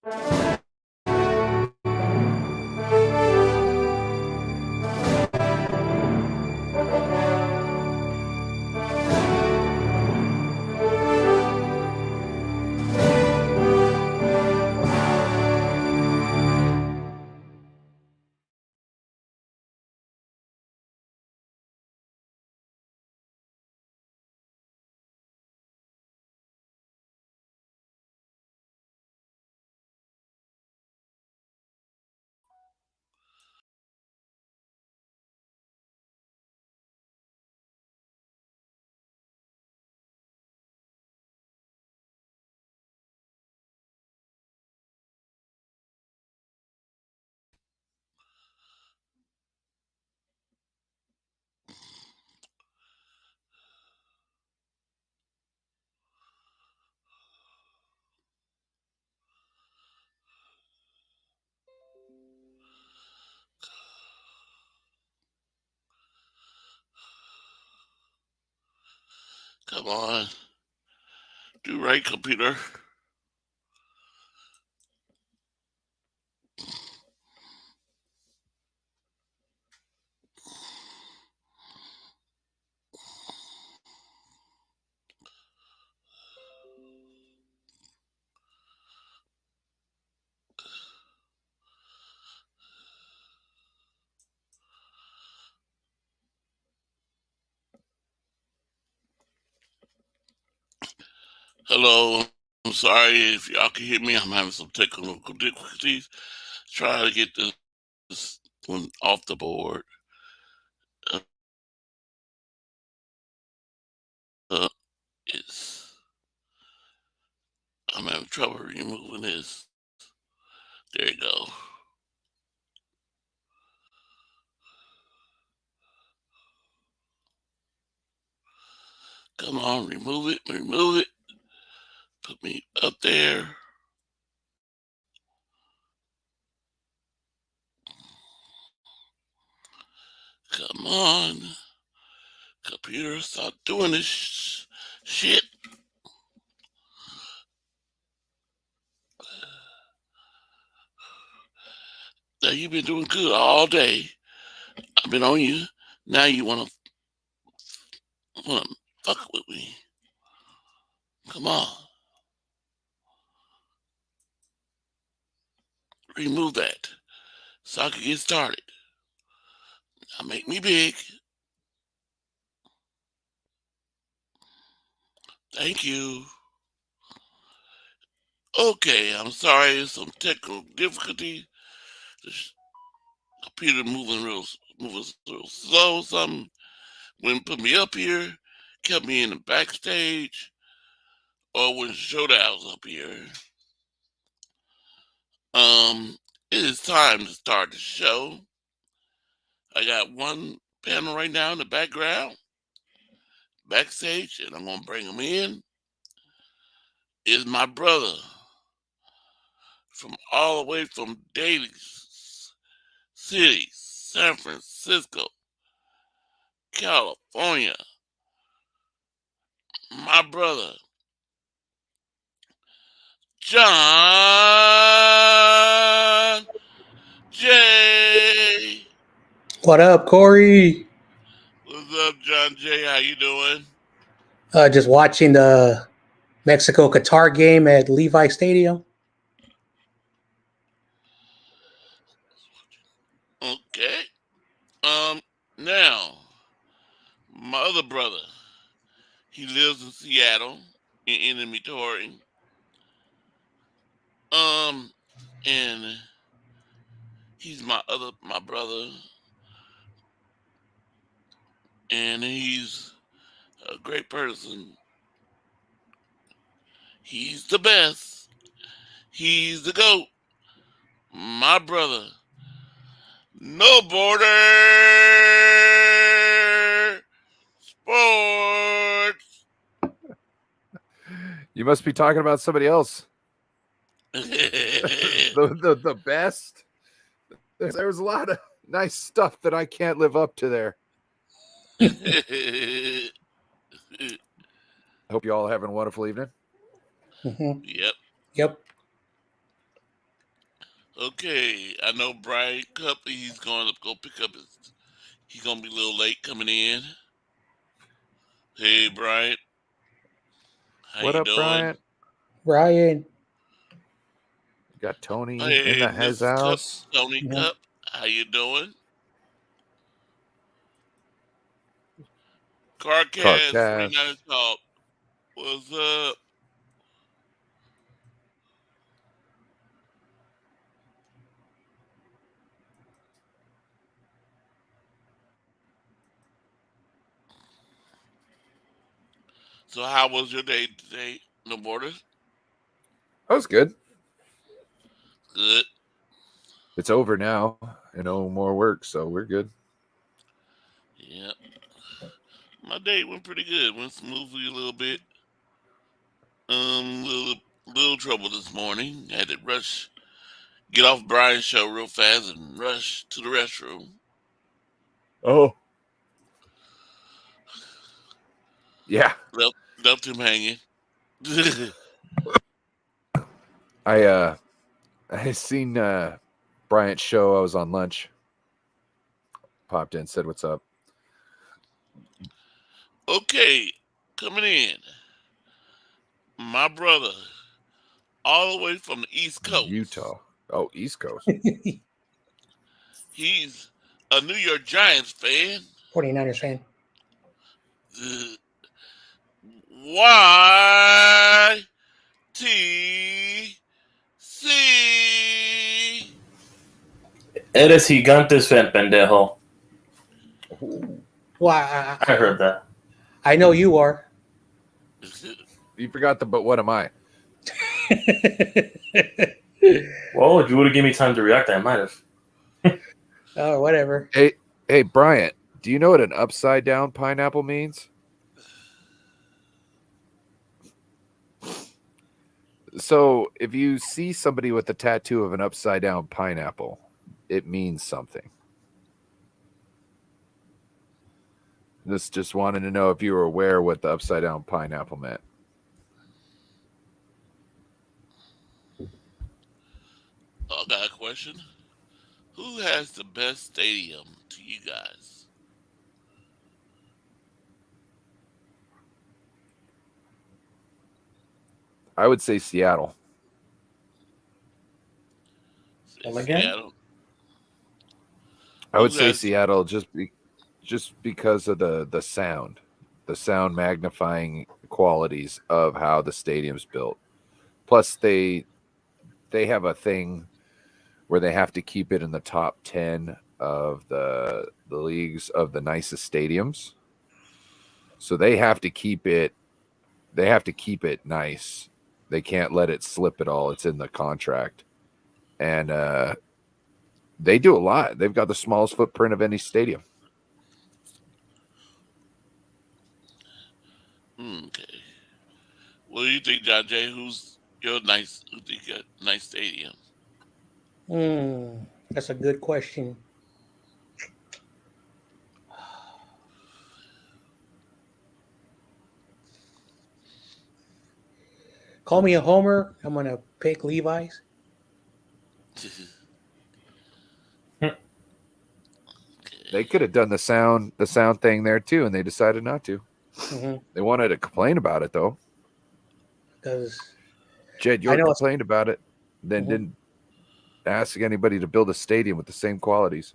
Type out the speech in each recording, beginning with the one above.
Come on. Do right, computer. Hello. I'm sorry if y'all can hear me. I'm having some technical difficulties. Trying to get this one off the board. It's I'm having trouble removing this. There you go. Come on, remove it. Put me up there. Come on. Computer, stop doing this shit. Now you've been doing good all day. I've been on you. Now you wanna fuck with me. Come on. Remove that. So I can get started. Now make me big. Thank you. Okay, I'm sorry, some technical difficulty. The computer moving real slow. Something wouldn't put me up here, kept me in the backstage, or when Showdown's up here. It is time to start the show. I got one panel right now in the background, backstage, and I'm gonna bring him in. Is my brother from all the way from Daly City, San Francisco, California. My brother, John J. What up, Corey? What's up, John J? How you doing? Just watching the Mexico-Qatar game at Levi Stadium. Okay. Now, my other brother, he lives in Seattle, in enemy touring. And he's my brother, and he's a great person. He's the best. He's the GOAT. My brother. No border sports. You must be talking about somebody else. the best. There's a lot of nice stuff that I can't live up to there. I hope you all having a wonderful evening. Mm-hmm. Yep. Yep. Okay, I know Brian Cup. He's going to go pick up his. He's gonna be a little late coming in. Hey, Brian, how What you up, doing? Bryant? Brian. Got Tony in Hey, the his Mrs. Cup, house. Tony Mhm. Cup, how you doing? Carcast Carcass. 49 Talk. What's up? So, how was your day today? No borders. That was good. Good. It's over now. No more work, so we're good. Yeah, my day went pretty good. Went smoothly a little bit. Little trouble this morning. Had to rush, get off Brian's show real fast and rush to the restroom. Oh, yeah. Left him hanging. I I seen Bryant's show. I was on lunch. Popped in, said what's up. Okay, coming in, my brother, all the way from the East Coast. Utah. Oh, East Coast. He's a New York Giants fan. 49ers fan. YTC. Eres gigantes, fan pendejo. Well, I heard that. I know you are. You forgot the but what am I? Well, if you would have given me time to react, I might have. Oh, whatever. Hey, Bryant, do you know what an upside down pineapple means? So, if you see somebody with a tattoo of an upside down pineapple, it means something. Just wanted to know if you were aware what the upside down pineapple meant. I got a question. Who has the best stadium to you guys? I would say Seattle. Come again? Seattle. I would Who say has Seattle just because of the sound magnifying qualities of how the stadium's built. Plus, they have a thing where they have to keep it in the top 10 of the leagues of the nicest stadiums. So they have to keep it nice. They can't let it slip at all. It's in the contract. And they do a lot. They've got the smallest footprint of any stadium. okay? What do you think, John Jay? Who's your nice? Who think you got a nice stadium? That's a good question. Call me a homer. I'm gonna pick Levi's. They could have done the sound thing there too, and they decided not to. They wanted to complain about it though. Because Jed I York know it's. complained about it, then Mhm. didn't ask anybody to build a stadium with the same qualities.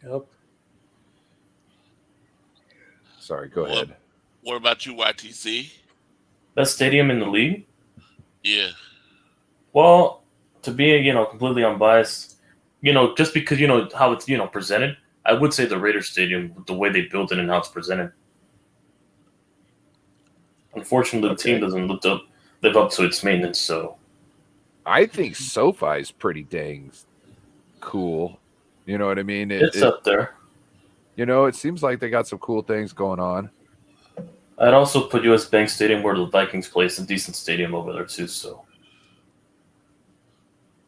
Yep. Sorry, go what ahead. What about you, YTC? Best stadium in the league? Yeah. Well, to be, completely unbiased, just because, how it's, presented, I would say the Raiders Stadium, with the way they built it and how it's presented. Unfortunately, the team Okay. doesn't live up to its maintenance, so. I think SoFi is pretty dang cool. You know what I mean? It's up there. It seems like they got some cool things going on. I'd also put US Bank Stadium where the Vikings play. It's a decent stadium over there, too, so.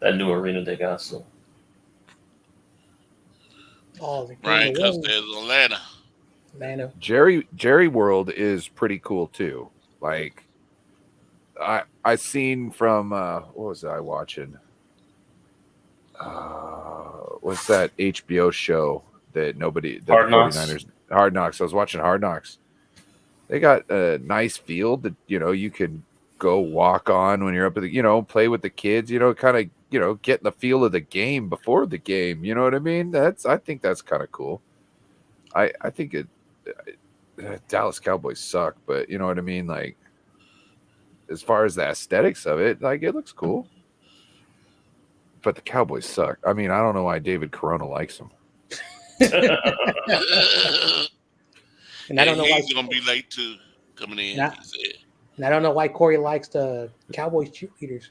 That new arena they got, so. Oh, the game Brian of Cup one. says Atlanta. Atlanta. Jerry World is pretty cool too. Like I seen from what was I watching? what's that HBO show that the Hard Knocks. 49ers Hard Knocks. I was watching Hard Knocks. They got a nice field that you can go walk on when you're up at the play with the kids. Kind of get in the feel of the game before the game. You know what I mean? I think that's kind of cool. I think Dallas Cowboys suck, but you know what I mean. Like as far as the aesthetics of it, like it looks cool. But the Cowboys suck. I mean, I don't know why David Corona likes them. And I don't know why he's gonna be late too coming in. Nah. He said. And I don't know why Corey likes the Cowboys cheerleaders.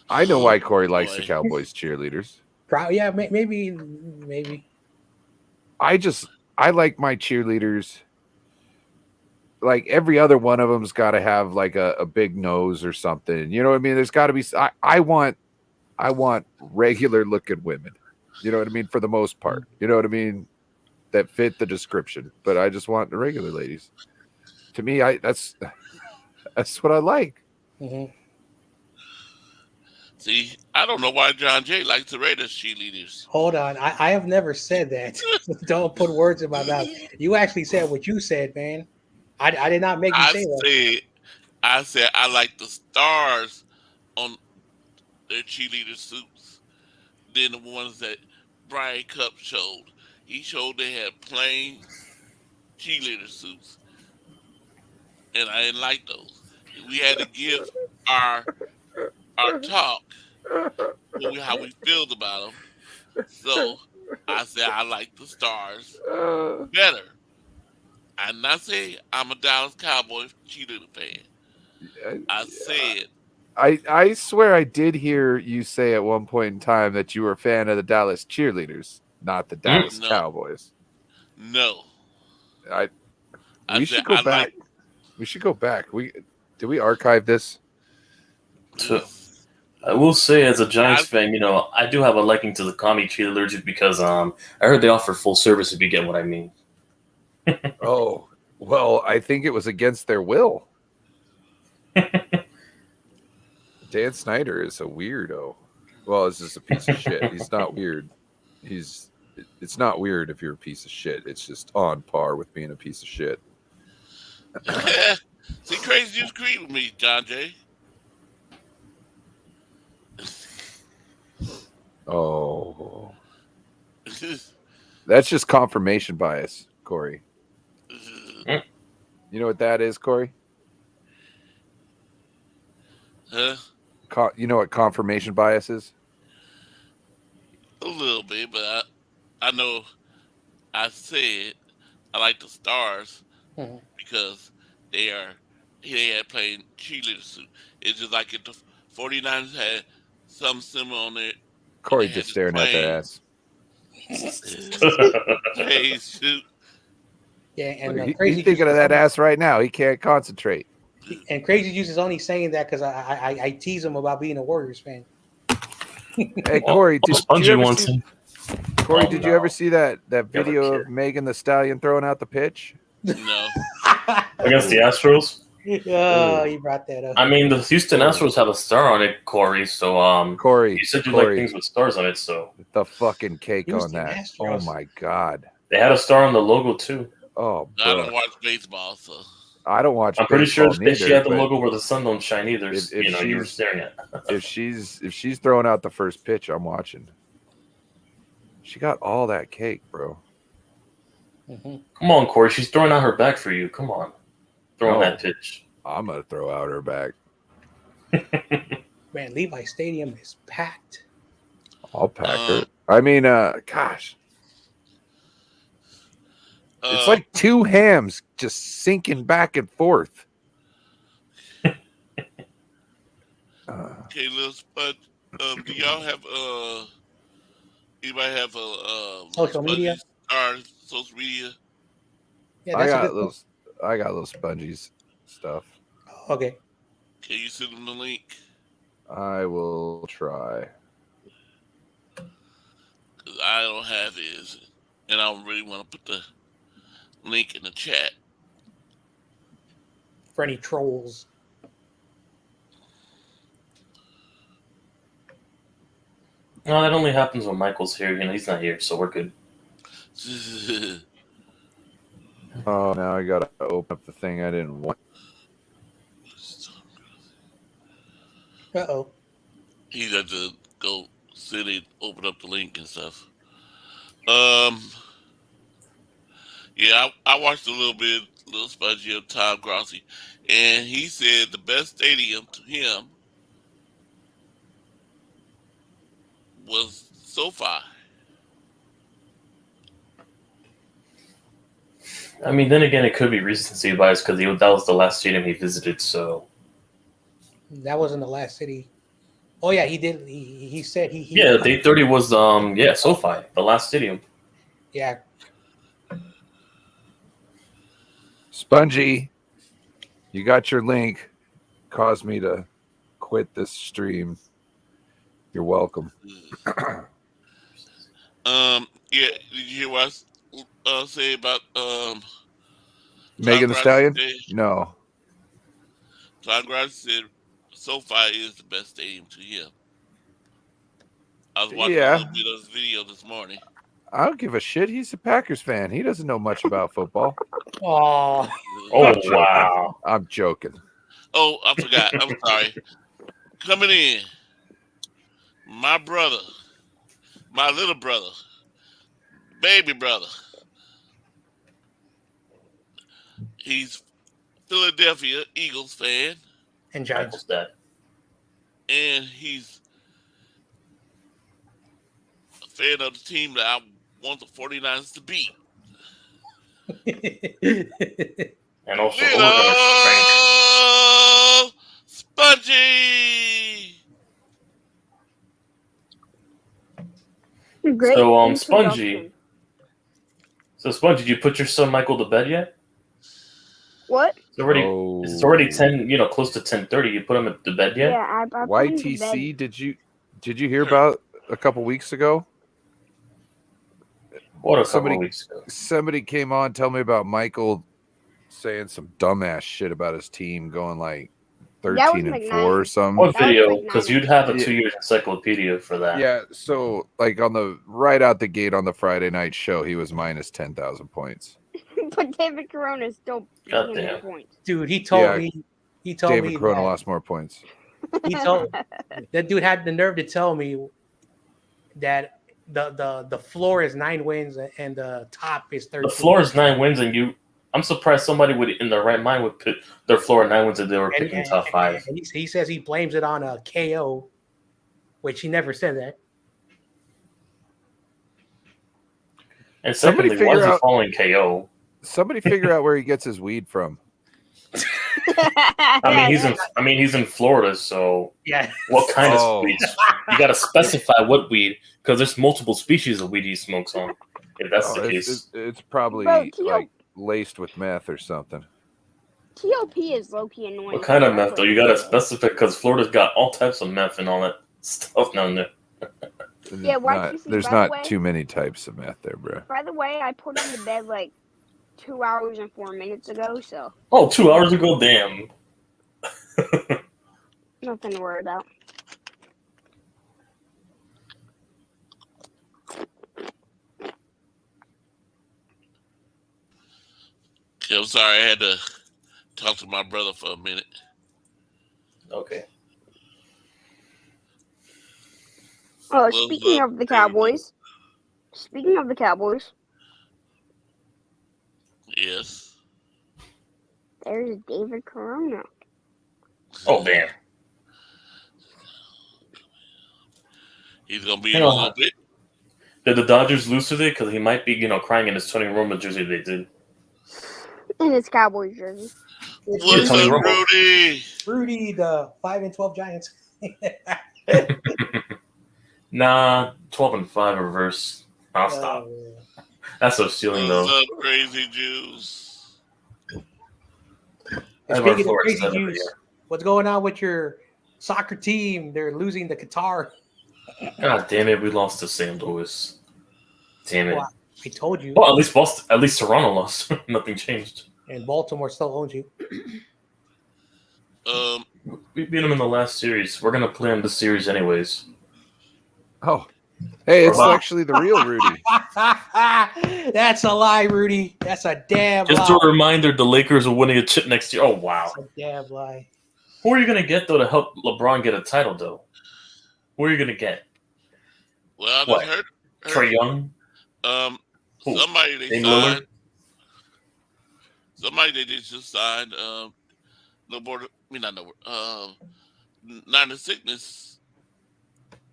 I know why Corey Oh, likes the boy. Cowboys cheerleaders. Yeah, maybe. I like my cheerleaders. Like every other one of them's got to have like a big nose or something. You know what I mean? There's got to be. I want regular looking women. You know what I mean? For the most part, you know what I mean? That fit the description. But I just want the regular ladies. To me, that's what I like. Mm-hmm. See, I don't know why John Jay likes the Raiders cheerleaders. Hold on, I have never said that. Don't put words in my mouth. You actually said what you said, man. I did not make you say that. I said I like the stars on their cheerleader suits than the ones that Brian Cup showed. He showed they had plain cheerleader suits, and I didn't like those. We had to give our talk how we feel about them. So I said I like the stars better. I'm not saying I'm a Dallas Cowboys cheerleader fan. I said I swear I did hear you say at one point in time that you were a fan of the Dallas cheerleaders, not the Dallas Cowboys. no. We should go back. We should go back. Did we archive this? So, I will say, as a Giants fan, I do have a liking to the commie cheerleaders because I heard they offer full service if you get what I mean. Oh, well, I think it was against their will. Dan Snyder is a weirdo. Well, this is a piece of shit. He's not weird. It's not weird if you're a piece of shit. It's just on par with being a piece of shit. See, crazy, you agree with me, John Jay. Oh, that's just confirmation bias, Corey. You know what that is, Corey? Huh? You know what confirmation bias is? A little bit, but I know I said I like the stars because they had playing cheerleader suit. It's just like if the 49ers had something similar on there. Corey just staring at their ass. Hey, shoot. Yeah, and he's thinking of that ass right now. He can't concentrate. And Crazy Juice is only saying that because I tease him about being a Warriors fan. Hey, Corey, did you ever see that video of Megan Thee Stallion throwing out the pitch? No. Against the Astros? Oh, he brought that up. I mean, the Houston Astros have a star on it, Corey. So, Corey, you said you like things with stars on it, so the fucking cake Houston on that. Astros. Oh my god! They had a star on the logo too. Oh, I don't watch baseball, so I don't watch. I'm pretty sure neither, she had the logo where the sun don't shine either. If you were staring at. if she's throwing out the first pitch, I'm watching. She got all that cake, bro. Mm-hmm. Come on, Corey. She's throwing out her back for you. Come on, throwing that pitch. I'm gonna throw out her back. Man, Levi Stadium is packed. I'll pack her. I mean, gosh. It's like two hams just sinking back and forth. Okay, let's. But do y'all have anybody have social media? Or social media? Yeah, I got little spongies stuff. Okay. Can you send them the link? I will try. Because I don't have his, and I don't really want to put the link in the chat. For any trolls. No, that only happens when Michael's here. He's not here, so we're good. Oh, now I gotta open up the thing I didn't want. Uh-oh. He got to go sit and open up the link and stuff. Um, yeah, I watched a little spongy of Tom Grossi, and he said the best stadium to him was SoFi. I mean, then again, it could be recency bias because that was the last stadium he visited. So That wasn't the last city. Oh yeah, he did. He said he yeah, day 30 was SoFi, the last stadium. yeah. Spongy, you got your link. Caused me to quit this stream. You're welcome. Yeah, did you hear what I say about Megan Tom the Grossi Stallion? today? No. Tom Grossi said SoFi is the best stadium to him. I was watching a Yeah. little bit of his video this morning. I don't give a shit. He's a Packers fan. He doesn't know much about football. Oh, Oh, joking. wow. I'm joking. Oh, I forgot. I'm sorry. Coming in, my brother, my little brother, baby brother. He's Philadelphia Eagles fan, and Giants. Michael's dad. and he's a fan of the team that I want the 49ers to beat. And also, Overton Frank. Little Spongy. Great So, introduction. Spongy. So, Spongy, did you put your son Michael to bed yet? What? It's already 10. Close to 10:30. You put him to bed yet? Yeah, I put him to bed. YTC, did you hear about a couple weeks ago? What, a couple of weeks ago? Somebody came on, tell me about Michael saying some dumbass shit about his team going like 13 and 4 or something. What That was video? like Because 9 you'd have a Yeah. 2 years encyclopedia for that. Yeah, so like on the right out the gate on the Friday night show, he was minus 10,000 points. But David Corona still God beat him damn. in points. Dude, he told Yeah. me. He told David me Corona that, lost more points. he told that dude had the nerve to tell me that the floor is 9 wins and the top is 13. The floor is 9 wins, and I'm surprised somebody would, in their right mind, would put their floor at 9 wins if they were picking top 5. And he says he blames it on a KO, which he never said that. And Somebody secondly, why is figure he out- following KO? Somebody figure out where he gets his weed from. I mean, he's in Florida, so Yeah. what kind Oh. of weed? You got to specify what weed, because there's multiple species of weed he smokes on. If that's the case, It's probably Bro, like laced with meth or something. TOP is low-key annoying. what kind of meth though? You got to specify because Florida's got all types of meth and all that stuff down there. Yeah, YTC, There's by the not way- too many types of meth there, bro. By the way, I put him to bed like 2 hours and 4 minutes ago, so Oh, 2 hours ago, damn. nothing to worry about. I'm sorry, I had to talk to my brother for a minute. Okay. Oh, speaking of the Cowboys. Yes. There's David Corona. Oh, damn. He's gonna be in a little bit. Did the Dodgers lose today? Because he might be, crying in his Tony Romo jersey. They did. In his Cowboys jersey. What's Tony up, Romo. Rudy? Rudy, the 5-12 Giants. Nah, 12-5 reverse. I'll stop. That's so stealing What's though. up, Crazy Juice? I have our Speaking of floor at crazy 7 juice, here. what's going on with your soccer team? They're losing to Qatar. God damn it, we lost to St. Louis. Damn it. Wow. I told you. Well, at least Toronto lost. Nothing changed. And Baltimore still owns you. We beat them in the last series. We're gonna play in this series anyways. Oh, Hey, it's Wow. actually the real Rudy. That's a lie, Rudy. That's a damn Just lie. a reminder, the Lakers are winning a chip next year. Oh wow. That's a damn lie. Who are you gonna get though to help LeBron get a title though? Who are you gonna get? Well, I just What? heard Trey Young? um Who? somebody they Dame signed. Lillard? Somebody they just signed. No border. I mean not no. Not the sickness.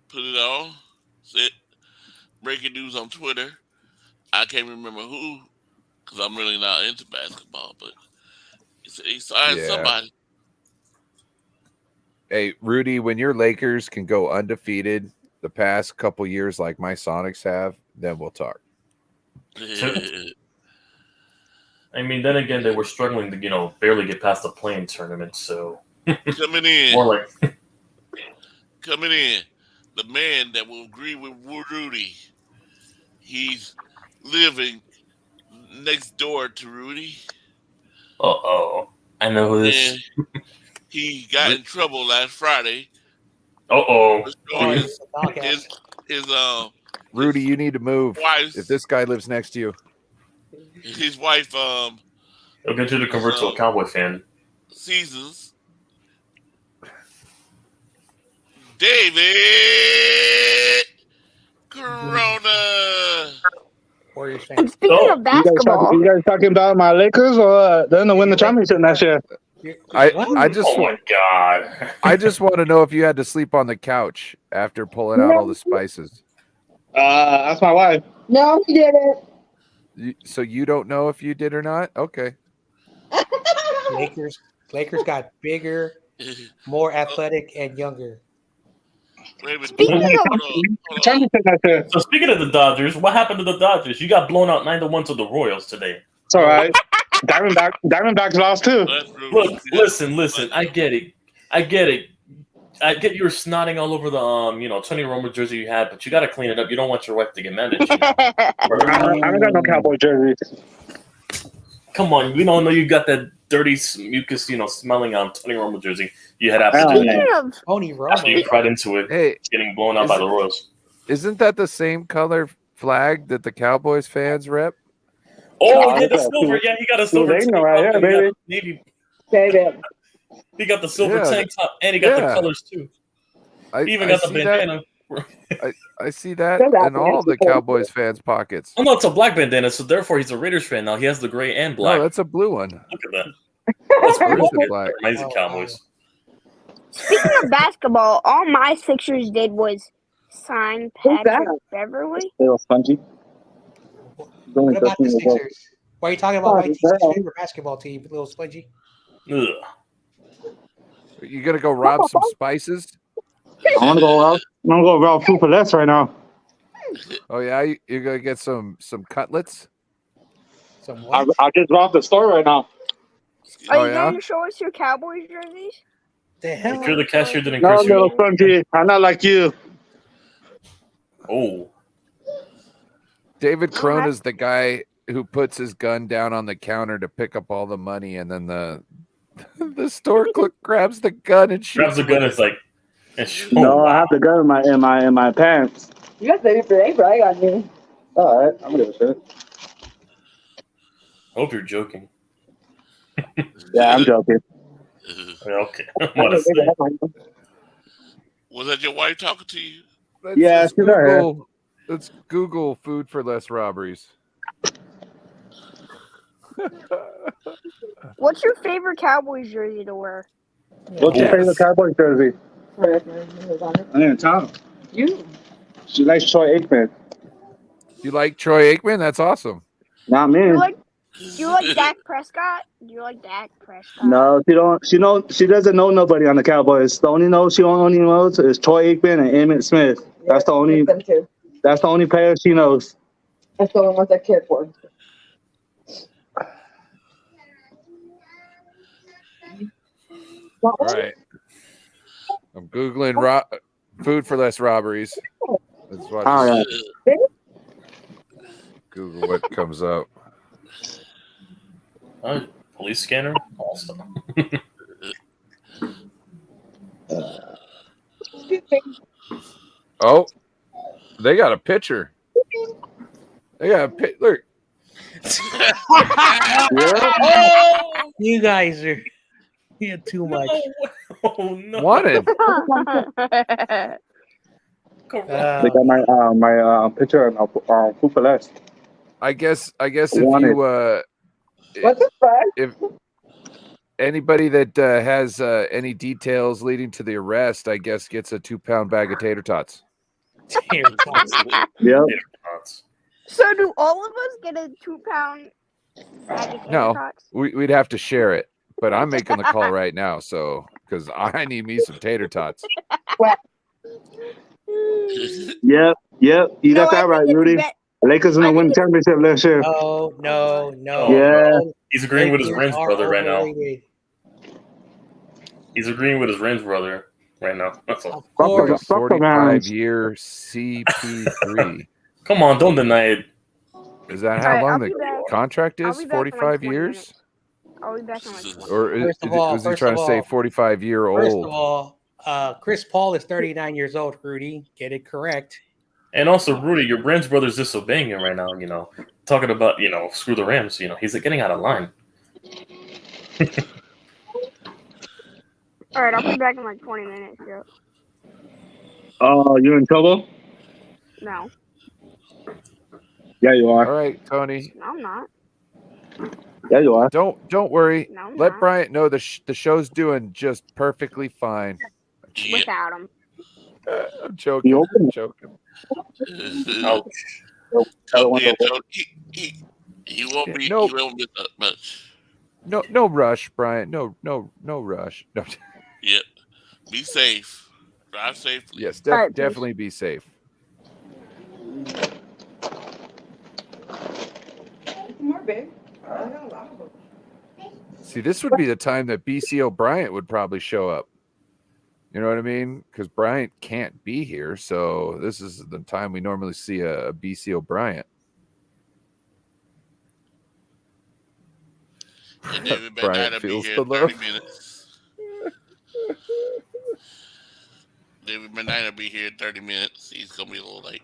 Put it on. Said breaking news on Twitter. I can't remember who because I'm really not into basketball, but he signed Yeah. somebody. Hey, Rudy, when your Lakers can go undefeated the past couple years like my Sonics have, then we'll talk. I mean, then again, they were struggling to, barely get past the playing tournament. So Coming in, more like the man that will agree with Rudy. He's living next door to Rudy, I know who and this. he got in trouble last Friday for showing Oh, his it's a dog his ass. his Rudy, you need to move. wife's If this guy lives next to you, his wife It'll get you to convert to a Cowboy fan. seasons. David Corona. Warriors fan. And speaking Oh, of basketball, You guys talking about my Lakers or they're gonna win the championship next year? I What? just Oh my god! I just want to know if you had to sleep on the couch after pulling out all the spices. That's my wife. No, he didn't. So you don't know if you did or not? Okay. Lakers got bigger, more athletic, and younger. Wait a minute. Speaking Hold of- on. Championship next year. So speaking of the Dodgers, what happened to the Dodgers? You got blown out 9-1 to the Royals today. It's all right. Diamondbacks lost too. That's Rudy. Look, listen. I get it. I get you were snotting all over the Tony Romo jersey you had, but you got to clean it up. You don't want your wife to get mad at you. I don't got no Cowboy jersey. Come on, we don't know you got that dirty mucus, smelling on Tony Romo jersey. You had after Oh, the speaking of Tony after you Romo. cried into it, Hey, getting blown out by the Royals. isn't that the same color flag that the Cowboys fans rep? Oh, yeah, the silver. Yeah, he got a silver tank top. Right here, and he got baby. navy. Baby. He got the silver Yeah, tank top, and he got yeah. the colors too. I He even I got the see bandana. I see that They're in all the Cowboys fans' pockets. Oh no, it's a black bandana, so therefore he's a Raiders fan now. He has the gray and black. No, that's a blue one. Look at that. That's Where's cool. the black? They're amazing Oh, Cowboys. speaking of basketball, all my Sixers did was sign Who's that? Patrick Beverly. Little spongy. What about the Sixers? Why are you talking about my team's favorite basketball team, little spongy? Ugh. You gonna go rob some spices? I'm gonna go raw food for less right now. Oh yeah, you're gonna get some cutlets. Some what? I just robbed the store right now. Are Oh, you yeah? going to show us your Cowboys jerseys? The hell? If you're the cashier, didn't No, curse little you. spongy. I'm not like you. Oh, David Crona's the guy who puts his gun down on the counter to pick up all the money, and then the store clerk grabs the gun and shoots. grabs the him gun. with It's like, oh, No, I wow. have the gun in my pants. You got baby for April. I got you. All right, I'm gonna give a shit. I hope you're joking. Yeah, I'm joking. Yeah, okay. I'm gonna say. Was that your wife talking to you? Yeah, she's right here. Let's Google food for less robberies. What's your favorite Cowboys jersey to wear? What's your Yes. favorite Cowboy jersey? I ain't Tom. You. She likes Troy Aikman. You like Troy Aikman? That's awesome. Not me. Do you like Dak Prescott? Do you like Dak Prescott? No, she don't. She doesn't know nobody on the Cowboys. The only only knows is Troy Aikman and Emmitt Smith. That's the only. Them too. That's the only player she knows. That's the only ones I cared for. All right. I'm Googling food for less robberies. Let's watch Oh, yeah. Google what comes up. Police scanner. Also. Oh, They got a pitcher. They got a pit. Look, Oh, You guys are too much. oh no! wanted. They got my picture on Food for Less. I guess if Wanted. you What the fuck? if anybody that has any details leading to the arrest, I guess gets a 2-pound bag of tater tots. Tater tots. Yep. So do all of us get a 2-pound bag of tater No. tots? We'd have to share it, but I'm making the call right now, so because I need me some tater tots. Yep. You got that right, Rudy. Lakers gonna win the championship next year. No. Yeah. He's agreeing with his Lakers Renz are brother right now. overrated. He's agreeing with his Renz brother right now. That's all. Of course. Fuck the Rams. 45-year CP3. Come on, don't deny it. Is that how Alright, long I'll the be back. contract I'll is? be back in like 45 20 years? minutes. I'll be back in like 20 Or First of all- was he first trying of to say all- 45-year-old? First of all, Chris Paul is 39 years old, Rudy. Get it correct. And also, Rudy, your Renz brother's disobeying him right now. Talking about screw the Rams. He's getting out of line. Alright, I'll be back in like 20 minutes. Yep. Oh, you in trouble? No. Yeah, you All are. right, Tony. No, I'm not. Yeah, you are. Don't worry. No, I'm Let not. Bryant know the show's doing just perfectly fine. Yeah. Without him. I'm joking. You open I'm it. joking. Ouch. Yeah, so he won't be. Nope. He won't miss that much. No rush, Bryant. No rush. No. Yep. Be safe. Drive safely. Yes, All right, please. definitely be safe. More big. I got a lot of them. See, this would be the time that BCO Bryant would probably show up. You know what I mean? Because Bryant can't be here, so this is the time we normally see a BCO Bryant. And David Bryant Banana be feels here the in 30 love. minutes. David Banana be here in 30 minutes. He's gonna be a little late.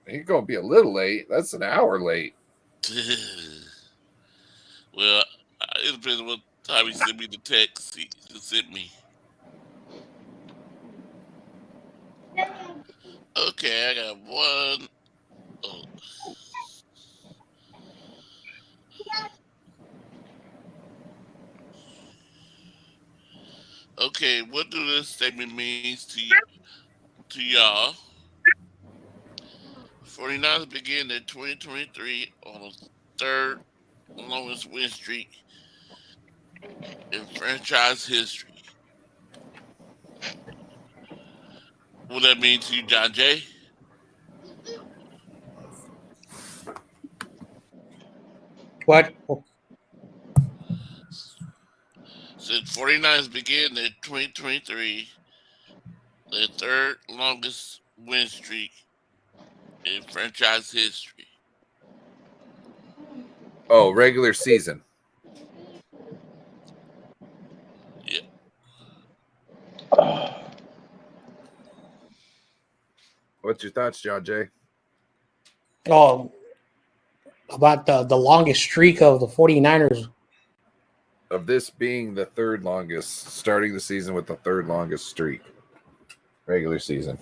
He's gonna be a little late. That's an hour late. Well, it depends on what time he sent me the text. He sent me. Okay, I got one. Oh. Okay, what do this statement means to y'all? 49ers begin their 2023 on the third longest win streak in franchise history. What that mean to you, John Jay? What? Since 49ers began their 2023, their third longest win streak in franchise history. Oh, regular season. Yeah. What's your thoughts, John Jay? Oh, about the longest streak of the 49ers. Of this being the third longest, starting the season with the third longest streak, regular season.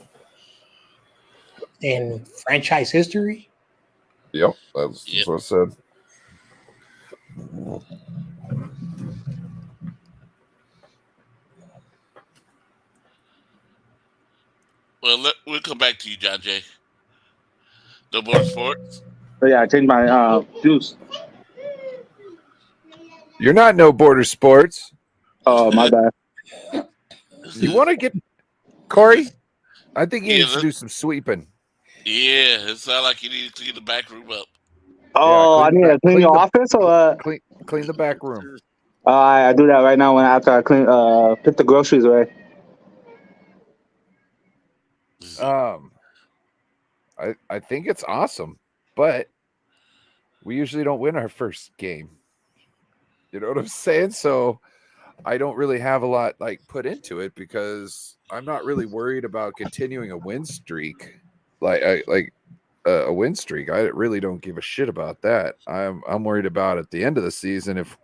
In franchise history? Yep, that's what I said. Well, we'll come back to you, John Jay. No more sports. So yeah, I changed my juice. You're not No Border Sports. Oh, my bad. You want to get Corey? I think he Yeah, needs to do some sweeping. Yeah, it sounds like you need to clean the back room up. Oh, Yeah, I need to clean your office or what? Clean the back room. I do that right now after I clean put the groceries away. I think it's awesome, but we usually don't win our first game. You know what I'm saying? So I don't really have a lot like put into it because I'm not really worried about continuing a win streak. A win streak. I really don't give a shit about that. I'm worried about at the end of the season if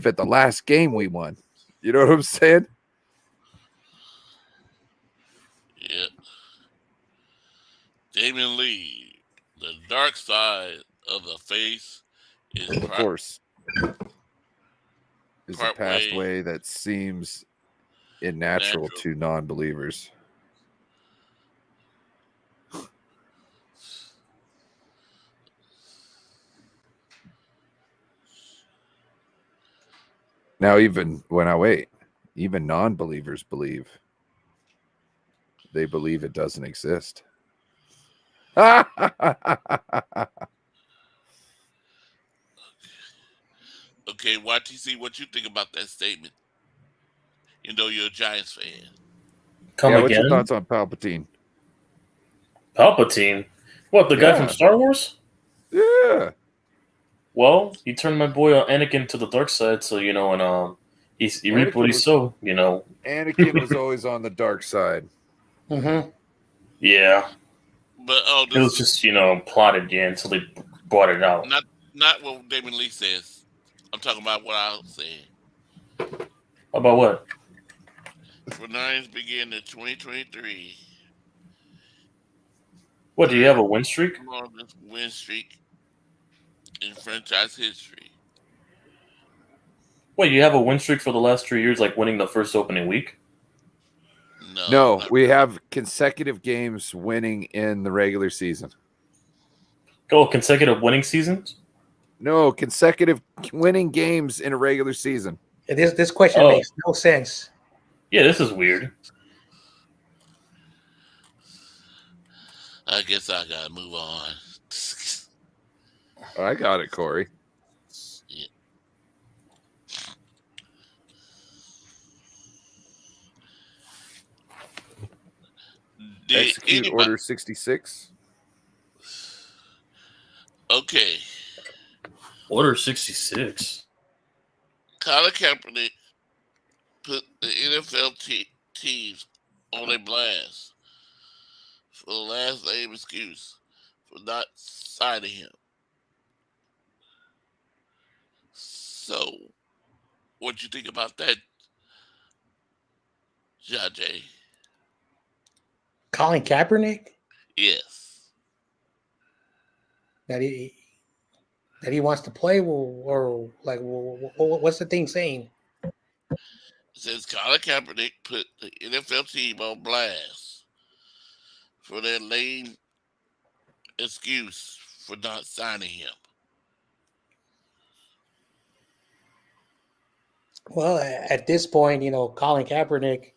at the last game we won. You know what I'm saying? Yeah. Damon Lee, the dark side of the face is Of course, is a part way pathway that seems unnatural natural. to non-believers. Now, even even non-believers believe. They believe it doesn't exist. Okay, YTC, what you think about that statement? You know you're a Giants fan. Come Yeah, what's your again? thoughts on Palpatine? Palpatine? What, the guy from Yeah. Star Wars? Yeah. Well, he turned my boy Anakin to the dark side, so and he reaped what Anakin he was sowed. Anakin was always on the dark side. Mm-hmm. Yeah, But it was this just plotted until they brought it out. not what Damon Lee says. I'm talking about what I said. About what? For Lions begin in 2023. What, do you have a win streak? Longest win streak in franchise history. Wait, you have a win streak for the last 3 years, like winning the first opening week? No, not we really. have consecutive games winning in the regular season. Oh, consecutive winning seasons? No, consecutive winning games in a regular season. This question Oh, makes no sense. yeah, this is weird. I guess I gotta move on. I got it, Corey. Yeah. Did Execute anybody? Order 66. Okay, Order 66. Colin Kaepernick put the NFL teams on a blast for the last name excuse for not signing him. So, what you think about that, Jay? Colin Kaepernick Yes. that he wants to play, or like what's the thing saying? It says Colin Kaepernick put the NFL team on blast for their lame excuse for not signing him. Well, at this point, Colin Kaepernick,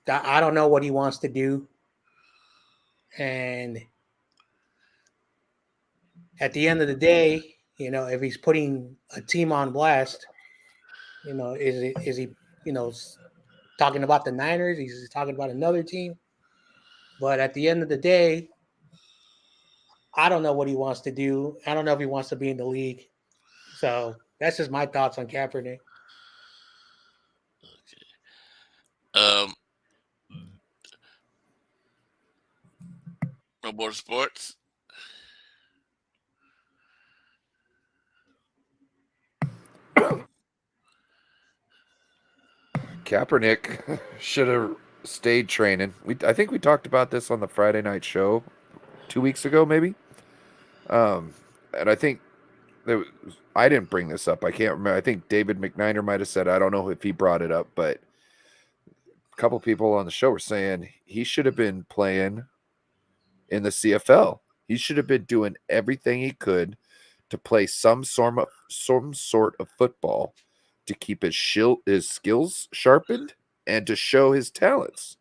I don't know what he wants to do, and at the end of the day, if he's putting a team on blast, is he, talking about the Niners? He's talking about another team. But at the end of the day, I don't know what he wants to do. I don't know if he wants to be in the league. So that's just my thoughts on Kaepernick. Okay. No more sports. Kaepernick should have stayed training. I think we talked about this on the Friday night show 2 weeks ago, maybe. And I think I didn't bring this up. I can't remember. I think David McNiner might have said, I don't know if he brought it up, but a couple people on the show were saying he should have been playing in the CFL. He should have been doing everything he could to play some sort of football to keep his skills sharpened and to show his talents.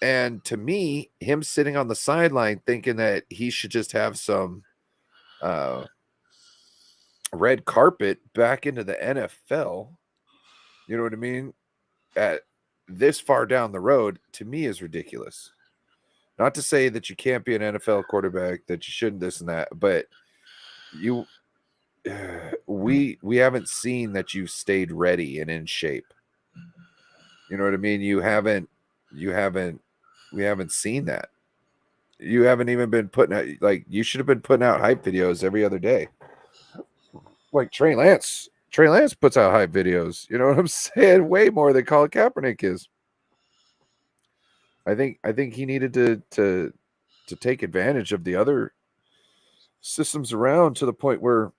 And to me, him sitting on the sideline thinking that he should just have some red carpet back into the NFL, you know what I mean? At this far down the road, to me, is ridiculous. Not to say that you can't be an NFL quarterback, that you shouldn't this and that, but we haven't seen that you've stayed ready and in shape. You know what I mean? We haven't seen that. You haven't even been putting out, like, you should have been putting out hype videos every other day. Like Trey Lance puts out hype videos. You know what I'm saying? Way more than Colin Kaepernick is. I think he needed to take advantage of the other systems around to the point where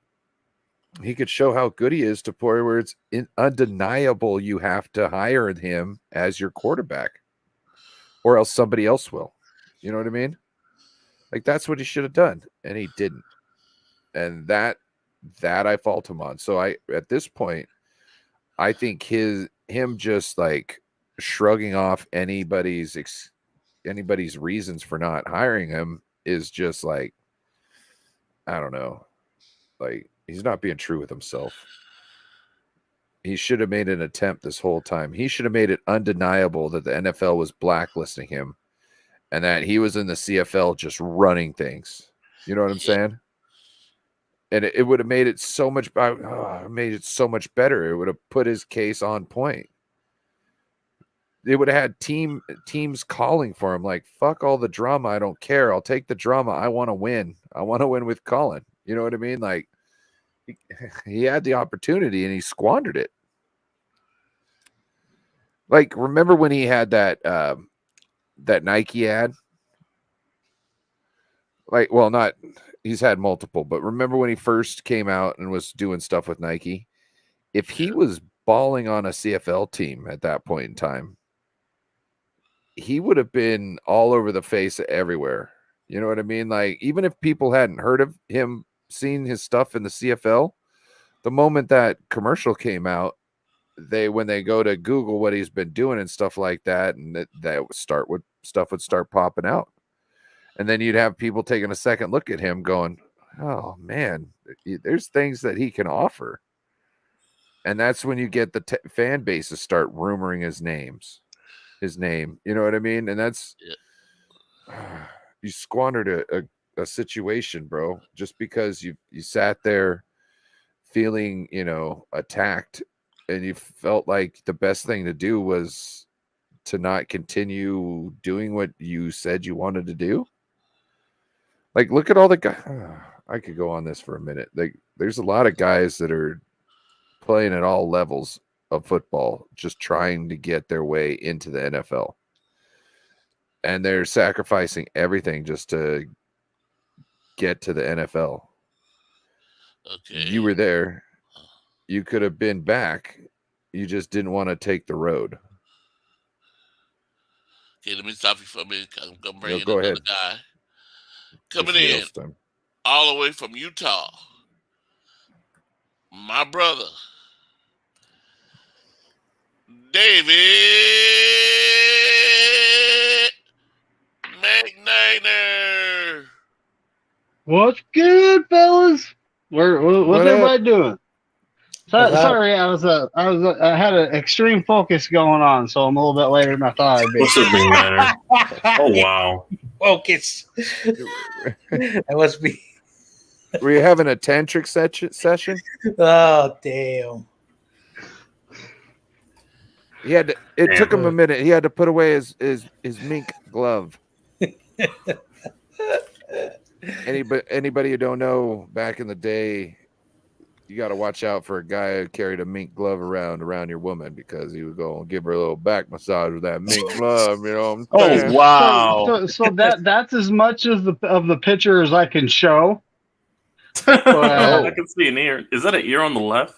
he could show how good he is, to point where it's undeniable you have to hire him as your quarterback, or else somebody else will. You know what I mean? Like, that's what he should have done, and he didn't. And that I fault him on. So at this point, I think him just like shrugging off anybody's reasons for not hiring him is just like, I don't know, like, he's not being true with himself. He should have made an attempt this whole time. He should have made it undeniable that the NFL was blacklisting him and that he was in the CFL just running things. You know what I'm saying? And it would have made it so much better. It would have put his case on point. They would have had teams calling for him, like, fuck all the drama. I don't care. I'll take the drama. I want to win. I want to win with Colin. You know what I mean? Like, he had the opportunity and he squandered it. Like, remember when he had that Nike ad? Like, well, not, he's had multiple, but remember when he first came out and was doing stuff with Nike? If he was balling on a CFL team at that point in time, he would have been all over the face everywhere. You know what I mean? Like, even if people hadn't heard of him, seen his stuff in the CFL, the moment that commercial came out, when they go to Google what he's been doing and stuff like that, and stuff would start popping out. And then you'd have people taking a second look at him going, oh man, there's things that he can offer. And that's when you get the fan bases start rumoring his name. You know what I mean? And that's, you squandered a situation, bro, just because you sat there feeling, attacked, and you felt like the best thing to do was to not continue doing what you said you wanted to do. Like, look at all the guys. I could go on this for a minute. Like, there's a lot of guys that are playing at all levels of football, just trying to get their way into the NFL. And they're sacrificing everything just to get to the NFL. Okay. You were there. You could have been back. You just didn't want to take the road. Okay, let me stop you for a minute. I'm going to bring in go another ahead. guy. Coming in all the way from Utah. My brother, David McNainer. What's good, fellas? What's everybody doing? Sorry, I had an extreme focus going on, so I'm a little bit later than I thought I'd be. What's up, Big Manor? Oh wow. Focus. That must be. Were you having a tantric session? Oh damn. He had to, it took him a minute. He had to put away his mink glove. Anybody who don't know, back in the day, you got to watch out for a guy who carried a mink glove around your woman, because he would go and give her a little back massage with that mink glove. You know what I'm saying? Oh wow! So that's as much of the picture as I can show. I can see an ear. Is that an ear on the left?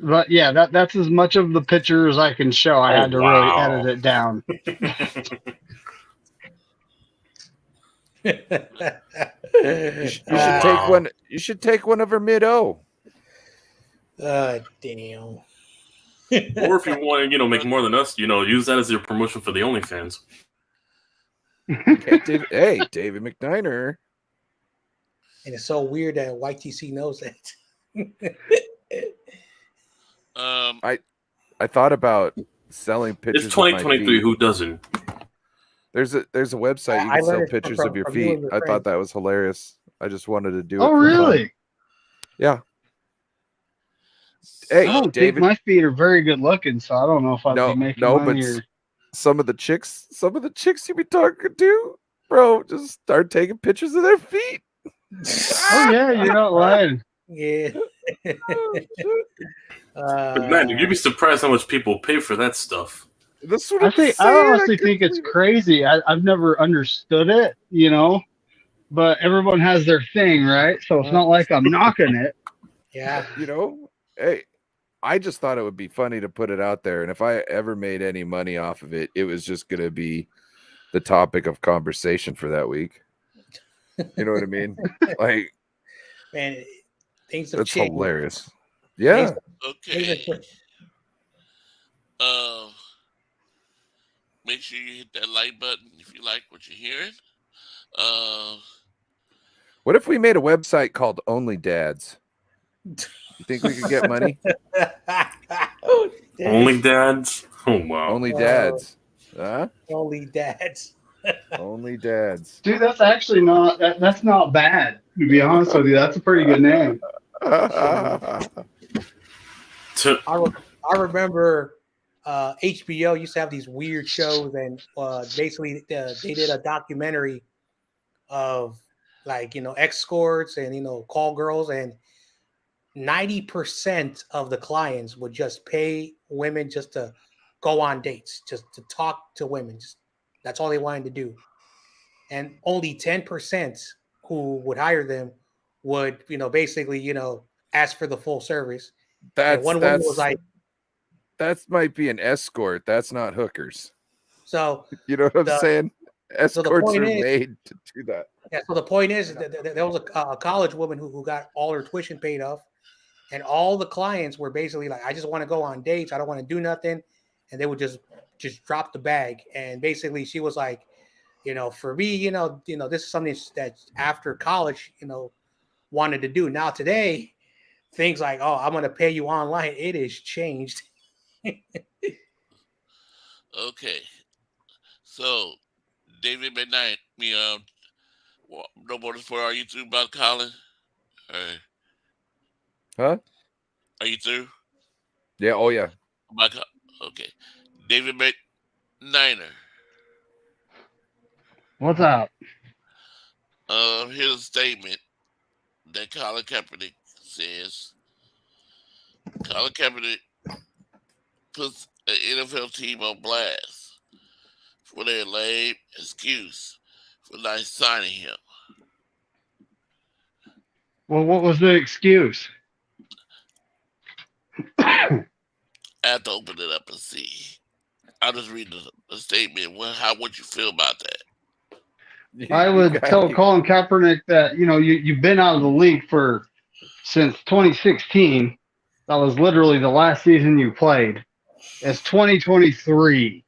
But yeah, that's as much of the picture as I can show. I had to really edit it down. You should take one. You should take one of her mid-o. Damn. Or if you want to, make more than us, use that as your promotion for the OnlyFans. Hey, David McNainer. And it's so weird that YTC knows that. I thought about selling pictures. It's 2023. Who doesn't? There's a website you can sell pictures of your feet. I thought that was hilarious. I just wanted to do it. Oh, for really? fun. Yeah. I Hey, don't David. think my feet are very good looking, so I don't know if I'd be making no, money but or. some of the chicks you be talking to, bro, just start taking pictures of their feet. Oh yeah, you're not lying. Yeah. But man, you'd be surprised how much people pay for that stuff. That's what I I'm think saying. I honestly couldn't think it's believe it. crazy. I've never understood it, but everyone has their thing, right? So it's not like I'm knocking it. Yeah. Hey, I just thought it would be funny to put it out there, and if I ever made any money off of it, it was just gonna be the topic of conversation for that week. You know what I mean? Like, Man, things have that's changed. hilarious. Yeah. Okay. Make sure you hit that like button if you like what you're hearing. What if we made a website called Only Dads? You think we could get money? Only dads? Oh wow. Only Dads. Huh? Only dads. Only Dads. Dude, that's actually not that's not bad. To be honest with you, that's a pretty good name. I remember HBO used to have these weird shows, and basically they did a documentary of escorts and call girls, and 90% of the clients would just pay women just to go on dates, just to talk to women. Just that's all they wanted to do, and only 10% who would hire them would basically ask for the full service. And one woman was like, that might be an escort. That's not hookers. So you know what I'm saying? Escorts are is, made to do that. Yeah. So the point is that there was a college woman who got all her tuition paid off, and all the clients were basically like, "I just want to go on dates. I don't want to do nothing," and they would just drop the bag. And basically, she was like, for me, this is something that after college, wanted to do. Now today, things like, "Oh, I'm going to pay you online," it has changed. Okay. So, David Midnight, no more for are you through about Colin? Huh? Are you through? Yeah. Oh yeah. Okay. David McNiner. What's up? Here's a statement that Colin Kaepernick says. Colin Kaepernick puts an NFL team on blast for their lame excuse for not signing him. Well, what was the excuse? I have to open it up and see. I'll just read the statement. How would you feel about that? I would tell Colin Kaepernick that you've been out of the league since 2016. That was literally the last season you played. It's 2023.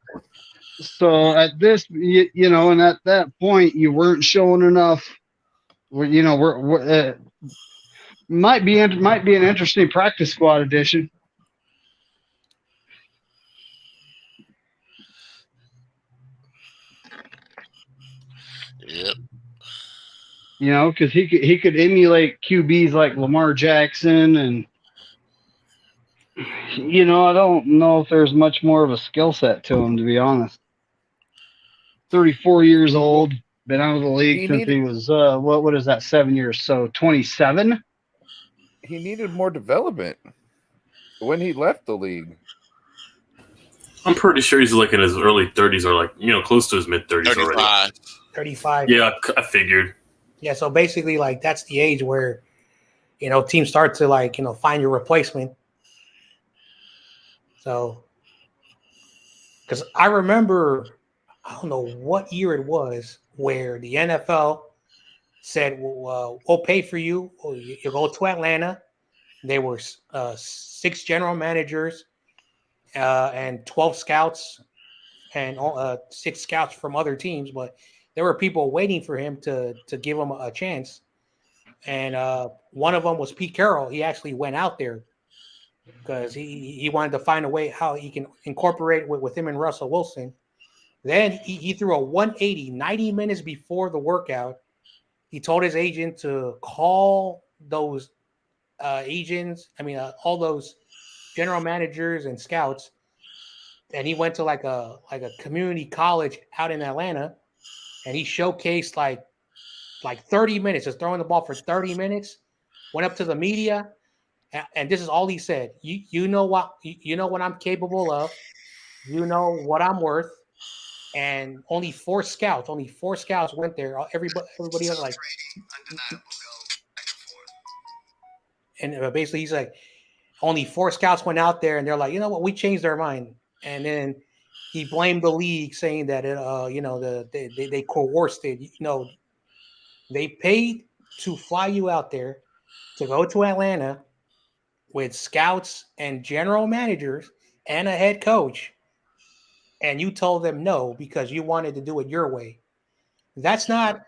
So at this, and at that point, you weren't showing enough. Might be an interesting practice squad addition. Yep. Because he could emulate QBs like Lamar Jackson, and I don't know if there's much more of a skill set to him, to be honest. 34 years old, been out of the league since he was what is that, 7 years? So 27. He needed more development when he left the league. I'm pretty sure he's like in his early 30s or like close to his mid 30s already. 35. Yeah, I figured. Yeah, so basically, that's the age where, teams start to find your replacement. So, because I remember, I don't know what year it was, where the NFL said, we'll pay for you. You go to Atlanta. There were 6 general managers and 12 scouts and 6 scouts from other teams, but there were people waiting for him to give him a chance. And one of them was Pete Carroll. He actually went out there because he wanted to find a way how he can incorporate with him and Russell Wilson. Then he threw a 180 90 minutes before the workout. he told his agent to call those agents. I mean, all those general managers and scouts. And he went to like a community college out in Atlanta, and he showcased like 30 minutes, just throwing the ball for 30 minutes. Went up to the media, and this is all he said. You know what I'm capable of. You know what I'm worth. And only four scouts went there. Everybody else like, and basically he's like, only four scouts went out there, and they're like, you know what, we changed our mind. And then he blamed the league, saying that they coerced it. They paid to fly you out there to go to Atlanta with scouts and general managers and a head coach, and you told them no because you wanted to do it your way. That's not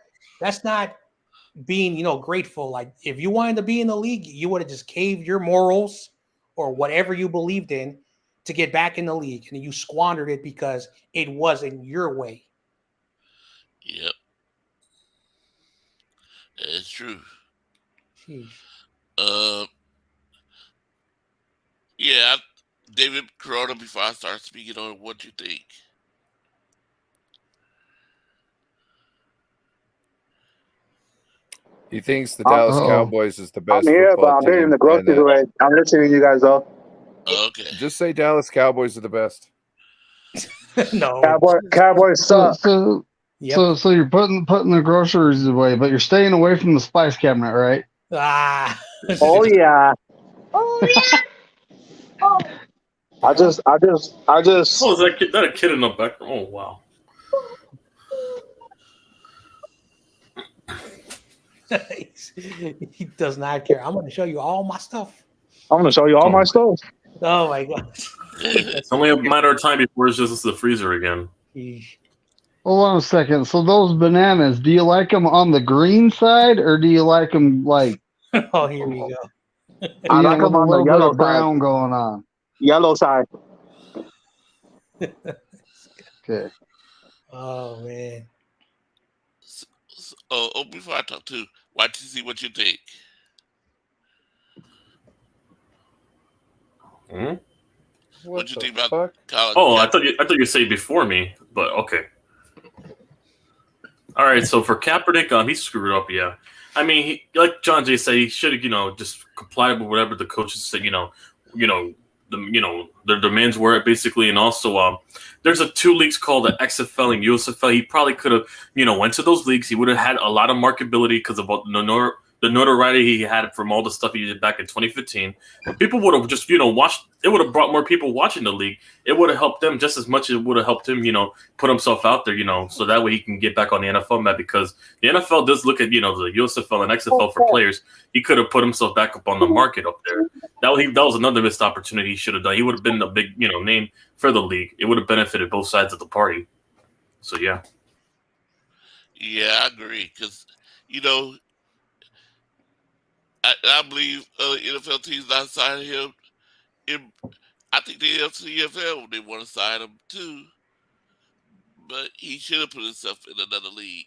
being grateful. Like, if you wanted to be in the league, you would have just caved your morals or whatever you believed in to get back in the league, and you squandered it because it wasn't your way. Yep. That's true. Sheesh. Yeah, David Corona, before I start speaking on what you think. He thinks the Dallas Cowboys is the best I'm here, but football I'm getting team. the groceries away. I'm listening to you guys though. Okay. Just say Dallas Cowboys are the best. No. Cowboys suck. So you're putting the groceries away, but you're staying away from the spice cabinet, right? Ah. Oh yeah. I just. Oh, is that a kid in the background? Oh, wow. He does not care. I'm going to show you all my stuff. I'm gonna show you all my stuff. Oh my gosh. It's only a matter of time before it's just the freezer again. Hold on a second. So those bananas, do you like them on the green side, or do you like them like? Oh, here we go. I like them on the yellow brown side. going on. Yellow side. Okay. Oh man. Before I talk to, watch to see what you think. Hmm? What you think about college? Oh, I thought you say before me, but okay. All right, so for Kaepernick, he screwed up. Yeah, I mean, like John Jay said, he should have, just complied with whatever the coaches said. Their demands were basically, and also, there's two leagues called the XFL and USFL. He probably could have, went to those leagues. He would have had a lot of marketability because of the notoriety he had from all the stuff he did back in 2015. People would have just, watched. It would have brought more people watching the league. It would have helped them just as much as it would have helped him, put himself out there, so that way he can get back on the NFL map, because the NFL does look at, the USFL and XFL for players. He could have put himself back up on the market up there. That was another missed opportunity he should have done. He would have been a big, name for the league. It would have benefited both sides of the party. So, yeah. Yeah, I agree, because, I believe NFL teams not signing him. I think the CFL, they want to sign him too, but he should have put himself in another league.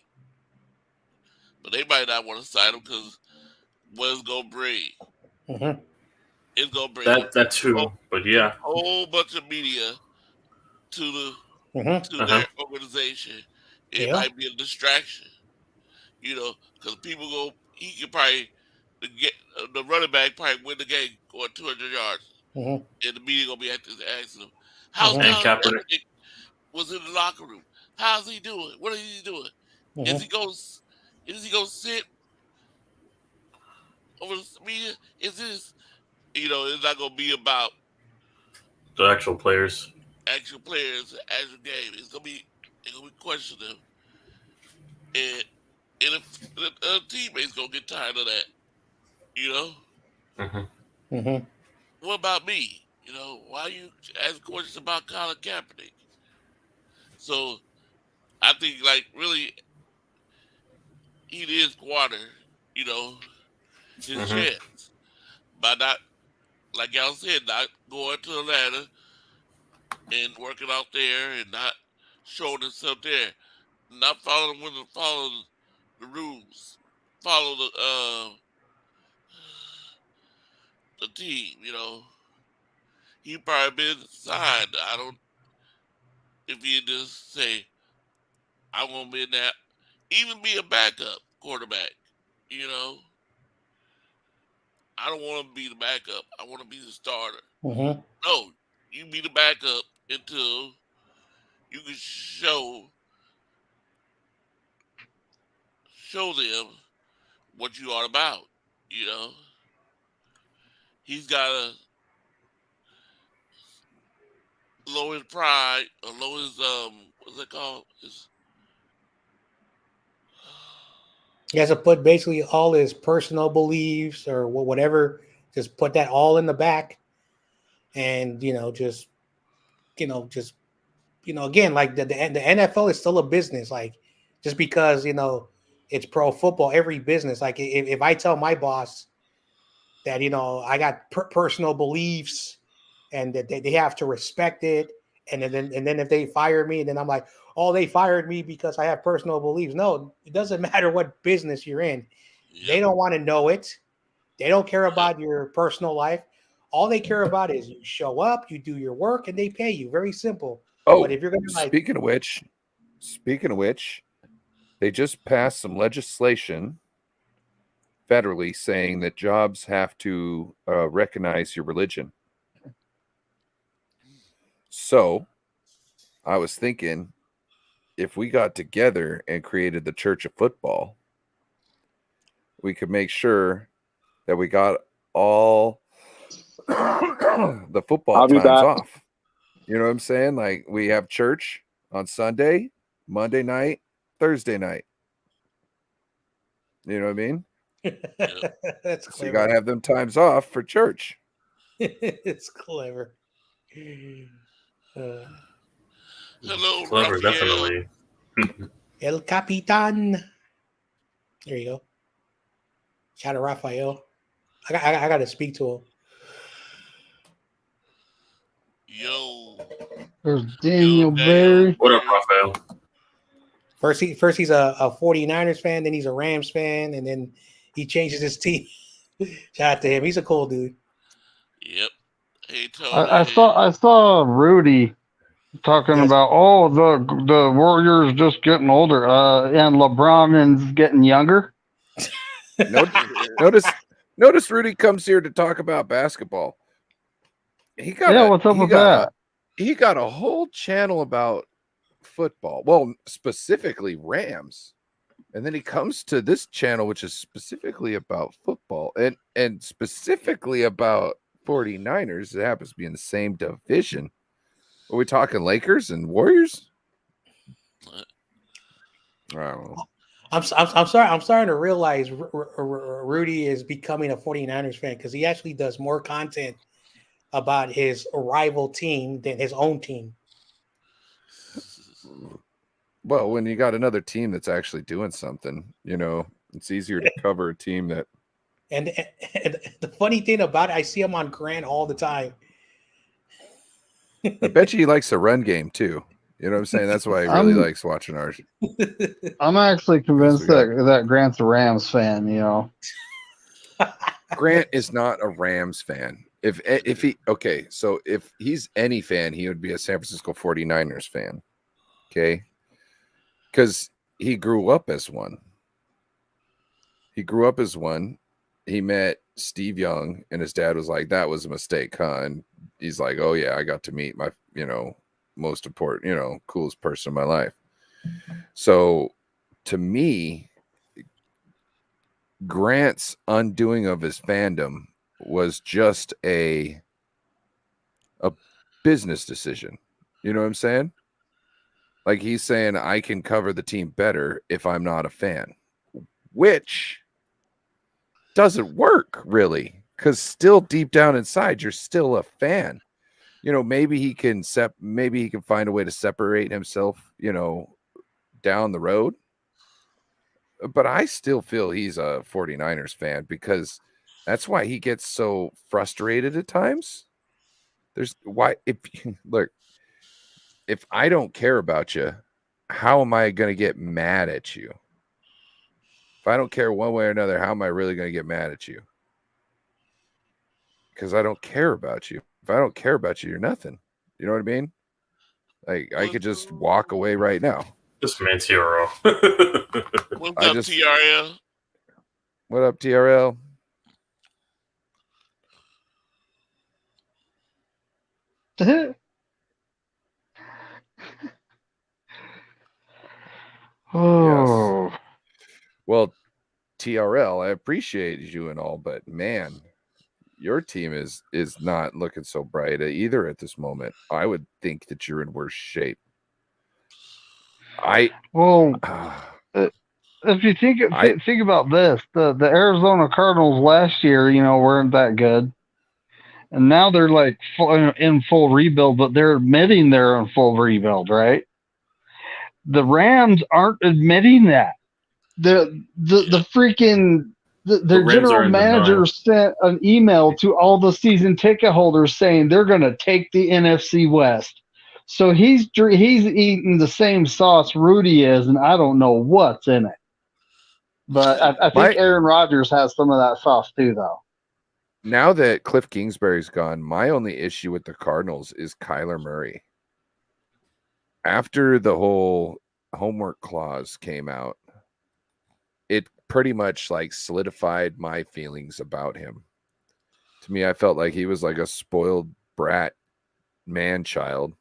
But they might not want to sign him because what it's gonna bring? Mm-hmm. It's gonna bring that too. But yeah, a whole bunch of media to their organization. It might be a distraction, because people go. He could probably get the running back probably win the game going 200 yards, and the media gonna be asking him, "How's Kaepernick was in the locker room? How's he doing? What is he doing? Is he gonna sit over the media? Is this it's not gonna be about the actual players, actual game. It's gonna be questioning them, and a teammate's gonna get tired of that. What about me? Why you ask questions about Colin Kaepernick? So I think, really, he did squander, his chance by not, like y'all said, not going to Atlanta and working out there and not showing himself there, not following the rules. follow the team. He probably been signed. I don't. If you just say I want to be in that, even be a backup quarterback. You know, I don't want to be the backup. I want to be the starter. Mm-hmm. No, you be the backup until you can show them what you are about. You know, he's got to lower his pride, or lower his what's it called? He has to put basically all his personal beliefs or whatever, just put that all in the back, and just again, like the NFL is still a business. Like just because it's pro football, every business. Like if I tell my boss that I got personal beliefs and that they have to respect it, and then if they fire me, then I'm like, oh, they fired me because I have personal beliefs. No, it doesn't matter what business you're in. They Yep, don't want to know it. They don't care yep. about your personal life. All they care about is you show up, you do your work, and they pay you. Very simple. But Oh, if you're gonna speaking of which, they just passed some legislation federally saying that jobs have to recognize your religion. So I was thinking, if we got together and created the Church of Football, we could make sure that we got all the football I'll be times back. off. You know what I'm saying? Like we have church on Sunday, Monday night, Thursday night. You know what I mean? Yep. that's So you got to clever. have them times off for church. It's clever. Uh, Hello, Clever, Raphael. definitely. El Capitan. There you go. Shout out Raphael. I got to speak to him. Yo, There's yo, Daniel Daniel Berry. What up, Berry. Raphael? First he's a 49ers fan, then he's a Rams fan, and then he changes his team. Shout out to him. He's a cool dude. Yep. Hey, I Tony. saw Rudy talking Yes. about the Warriors just getting older, and LeBron is getting younger. Notice Rudy comes here to talk about basketball. He got Yeah, a what's up he with got that? a he got a whole channel about football. Well, specifically Rams. And then he comes to this channel which is specifically about football and specifically about 49ers. It happens to be in the same division. Are we talking Lakers and Warriors? I don't know. I'm sorry. I'm starting to realize Rudy is becoming a 49ers fan because he actually does more content about his rival team than his own team. Well, when you got another team that's actually doing something, it's easier to cover a team that. And the funny thing about it, I see him on Grant all the time. I bet you he likes the run game too. You know what I'm saying? That's why he really likes watching ours. I'm actually convinced got- that Grant's a Rams fan. Grant is not a Rams fan. If he's any fan, he would be a San Francisco 49ers fan. Okay? Because he grew up as one. He met Steve Young, and his dad was like, "That was a mistake, huh?" And he's like, "Oh yeah, I got to meet my, most important, coolest person in my life." So, to me, Grant's undoing of his fandom was just a business decision. You know what I'm saying? Like he's saying, I can cover the team better if I'm not a fan, which doesn't work really, because still deep down inside, you're still a fan. Maybe he can find a way to separate himself, down the road. But I still feel he's a 49ers fan because that's why he gets so frustrated at times. If I don't care about you, how am I going to get mad at you? If I don't care one way or another, how am I really going to get mad at you? Because I don't care about you. If I don't care about you, you're nothing. You know what I mean? Like, I could just walk away right now. This man's hero. What's up, TRL? What up, TRL? Oh. Yes. Well, TRL, I appreciate you and all, but man, your team is not looking so bright either at this moment. I would think that you're in worse shape. If you think about this, the Arizona Cardinals last year, weren't that good, and now they're like in full rebuild, but they're admitting they're in full rebuild, right? The Rams aren't admitting that. The freaking their general manager sent an email to all the season ticket holders saying they're going to take the NFC West. So he's eating the same sauce Rudy is, and I don't know what's in it. But I think Aaron Rodgers has some of that sauce too, though. Now that Cliff Kingsbury's gone, my only issue with the Cardinals is Kyler Murray. After the whole homework clause came out, it pretty much like solidified my feelings about him. To me, I felt like he was like a spoiled brat man-child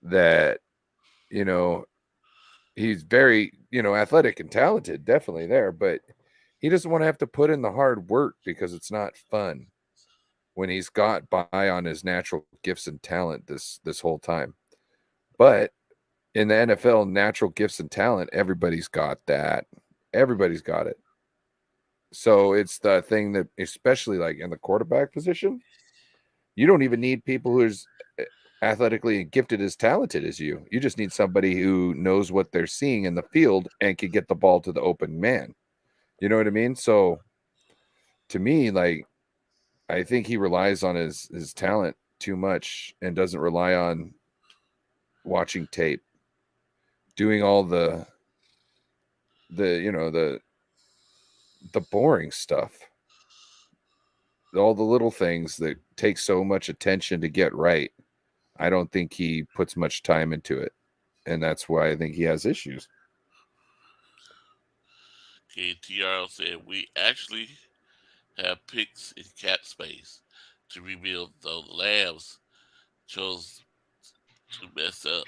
that, he's very, athletic and talented, definitely there, but he doesn't want to have to put in the hard work because it's not fun when he's got by on his natural gifts and talent this whole time. But in the NFL, natural gifts and talent, everybody's got that. Everybody's got it. So it's the thing that, especially like in the quarterback position, you don't even need people who's athletically gifted as talented as you. You just need somebody who knows what they're seeing in the field and can get the ball to the open man. You know what I mean? So to me, like, I think he relies on his talent too much and doesn't rely on watching tape, doing all the boring stuff, all the little things that take so much attention to get right. I don't think he puts much time into it, and that's why I think he has issues. KTRL said we actually have picks in cap space to rebuild, though the Labs chose to mess up.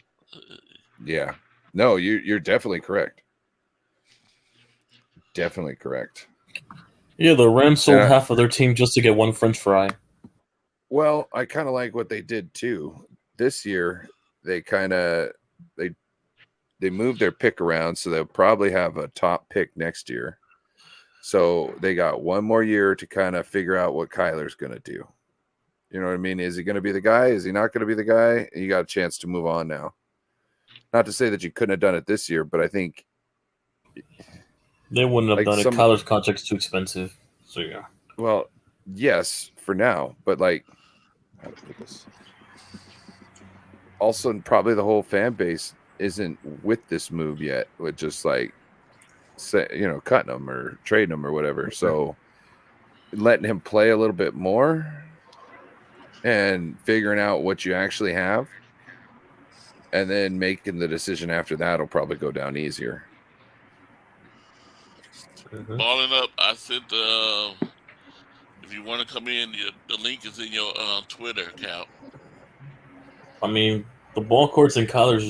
Yeah. No, you're definitely correct. Definitely correct. Yeah, the Rams sold half of their team just to get one French fry. Well, I kind of like what they did too. This year, they moved their pick around, so they'll probably have a top pick next year. So they got one more year to kind of figure out what Kyler's going to do. You know what I mean? Is he going to be the guy? Is he not going to be the guy? You got a chance to move on now. Not to say that you couldn't have done it this year, but I think they wouldn't have done it. Kyler's contract's too expensive. So yeah. Well, yes, for now, but like, how to put this? Also, probably the whole fan base isn't with this move yet. With just like, cutting him or trading him or whatever. So, letting him play a little bit more and figuring out what you actually have, and then making the decision after that will probably go down easier. Balling up, I sent if you want to come in, the link is in your Twitter account. I mean, the ball court's in Kyler's,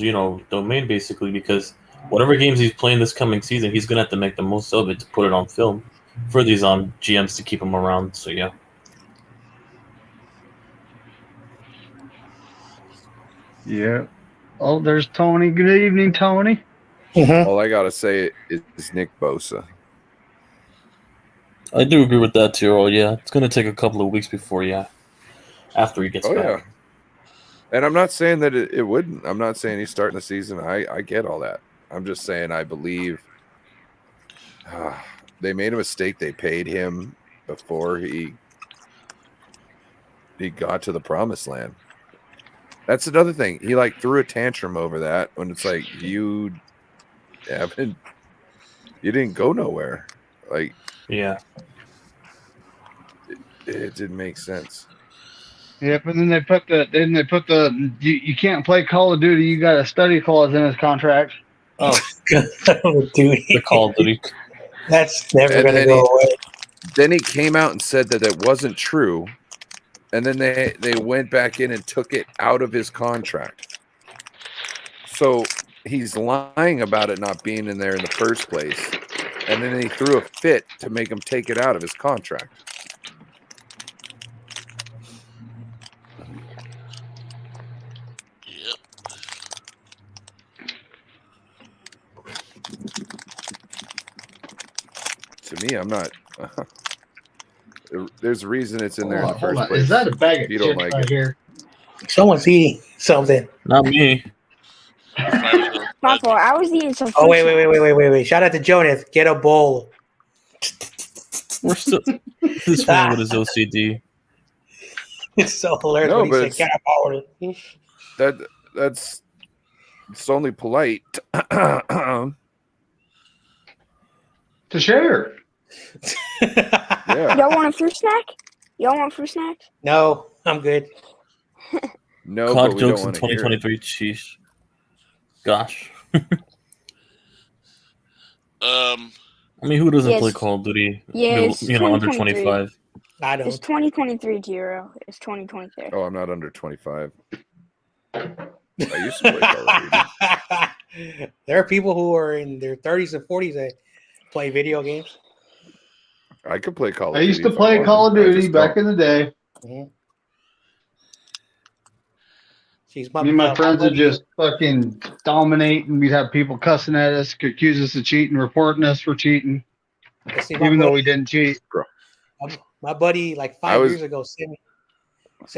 domain basically, because whatever games he's playing this coming season, he's gonna have to make the most of it to put it on film for these GMs to keep him around. So yeah. Yeah. Oh, there's Tony. Good evening, Tony. All I gotta say is Nick Bosa. I do agree with that too. Oh yeah, it's gonna take a couple of weeks before after he gets back. Yeah. And I'm not saying that it wouldn't. I'm not saying he's starting the season. I get all that. I'm just saying I believe they made a mistake. They paid him before he got to the promised land. That's another thing. He like threw a tantrum over that when it's like you haven't You didn't go nowhere. Like Yeah. it didn't make sense. Yep, and then they put the you can't play Call of Duty. You got a study clause in his contract. Oh, Dude, the Call of Duty. that's never And gonna then go away. he came out and said that it wasn't true. And then they went back in and took it out of his contract. So he's lying about it not being in there in the first place. And then he threw a fit to make him take it out of his contract. Yep. To me, I'm not. There's a reason it's in there in the Hold first on. place. Is that a bag If of you don't chips like right it. here? Someone's eating something. Not me. It's probably those My fault. fudges. I was eating some. Oh fruit wait! Shout out to Jonas. Get a bowl. We're still this man with his OCD. It's so hilarious No, when he but said it's- get a bowl. That's it's only polite. To share. Yeah. Y'all want a fruit snack? Y'all want fruit snacks? No, I'm good. No, Clock but we don't jokes in want to hear it. 2023. Sheesh. Gosh. Um, I mean, who doesn't Yes. play Call of Duty? Yeah, it's Under 2023. 25. I It's don't. 2023, Giro. It's 2023. Oh, I'm not under 25. I used to play Call of Duty. There are people who are in their 30s and 40s that play video games. I could play Call of I Duty. used to if I play wanted. Call of I Duty just back don't. in the day. Mhm. Me and my friends would just fucking dominate, and we'd have people cussing at us, accuse us of cheating, reporting us for cheating, See, even though we didn't cheat. my buddy like I 5 was- years ago sent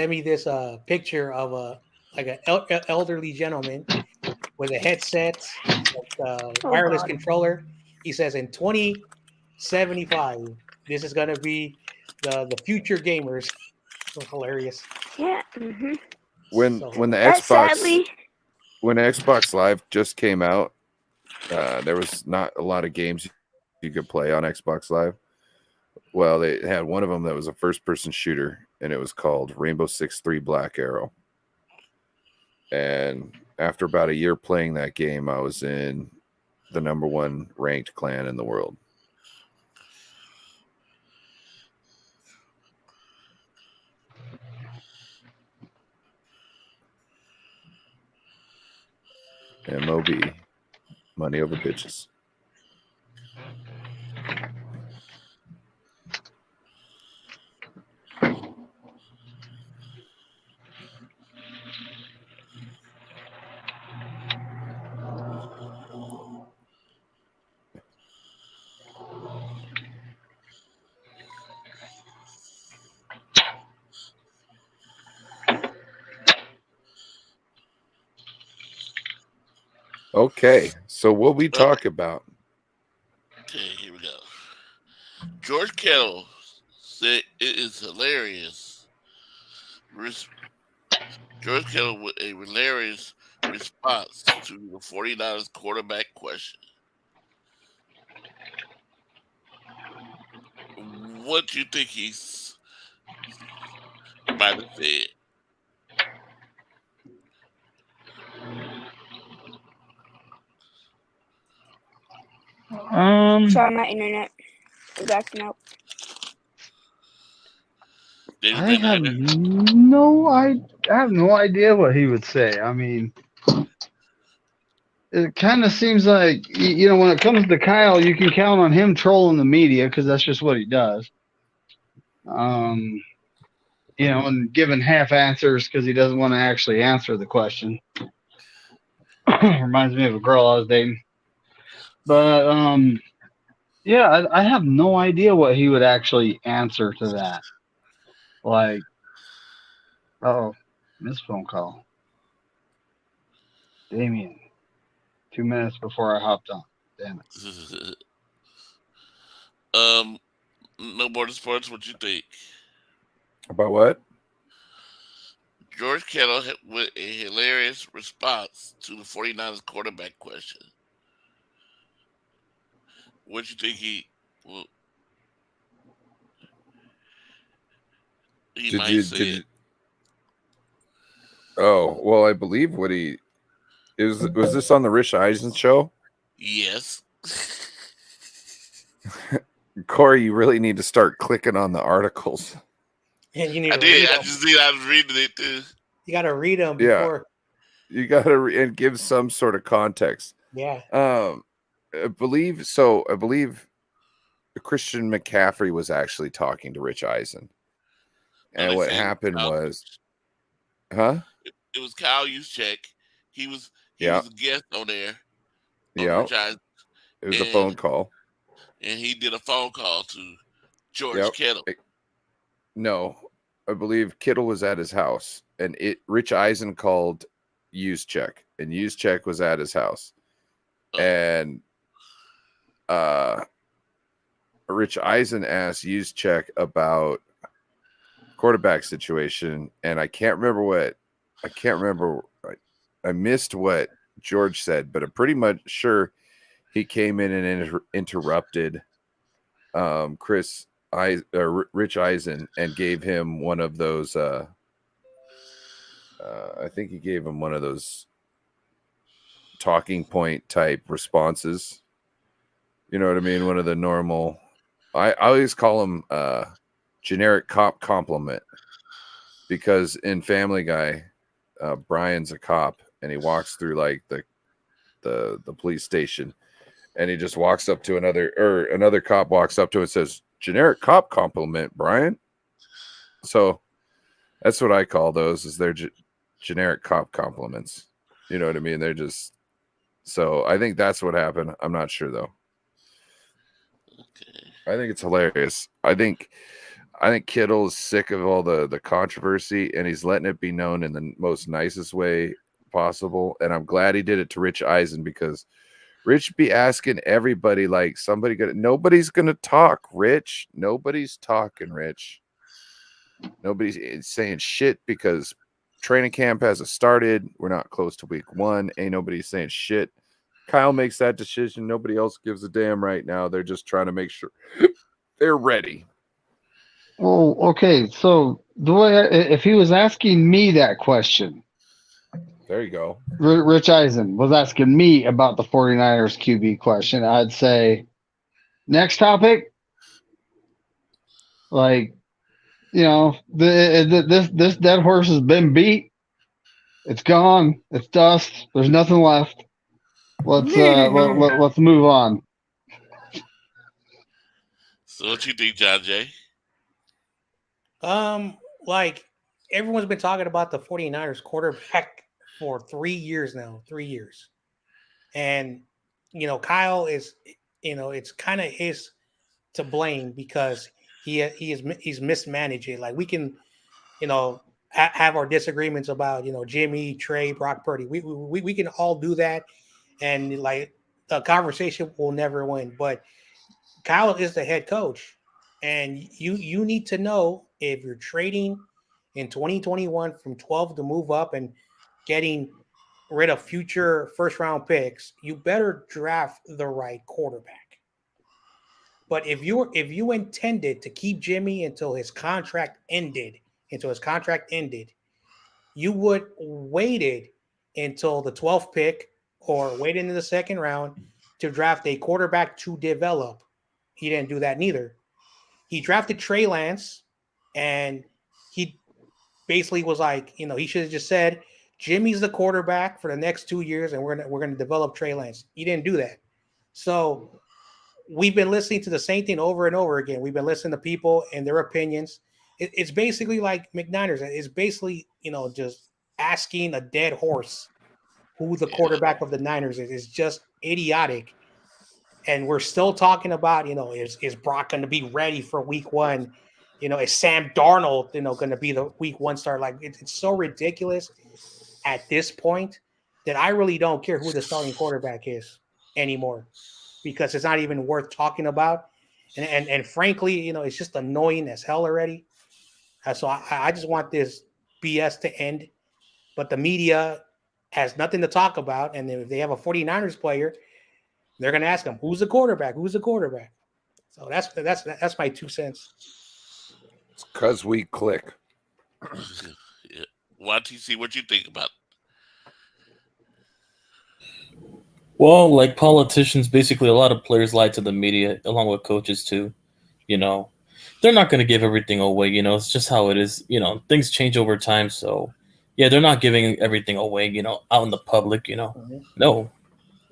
me this picture of a like an elderly gentleman with a headset, wireless God. controller. He says in 2075, this is gonna be the future gamers. Hilarious. Yeah. Mm-hmm. When So the That Xbox sadly. when Xbox Live just came out, there was not a lot of games you could play on Xbox Live. Well, they had one of them that was a first-person shooter, and it was called Rainbow Six 3 Black Arrow. And after about a year playing that game, I was in the #1 ranked clan in the world. MOB, money over bitches. Okay, so what we talk about? okay, here we go. George Kittle said it is hilarious. George Kittle with a hilarious response to the 49ers quarterback question. What do you think he's might have said? Sorry, my internet is acting up. I have I have no idea what he would say. I mean, it kind of seems like when it comes to Kyle, you can count on him trolling the media because that's just what he does. And giving half answers because he doesn't want to actually answer the question. Reminds me of a girl I was dating. But yeah, I have no idea what he would actually answer to that. Like, missed phone call. Damien, 2 minutes before I hopped on. Damn it. No more sports. What you think? About what? George Kittle with a hilarious response to the 49ers quarterback question. What you think well, he Did might you say did it? you, oh well, I believe what he was this on the Rich Eisen show? Yes. Corey, you really need to start clicking on the articles. And you need I to did. read I them. just did. I was reading it too. You got to read them Yeah, before. you got to and give some sort of context. Yeah. I believe so. I believe Christian McCaffrey was actually talking to Rich Eisen, No, and they what said happened was, huh? it was Kyle Juszczyk. He was Yeah, a guest on there on yeah. Rich Eisen, It was a and phone call. he did a phone call to George Yep. Kittle. No, I believe Kittle was at his house, and Rich Eisen called Juszczyk, and Juszczyk was at his house, Oh, and Rich Eisen asked Juszczyk about quarterback situation, and I can't remember what I can't remember. I missed what George said, but I'm pretty much sure he came in and interrupted Rich Eisen and gave him one of those. I think he gave him one of those talking point type responses. You know what I mean? One of the normal. I always call them generic cop compliment because in Family Guy, Brian's a cop and he walks through like the police station and he just walks up to another cop walks up to him and says, "Generic cop compliment, Brian." So that's what I call those is they're generic cop compliments. You know what I mean? They're just so I think that's what happened. I'm not sure though. okay. I think it's hilarious. I think Kittle is sick of all the controversy and he's letting it be known in the most nicest way possible. And I'm glad he did it to Rich Eisen because Rich be asking everybody like nobody's gonna talk, Rich. Nobody's talking, Rich. Nobody's saying shit because training camp hasn't started. We're not close to week 1. Ain't nobody saying shit. Kyle makes that decision. Nobody else gives a damn right now. They're just trying to make sure they're ready. Well, okay. So the way if he was asking me that question, There you go. Rich Eisen was asking me about the 49ers QB question, I'd say next topic. Like, this dead horse has been beat. It's gone. It's dust. There's nothing left. Let's move on. So what you think, John Jay? Like everyone's been talking about the 49ers quarterback for 3 years now, 3 years. And Kyle is it's kind of his to blame because he's mismanaged it. Like we can, have our disagreements about, Jimmy, Trey, Brock Purdy. We can all do that and like the conversation will never win, but Kyle is the head coach, and you need to know if you're trading in 2021 from 12 to move up and getting rid of future first round picks, you better draft the right quarterback. But if you intended to keep Jimmy until his contract ended, you would waited until the 12th pick or waited in the second round to draft a quarterback to develop. He didn't do that neither. He drafted Trey Lance, and he basically was like, he should have just said, Jimmy's the quarterback for the next 2 years, and we're gonna develop Trey Lance. He didn't do that. So we've been listening to the same thing over and over again. We've been listening to people and their opinions. It's basically like McNiners. It's basically, just asking a dead horse who the Yeah. quarterback of the Niners is. It's just idiotic. And we're still talking about, is Brock going to be ready for week 1? Is Sam Darnold, going to be the week 1 start? Like it's so ridiculous at this point that I really don't care who the starting quarterback is anymore because it's not even worth talking about. And frankly, it's just annoying as hell already. So I just want this BS to end. But the media has nothing to talk about. And if they have a 49ers player, They're going to ask him, "Who's the quarterback? Who's the quarterback?" So that's my 2 cents. It's because we click. Yeah. YTC, what you think about? Well, like politicians, basically a lot of players lie to the media, along with coaches too. You know, they're not going to give everything away. It's just how it is. Things change over time. So, yeah, they're not giving everything away. Out in the public. Mhm. No,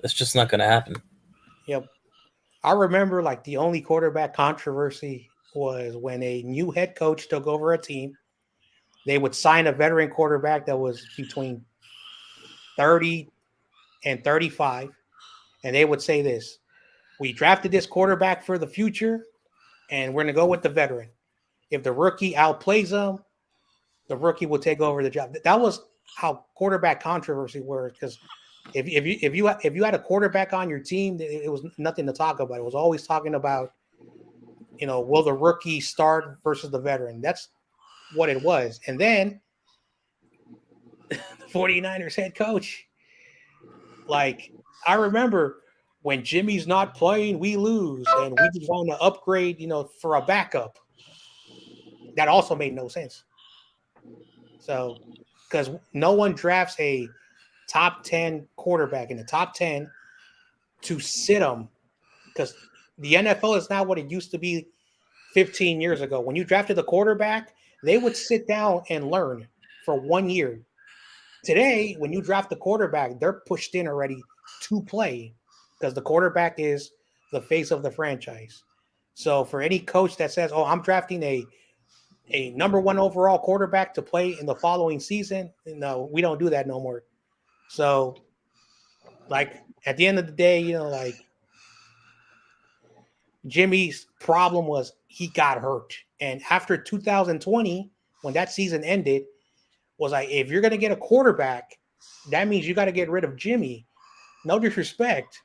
it's just not going to happen. Yep. I remember like the only quarterback controversy was when a new head coach took over a team. They would sign a veteran quarterback that was between 30 and 35. And they would say this: "We drafted this quarterback for the future, and we're going to go with the veteran. If the rookie outplays him, the rookie will take over the job." That was how quarterback controversy works. Because if you had a quarterback on your team, it was nothing to talk about. It was always talking about, will the rookie start versus the veteran? That's what it was. And then the 49ers head coach, like, I remember when Jimmy's not playing, we lose, and we just want to upgrade, for a backup. That also made no sense. So, because no one drafts a top 10 quarterback in the top 10 to sit him, because the NFL is not what it used to be 15 years ago. When you drafted the quarterback, they would sit down and learn for 1 year. Today, when you draft the quarterback, they're pushed in already to play because the quarterback is the face of the franchise. So for any coach that says, "Oh, I'm drafting a number one overall quarterback to play in the following season," no, we don't do that no more. So, like, at the end of the day, like, Jimmy's problem was he got hurt. And after 2020, when that season ended, was like, if you're going to get a quarterback, that means you got to get rid of Jimmy. No disrespect,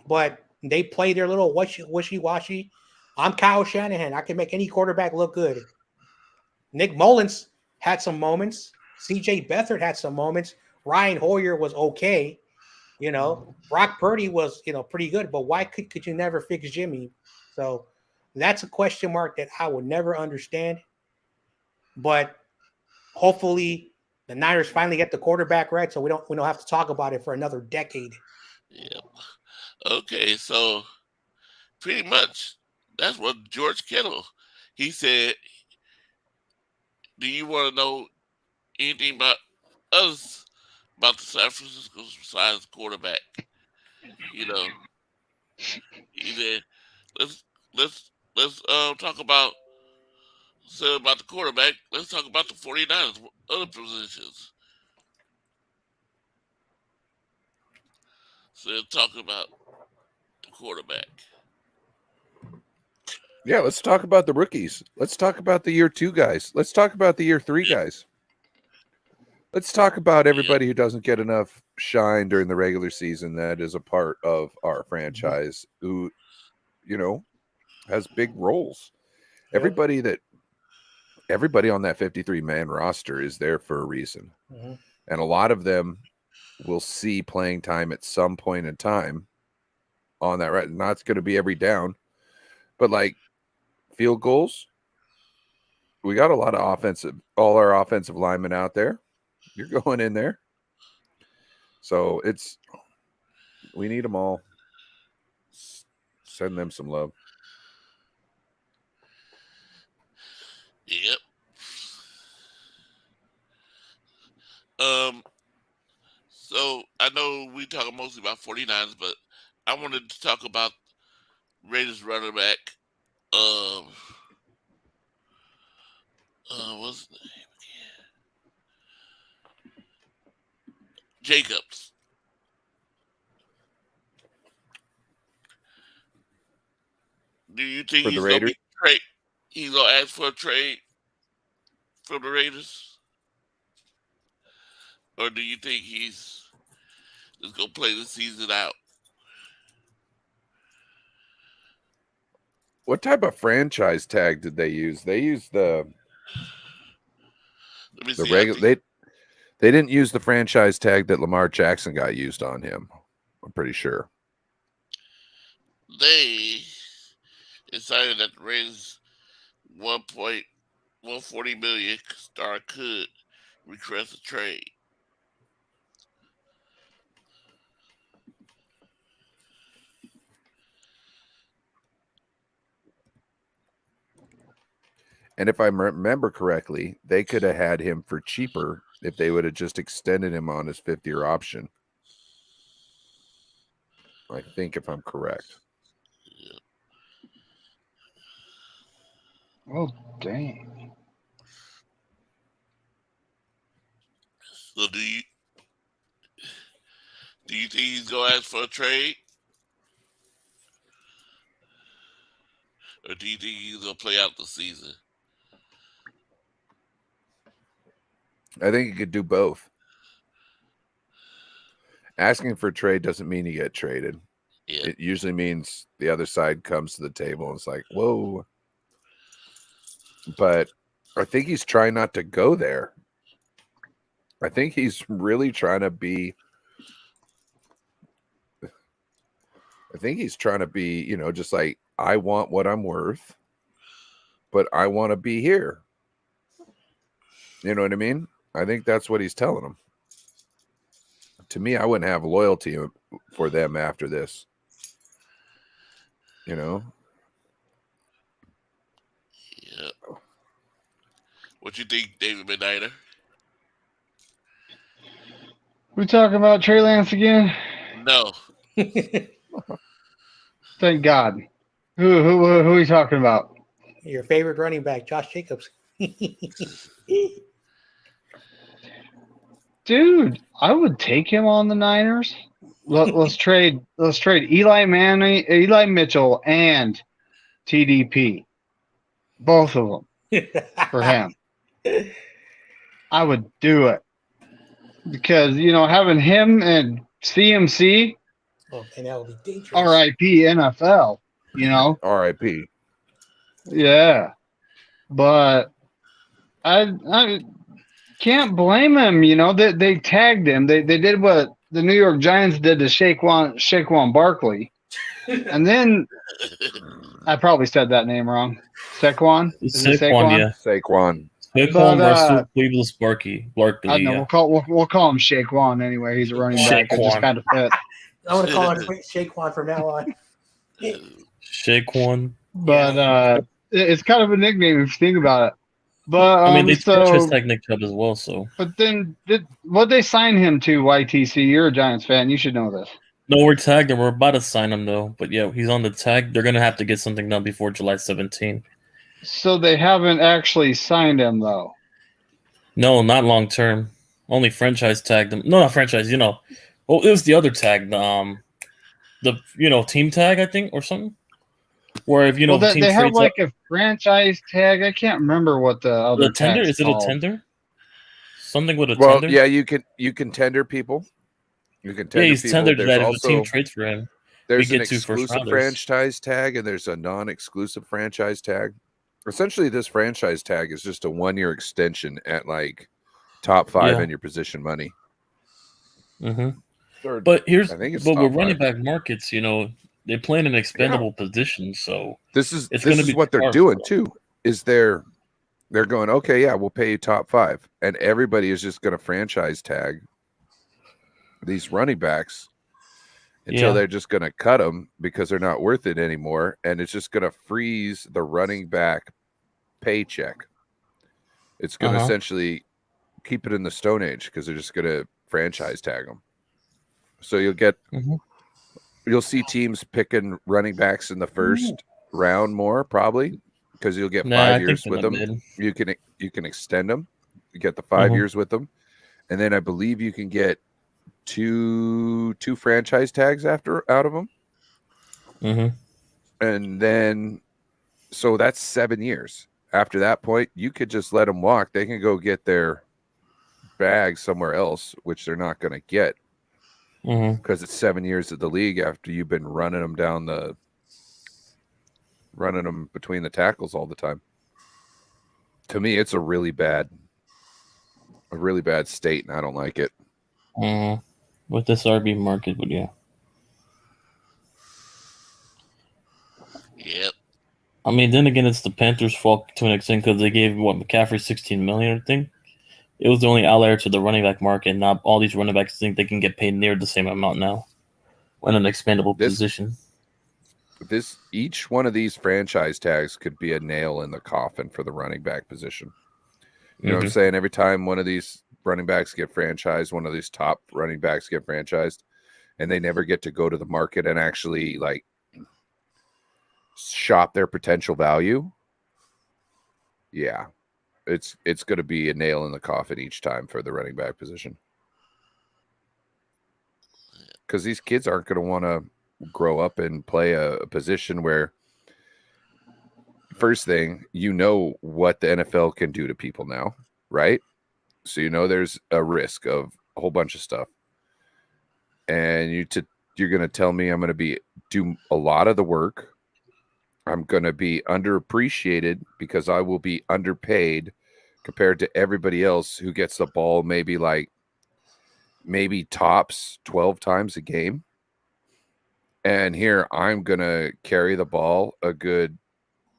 but they play their little wishy-washy. I'm Kyle Shanahan. I can make any quarterback look good. Nick Mullins had some moments. CJ Beathard had some moments. Ryan Hoyer was okay. Brock Purdy was, pretty good, but why could you never fix Jimmy? So that's a question mark that I would never understand. But hopefully the Niners finally get the quarterback right, so we don't have to talk about it for another decade. Yeah. Okay, so pretty much that's what George Kittle, he said. Do you want to know anything about us, about the San Francisco Giants quarterback? You know, he said, let's let's talk about the quarterback. Let's talk about the 49ers, other positions. So they're talking about the quarterback. Yeah, let's talk about the rookies. Let's talk about the year 2 guys. Let's talk about the year 3 guys. Let's talk about everybody who doesn't get enough shine during the regular season that is a part of our franchise who, has big roles. Yep. Everybody on that 53-man roster is there for a reason. Mhm. And a lot of them will see playing time at some point in time on that. Right. Not it's going to be every down, but like field goals, we got a lot of all our offensive linemen out there. You're going in there. So we need them all. Send them some love. Yep. So I know we talking mostly about 49ers, but I wanted to talk about Raiders running back. What's his name again? Jacobs. Do you think For the he's gonna Raiders? be trade? He's gonna ask for a trade from the Raiders, or do you think he's just gonna play the season out? What type of franchise tag did they use? They used Let me the see. regular. They didn't use the franchise tag that Lamar Jackson got used on him. I'm pretty sure. they decided that the Rays 1.140 million star could request a trade. And if I remember correctly, they could have had him for cheaper if they would have just extended him on his 50-year option. I think if I'm correct. Oh, dang. So do you think he's gonna ask for a trade, or do you think he's gonna play out the season? I think you could do both. Asking for a trade doesn't mean you get traded. Yeah, It usually means the other side comes to the table and it's like, whoa. But I think he's trying not to go there. I think he's really trying to be. I think he's trying to be, just like, I want what I'm worth, but I want to be here. You know what I mean? I think that's what he's telling them. To me, I wouldn't have loyalty for them after this. yeah. What you think, David Midnighter? We talking about Trey Lance again? No, Thank God. Who are we talking about? Your favorite running back, Josh Jacobs. Dude, I would take him on the Niners. Let's trade Eli Manning, Eli Mitchell, and TDP. Both of them for him. I would do it. Because, having him and CMC, Oh, and that would be dangerous. RIP NFL, RIP. Yeah. But I can't blame him, they tagged him. They did what the New York Giants did to Saquon Barkley. And then I probably said that name wrong. Saquon? Is it Saquon, yeah. Saquon. Saquon Russell, Cleveland Barkley. I know, Yeah. we'll call him Saquon anyway. He's a running back. It just kind of fit. I want to call him Shaquan from now on. Saquon. But it's kind of a nickname if you think about it. But I mean, they franchise tag Nick Chubb as well. So, but then what they sign him to? YTC, you're a Giants fan. You should know this. No, we're tagged and we're about to sign him though. But yeah, he's on the tag. They're gonna have to get something done before July 17th. So they haven't actually signed him though. No, not long term. Only franchise tagged him. No, not franchise. It was the other tag. The team tag, I think, or something. Where if the team they have trades like a franchise tag. I can't remember what the other tender tag's is. It called. a tender? Something with a Well, tender? yeah, you can tender people. You can tender he's people. tendered There's that also, if a team trades for him. There's we an get two exclusive first-rounders. franchise tag and there's a non-exclusive franchise tag. Essentially, this franchise tag is just a 1-year extension at like top 5 in your position money. Mm-hmm. Third, But with running back markets, they play in an expendable position, so this is be what they're hard doing for too. Is they're going, okay, yeah, we'll pay you top 5, and everybody is just going to franchise tag these running backs until they're just going to cut them because they're not worth it anymore, and it's just going to freeze the running back paycheck. It's going to essentially keep it in the Stone Age because they're just going to franchise tag them. So you'll see teams picking running backs in the first round more probably because you'll get 5 years with them. You can extend them. You get the 5 years with them, and then I believe you can get two franchise tags out of them. And then so that's 7 years. After that point, you could just let them walk. They can go get their bag somewhere else, which they're not going to get because it's 7 years of the league after you've been running them between the tackles all the time. To me, it's a really bad state, and I don't like it. With this RB market, but yeah. I mean, then again, it's the Panthers' fault to an extent because they gave McCaffrey $16 million. I think it was the only outlier to the running back market. Not all these running backs think they can get paid near the same amount now, in an expandable position. Each one of these franchise tags could be a nail in the coffin for the running back position. You know what I'm saying? Every time one of these running backs get franchised, one of these top running backs get franchised, and they never get to go to the market and actually like shop their potential value. Yeah, it's going to be a nail in the coffin each time for the running back position. Because these kids aren't going to want to grow up and play a position where, first thing, you know what the NFL can do to people now, right? So you know there's a risk of a whole bunch of stuff. And you're going to tell me I'm going to do a lot of the work. I'm going to be underappreciated because I will be underpaid compared to everybody else who gets the ball maybe tops 12 times a game. And here I'm going to carry the ball a good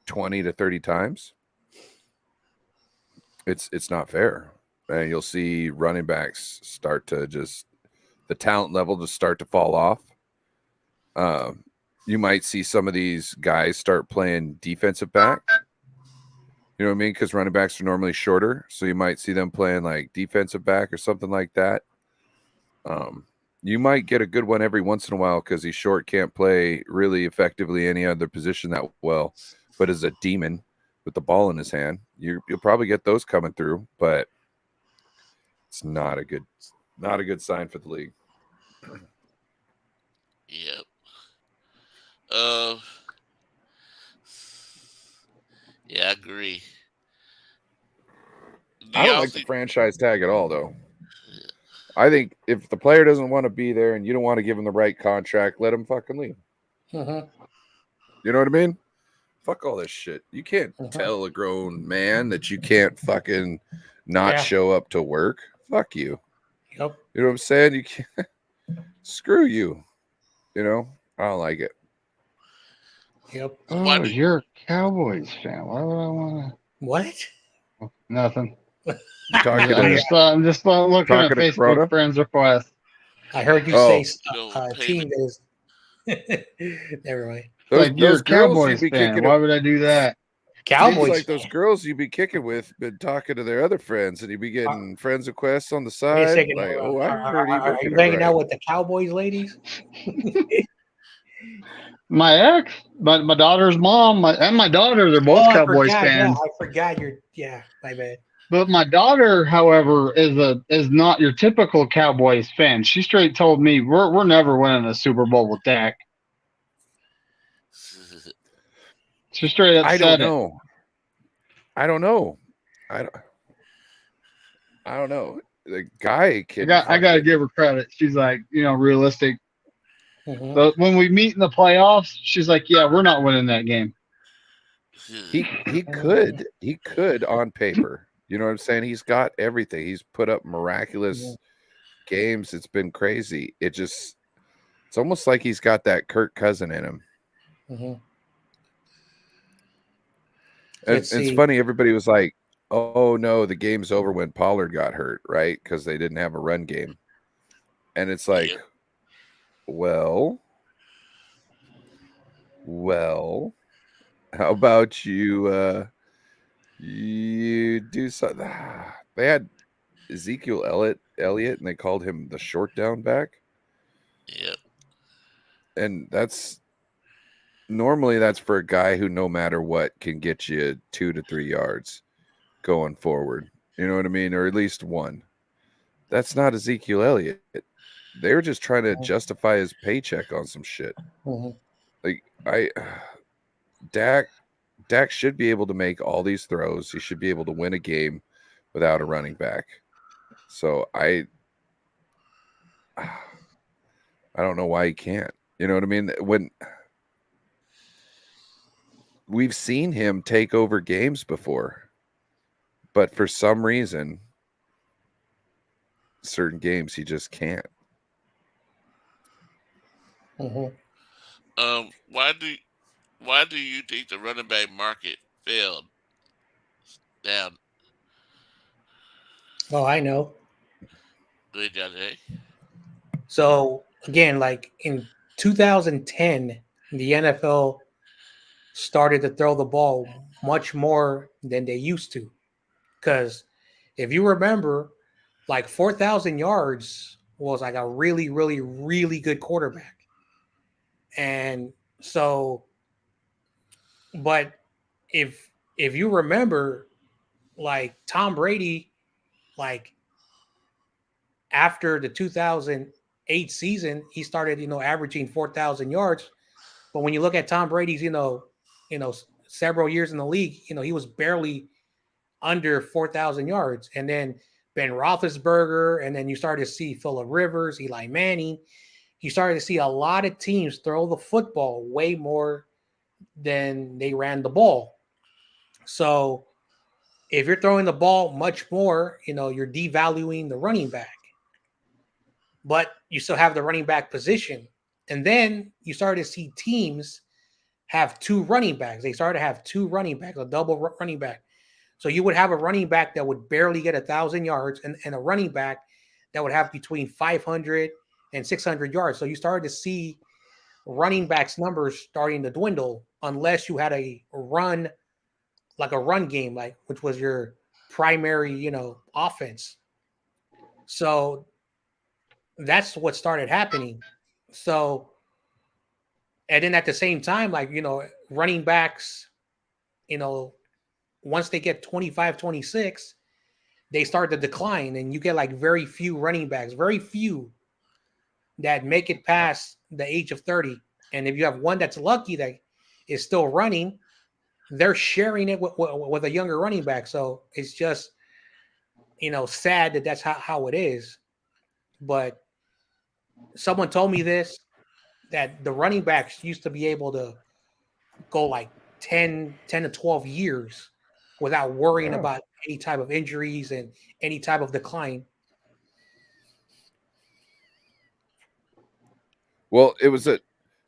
20 to 30 times. It's not fair. And you'll see running backs start to the talent level just start to fall off. You might see some of these guys start playing defensive back. You know what I mean? Because running backs are normally shorter. So you might see them playing like defensive back or something like that. You might get a good one every once in a while because he's short, can't play really effectively any other position that well, but is a demon with the ball in his hand. You'll probably get those coming through, but it's not a good sign for the league. Yep. Yeah, I agree. I don't like the franchise tag at all, though. I think if the player doesn't want to be there and you don't want to give him the right contract, let him fucking leave. Mm-hmm. You know what I mean? Fuck all this shit. You can't tell a grown man that you can't fucking not show up to work. Fuck you. Yep. You know what I'm saying? You can't. Screw you. You know? I don't like it. Yep. Oh, you're a Cowboys fan. Why would I want to? What? Nothing. I'm just looking at Facebook Corona? friends requests. I heard you say team that is. Never mind. You're a Cowboys fan. Why would I do that? Cowboys. Like those girls you'd be kicking with, been talking to their other friends, and you'd be getting friends requests on the side. Wait a second. Like, I heard are you hanging out with the Cowboys ladies? My ex, my daughter's mom, and my daughter, they're both Cowboys fans. Yeah, I forgot my bad. But my daughter, however, is not your typical Cowboys fan. She straight told me we're never winning a Super Bowl with Dak. She straight up said I don't know. I don't know. The guy can. I got to give her credit. She's like, realistic. Mm-hmm. But when we meet in the playoffs, she's like, yeah, we're not winning that game. He could on paper. You know what I'm saying? He's got everything. He's put up miraculous games. It's been crazy. It's almost like he's got that Kirk Cousin in him. Mm-hmm. And it's funny. Everybody was like, oh, no, the game's over when Pollard got hurt, right? Because they didn't have a run game. And it's like, well, how about you do something? They had Ezekiel Elliott, and they called him the short down back. Yep. And that's for a guy who, no matter what, can get you 2 to 3 yards going forward. You know what I mean? Or at least one. That's not Ezekiel Elliott. They were just trying to justify his paycheck on some shit. Mm-hmm. Like Dak should be able to make all these throws. He should be able to win a game without a running back. So I don't know why he can't. You know what I mean? When we've seen him take over games before, but for some reason, certain games he just can't. Mm-hmm. Why do Why do you think the running back market failed down? Oh, I know. Good, Jay. So again, like in 2010, the NFL started to throw the ball much more than they used to. Because if you remember, like 4,000 yards was like a really, really, really good quarterback. And so, but if you remember, like Tom Brady, like after the 2008 season, he started, averaging 4,000 yards. But when you look at Tom Brady's, several years in the league, he was barely under 4,000 yards. And then Ben Roethlisberger, and then you started to see Phillip Rivers, Eli Manning. You started to see a lot of teams throw the football way more than they ran the ball. So if you're throwing the ball much more, you're devaluing the running back. But you still have the running back position. And then you started to see teams have two running backs. They started to have two running backs, a double running back. So you would have a running back that would barely get 1,000 yards and a running back that would have between 500 and 600 yards. So you started to see running backs numbers starting to dwindle unless you had a run, like a run game, like which was your primary, offense. So that's what started happening. So, and then at the same time, like, running backs, you know, once they get 25, 26, they start to decline and you get like very few running backs, very few that make it past the age of 30. And if you have one that's lucky that is still running, they're sharing it with a younger running back. So it's just, sad that that's how it is. But someone told me this, that the running backs used to be able to go like 10 to 12 years without worrying Yeah. about any type of injuries and any type of decline. Well, it was a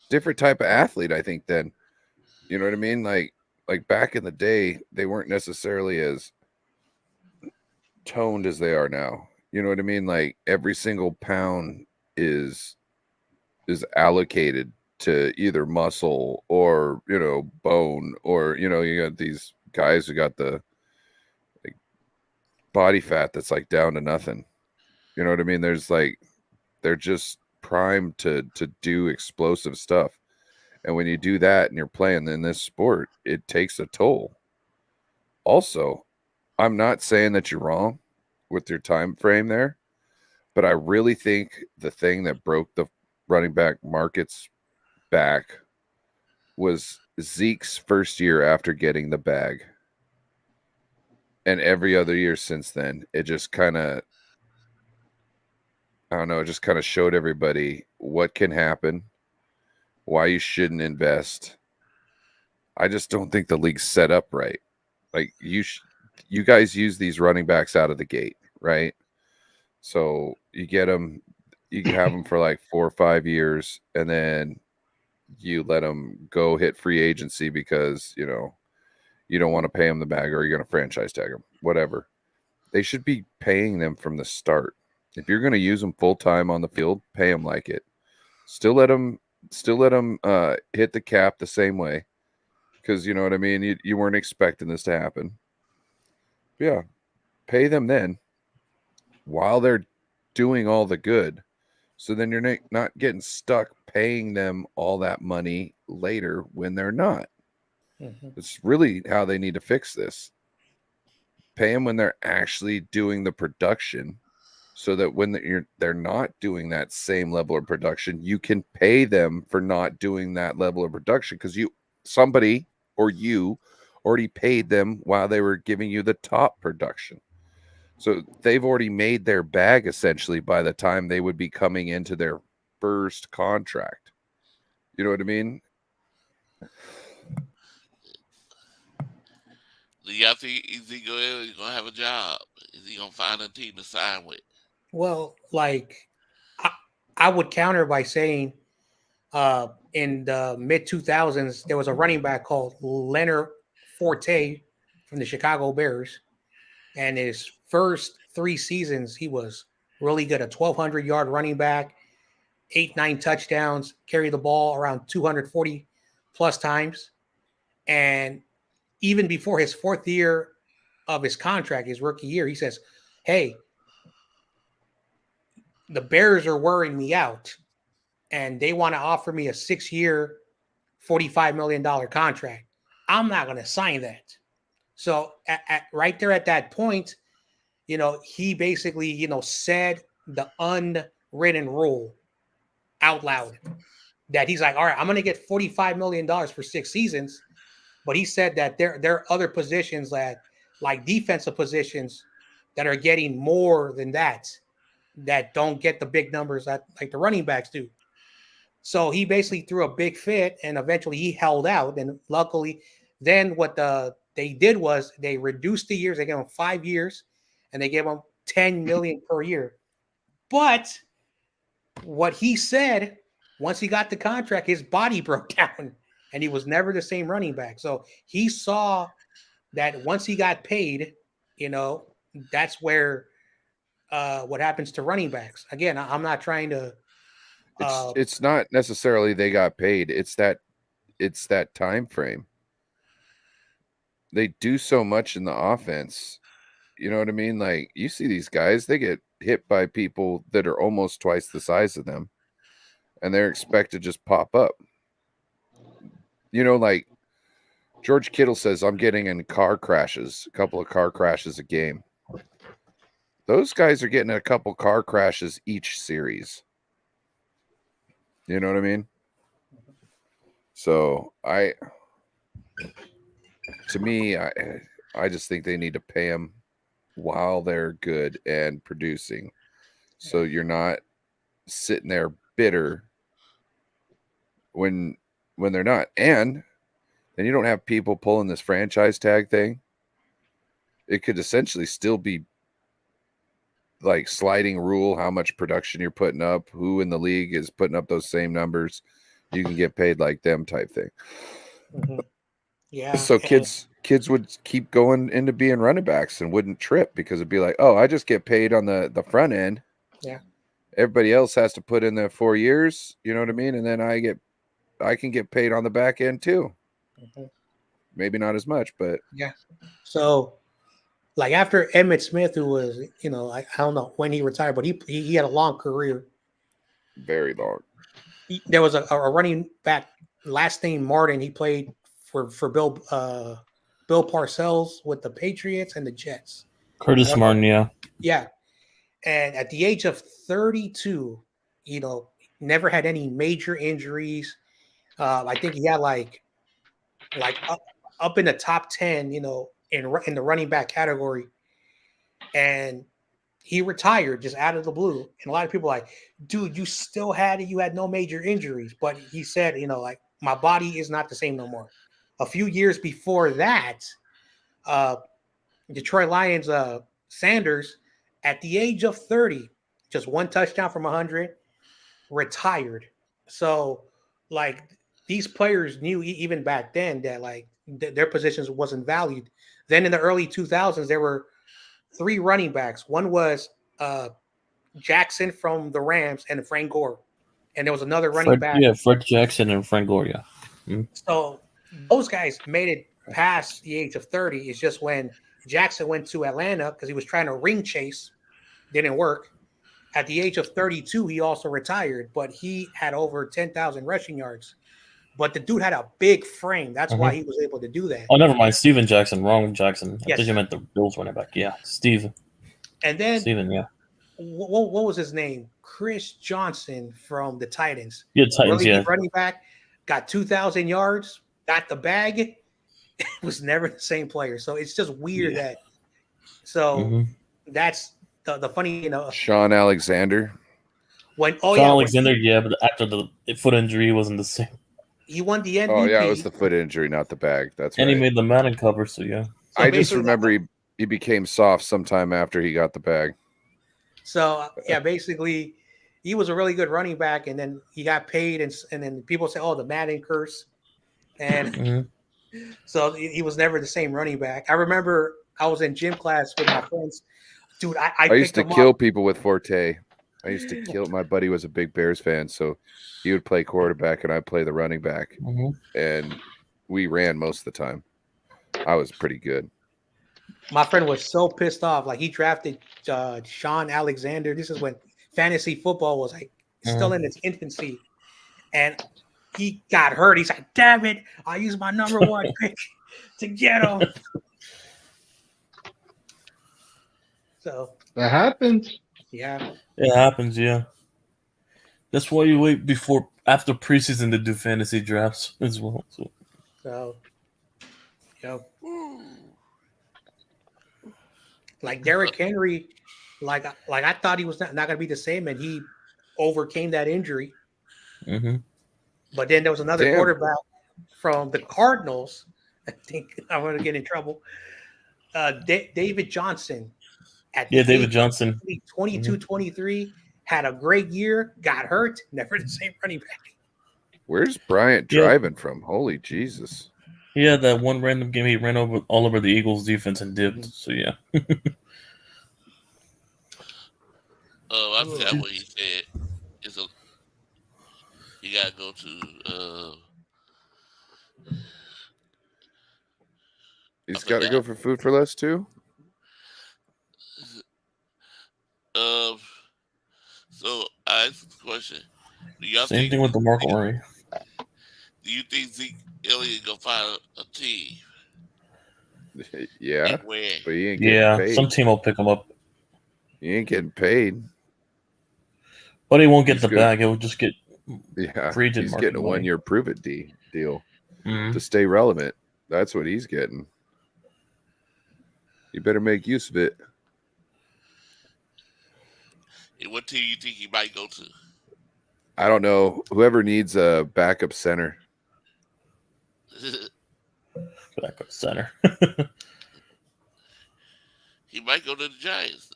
different type of athlete, I think. Then, you know what I mean? Like back in the day, they weren't necessarily as toned as they are now. You know what I mean? Like every single pound is allocated to either muscle or bone, or you got these guys who got the like body fat that's like down to nothing. You know what I mean? They're just primed to do explosive stuff. And when you do that and you're playing in this sport, it takes a toll. Also, I'm not saying that you're wrong with your time frame there, but I really think the thing that broke the running back markets back was Zeke's first year after getting the bag. And every other year since then, it just kind of, I don't know, it just kind of showed everybody what can happen, why you shouldn't invest. I just don't think the league's set up right. Like you guys use these running backs out of the gate, right? So you get them, you have them for like 4 or 5 years, and then you let them go hit free agency because you don't want to pay them the bag, or you're going to franchise tag them, whatever. They should be paying them from the start. If you're going to use them full time on the field, pay them like it. Still let them hit the cap the same way, because you know what I mean. You weren't expecting this to happen. But yeah, pay them then while they're doing all the good. So then you're not getting stuck paying them all that money later when they're not. Mm-hmm. It's really how they need to fix this. Pay them when they're actually doing the production, so that when they're not doing that same level of production, you can pay them for not doing that level of production, because somebody or you already paid them while they were giving you the top production. So they've already made their bag essentially by the time they would be coming into their first contract. You know what I mean? Do y'all think Ezekiel is gonna have a job? Is he gonna find a team to sign with? Well, like I would counter by saying In the mid 2000s, there was a running back called Leonard Forte from the Chicago Bears, and his first 3 seasons he was really good. A 1,200-yard running back, 8-9 touchdowns, carried the ball around 240 plus times, and even before his 4th year of his contract, his rookie year, he says, "Hey, the Bears are worrying me out, and they want to offer me a 6-year, $45 million contract. I'm not going to sign that." So right there at that point, he basically, said the unwritten rule out loud that he's like, all right, I'm going to get $45 million for 6 seasons. But he said that there are other positions like defensive positions that are getting more than that don't get the big numbers that like the running backs do. So he basically threw a big fit, and eventually he held out. And luckily, then what they did was they reduced the years. They gave him 5 years, and they gave him $10 million per year. But what he said, once he got the contract, his body broke down, and he was never the same running back. So he saw that once he got paid, that's where what happens to running backs. Again, I'm not trying to. It's not necessarily they got paid. It's that time frame. They do so much in the offense. You know what I mean? Like, you see these guys, they get hit by people that are almost twice the size of them, and they're expected to just pop up. Like George Kittle says, I'm getting in car crashes, a couple of car crashes a game. Those guys are getting a couple car crashes each series. You know what I mean? So I just think they need to pay them while they're good and producing. So you're not sitting there bitter when they're not. And then you don't have people pulling this franchise tag thing. It could essentially still be like sliding rule, how much production you're putting up, who in the league is putting up those same numbers. You can get paid like them type thing. Mm-hmm. Yeah. So kids would keep going into being running backs and wouldn't trip because it'd be like, oh, I just get paid on the front end. Yeah. Everybody else has to put in their 4 years. You know what I mean? And then I can get paid on the back end too. Mm-hmm. Maybe not as much, but yeah. So like after Emmitt Smith, who was, I don't know when he retired, but he had a long career. Very long. There was a running back, last name Martin. He played for Bill Parcells with the Patriots and the Jets. Curtis Martin, yeah. Yeah. And at the age of 32, never had any major injuries. I think he had like up in the top 10, in the running back category. And he retired just out of the blue. And a lot of people are like, dude, you still had it. You had no major injuries. But he said, like, my body is not the same no more. A few years before that, Detroit Lions, Sanders, at the age of 30, just 1 touchdown from 100, retired. So, like, these players knew even back then that, like, their positions wasn't valued. Then in the early 2000s, there were 3 running backs. One was Jackson from the Rams and Frank Gore. And there was another running back. Yeah, Fred Jackson and Frank Gore, yeah. Mm-hmm. So those guys made it past the age of 30. It's just when Jackson went to Atlanta because he was trying to ring chase. Didn't work. At the age of 32, he also retired, but he had over 10,000 rushing yards. But the dude had a big frame. That's why he was able to do that. Oh, never mind. Steven Jackson. Wrong Jackson. Yes. I think you meant the Bills running back. Yeah, Steve. And then Steven, yeah. What was his name? Chris Johnson from the Titans. Yeah, Titans, really yeah. Running back, got 2,000 yards, got the bag. Was never the same player. So it's just weird that. So that's the funny, Sean Alexander. But after the foot injury, he wasn't the same. He won the MVP. Oh yeah, it was the foot injury, not the bag. That's and right. he made the Madden cover. So yeah. So I just remember he became soft sometime after he got the bag. So yeah, basically, he was a really good running back, and then he got paid, and then people say, "Oh, the Madden curse," and so he was never the same running back. I remember I was in gym class with my friends, dude. I I used picked to him kill up. people with Forte. I used to kill. My buddy was a big Bears fan, so he would play quarterback and I'd play the running back, and we ran most of the time. I was pretty good. My friend was so pissed off. Like he drafted Sean Alexander. This is when fantasy football was like still in its infancy, and he got hurt. He's like, "Damn it! I used my number one pick to get him." So That happens. yeah, It happens, yeah. That's why you wait after preseason to do fantasy drafts as well. so Woo. like Derrick Henry, like I thought he was not going to be the same, and he overcame that injury. But then there was another quarterback from the Cardinals. I think I'm going to get in trouble. David Johnson at the David age Johnson, 22, 23, had a great year, got hurt, never the same running back. Where's Bryant driving from? Holy Jesus. He had that one random game he ran all over the Eagles defense and dipped. So yeah. I forgot what he said. You gotta go to He's got to go for Food for Less too? So I asked the question. Same thing with DeMarco Murray. Do you think Zeke Elliott gonna find a team? Yeah, but he ain't getting paid. Some team will pick him up. He ain't getting paid. But he won't get the bag. He'll just get free He's getting a 1-year prove it deal to stay relevant. That's what he's getting. You better make use of it. And what team you think he might go to? I don't know. Whoever needs a backup center. Backup center. He might go to the Giants.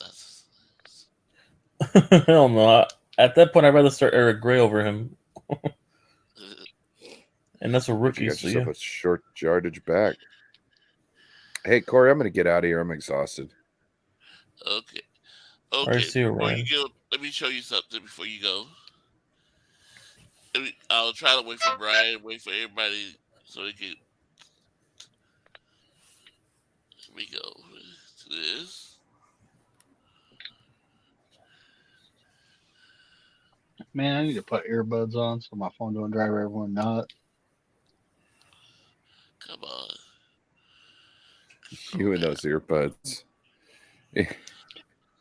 Hell no. At that point, I'd rather start Eric Gray over him. And that's a rookie. You got yourself a short yardage back. Hey, Corey, I'm going to get out of here. I'm exhausted. Okay. Before you go, let me show you something before you go. I'll try to wait for Brian, wait for everybody so they can. Let me go to this. Man, I need to put earbuds on so my phone don't drive everyone nuts. Come on. You and those earbuds.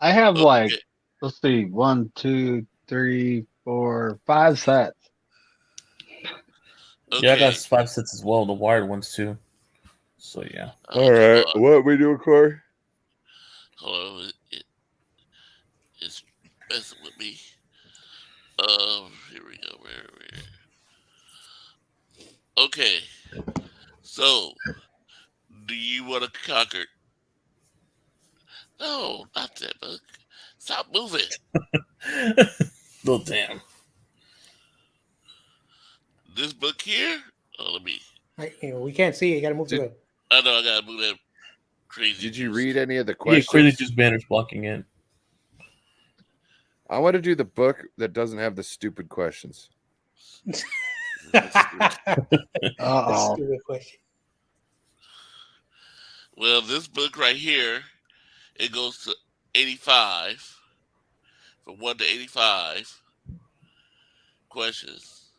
I have let's see, 1, 2, 3, 4, 5 sets. Okay. Yeah, I got 5 sets as well, the wired ones too. So yeah. All right, what are we doing, Corey? Hold on, it's messing with me. Here we go. Where? Okay. So, do you want to conquer? No, not that book. Stop moving. Oh, damn. This book here? Oh, let me. We can't see it. You got to move to it. I know I got to move that crazy. Did you read any of the questions? Yeah, crazy juice banners blocking in. I want to do the book that doesn't have the stupid questions. Uh-oh. Stupid question. Well, this book right here, it goes to 85. From 1 to 85 questions.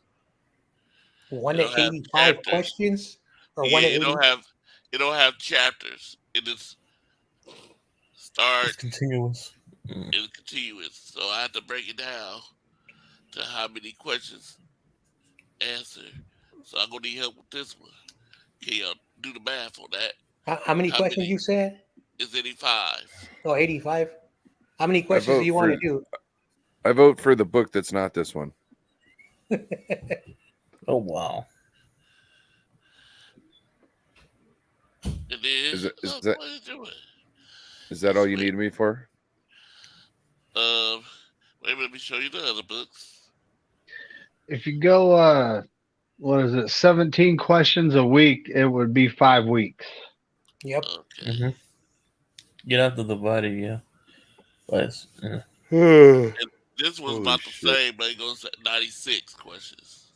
1 to 85 questions? Or 1 to 80? It don't have chapters. It is It's continuous. It's continuous. So I have to break it down to how many questions answer. So I'm gonna need help with this one. Can y'all do the math on that? How many questions you said? It's 85. Oh, 85. How many questions do you want to do? I vote for the book that's not this one. Oh, wow. It is. Is that all you need me for? Wait, let me show you the other books. If you go, what is it, 17 questions a week, it would be 5 weeks. Yep. Okay. Mm-hmm. You'd have to divide it, yeah. But, And this was Holy about the shit. same, but it goes to 96 questions.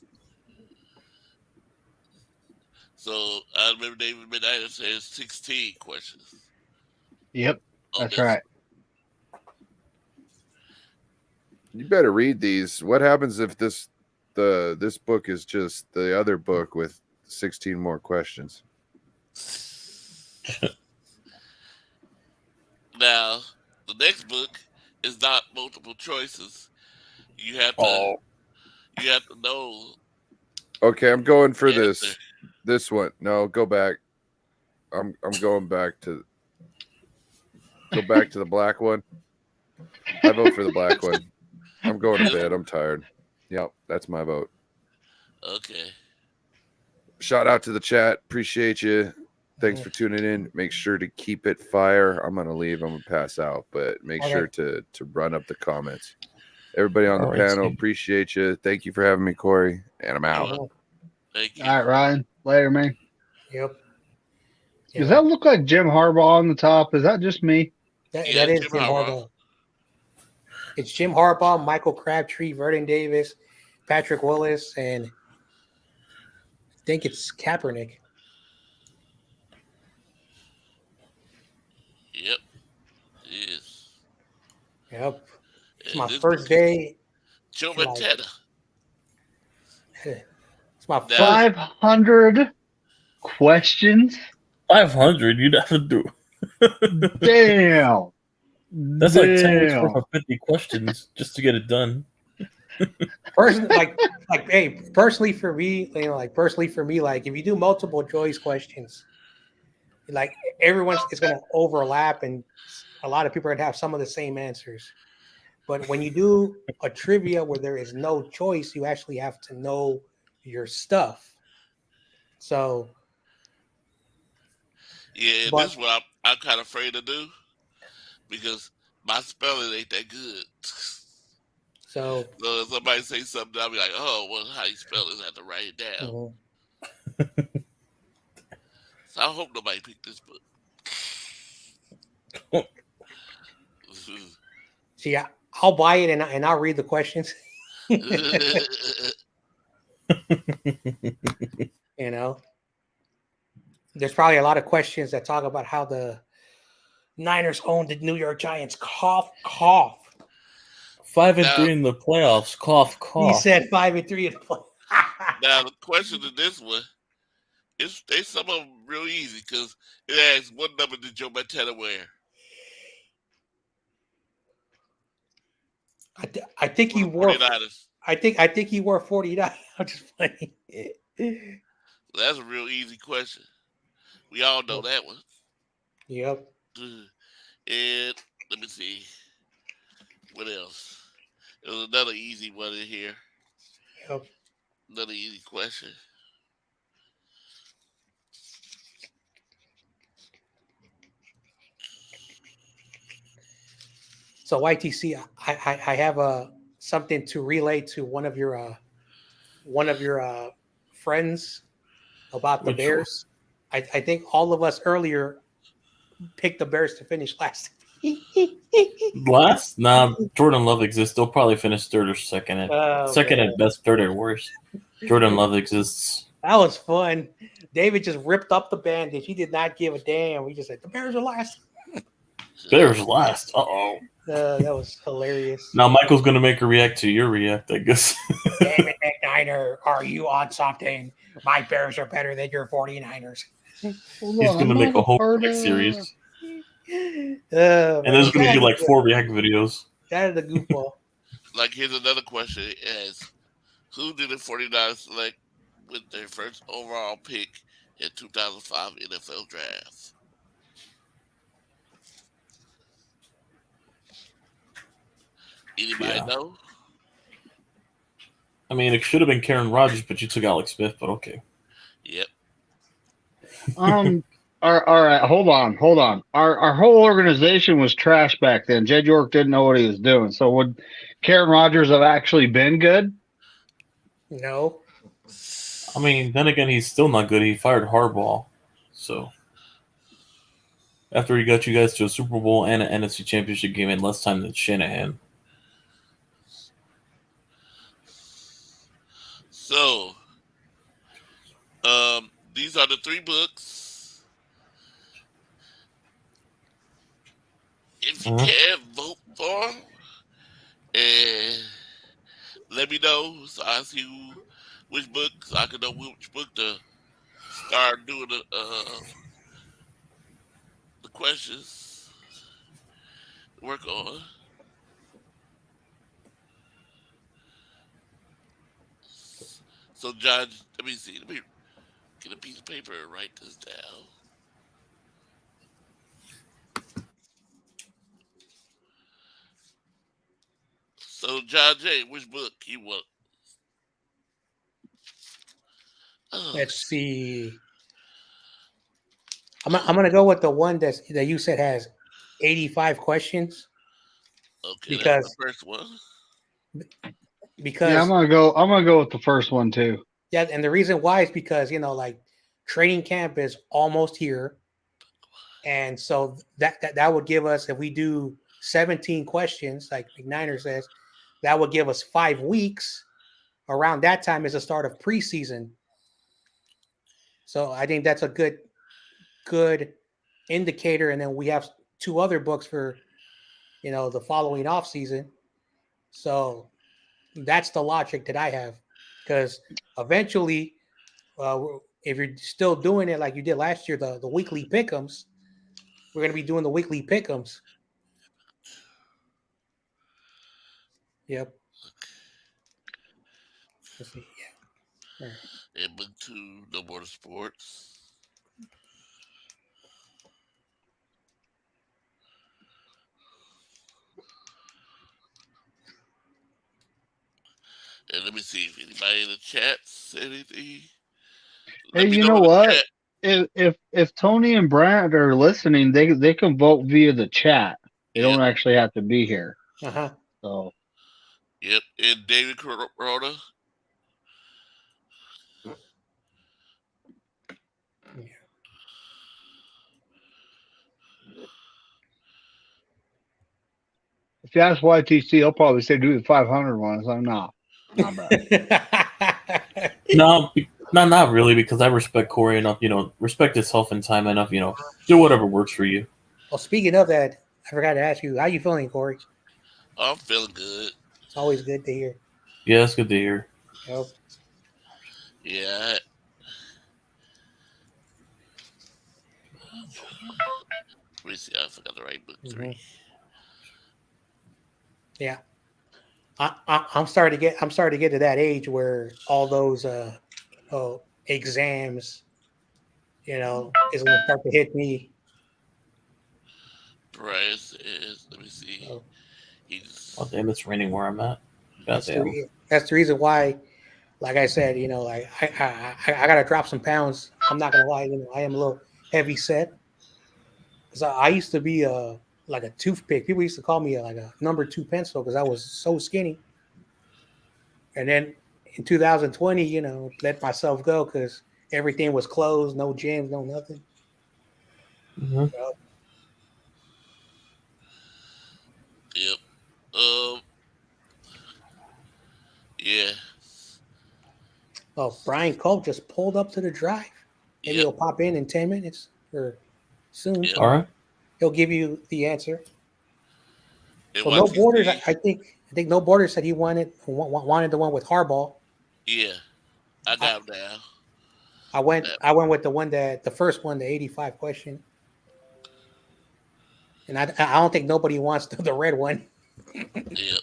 So I remember David Midnight says 16 questions. Yep, On that's this. right. You better read these. What happens if this book is just the other book with 16 more questions? Now, the next book is not multiple choices. You have to know Okay, I'm going for the answer. this one. No, go back. I'm going back to the black one. I vote for the black one. I'm going to bed. I'm tired. Yep, that's my vote. Okay. Shout out to the chat. Appreciate you. Thanks for tuning in. Make sure to keep it fire. I'm gonna leave. I'm gonna pass out, but make sure to run up the comments. Everybody on the panel, appreciate you. Thank you for having me, Corey. And I'm out. Thank you. All right, Ryan. Later, man. Yep. Does that look like Jim Harbaugh on the top? Is that just me? That is Jim Harbaugh. It's Jim Harbaugh, Michael Crabtree, Vernon Davis, Patrick Willis, and I think it's Kaepernick. Yep. It is. Yep. It's And my this first day. Joe Montana. It's my 500 questions. 500, you'd have to do. Damn. That's like 10 weeks worth of 50 questions just to get it done. Personally for me, like if you do multiple choice questions, like everyone's it's gonna overlap and a lot of people are gonna have some of the same answers. But when you do a trivia where there is no choice, you actually have to know your stuff. So yeah, this is what I'm kind of afraid to do because my spelling ain't that good. So if somebody say something, I'll be like, "Oh, well, how you spell it? I have to write it down." So I hope nobody picked this book. See, I'll buy it and I'll read the questions. You know, there's probably a lot of questions that talk about how the Niners own the New York Giants. Cough, cough. 5-3 in the playoffs. Cough, cough. He said 5-3 in the playoffs. Now the question to this one is some of them real easy because it asks what number did Joe Montana wear? I think he wore 49ers. I think he wore 49. I'm just playing. That's a real easy question. We all know that one. Yep. And let me see. What else? There was another easy one in here. Yep. Another easy question. So YTC, I have something to relay to one of your friends about the Bears. I think all of us earlier picked the Bears to finish last. Last? Nah, Jordan Love exists. They'll probably finish third or second at best, third at worst. Jordan Love exists. That was fun. David just ripped up the bandage. He did not give a damn. We just said the Bears are last. Bears last. Uh-oh. That was hilarious. Now Michael's gonna make a react to your react, I guess. Damn it, Niner, are you on something? My Bears are better than your 49ers. He's gonna make a whole react series. And there's gonna be like 4 react videos. That is a goofball. Like here's another question. It asks, who did the 49ers select with their first overall pick in 2005 NFL draft? Anybody know? I mean, it should have been Karen Rodgers, but you took Alex Smith, but okay. Yep. All right, hold on. Our whole organization was trash back then. Jed York didn't know what he was doing. So would Karen Rogers have actually been good? No. I mean, then again, he's still not good. He fired Harbaugh, so after he got you guys to a Super Bowl and an NFC Championship game in less time than Shanahan. So, these are the 3 books. If you Uh-huh. can vote for them, and let me know so I see which book, so I can know which book to start doing the questions work on. So, John, let me see. Let me get a piece of paper and write this down. So, John J., which book you want? Oh, Let's see. I'm gonna go with the one that you said has 85 questions okay, that's the because first one. Yeah, because I'm gonna go with the first one too. yeah, and the reason why is because like training camp is almost here, and so that would give us, if we do 17 questions, like McNiner says, that would give us 5 weeks. Around that time is the start of preseason, so I think that's a good indicator. And then we have 2 other books for the following off season. So that's the logic that I have, because eventually, if you're still doing it like you did last year, the weekly pick'ems, we're going to be doing the weekly pick'ems. Yep. Let's see. Yeah. All right. And book 2, No More Sports. And let me see if anybody in the chat said anything. Hey, Let me you know know in the what? chat. If Tony and Brad are listening, they can vote via the chat. They Yep, don't actually have to be here. Uh-huh. So yep. And David Corona. Yeah. if you ask YTC, he'll probably say do the 500 one. So not bad. No, not really, because I respect Corey enough. Respect his health and time enough. Do whatever works for you. Well, speaking of that, I forgot to ask you, how you feeling, Corey? Oh, I'm feeling good. It's always good to hear. Yeah, that's good to hear. Yep. Yeah. Let me see. I forgot to write book 3. Mm-hmm. Yeah. I'm starting to get to that age where all those exams, is going to start to hit me. Bryce is. Let me see. So He's. Oh damn, it's raining where I'm at. God damn. that's the reason why, like I said, like I got to drop some pounds. I'm not gonna lie, I am a little heavy set, because I used to be like a toothpick. People used to call me like a number 2 pencil because I was so skinny. And then in 2020, let myself go because everything was closed, no gyms, no nothing. Mm-hmm. Yep. Um. Yeah. Oh, Brian Culp just pulled up to the drive. Maybe Yep. he'll pop in 10 minutes or soon. Yep. So All right. he'll give you the answer. And So no borders. YTC. I think no borders said he wanted the one with Harbaugh. Yeah. I I, got him now. I went with the first one, the 85 question. And I don't think nobody wants the red one. Yep.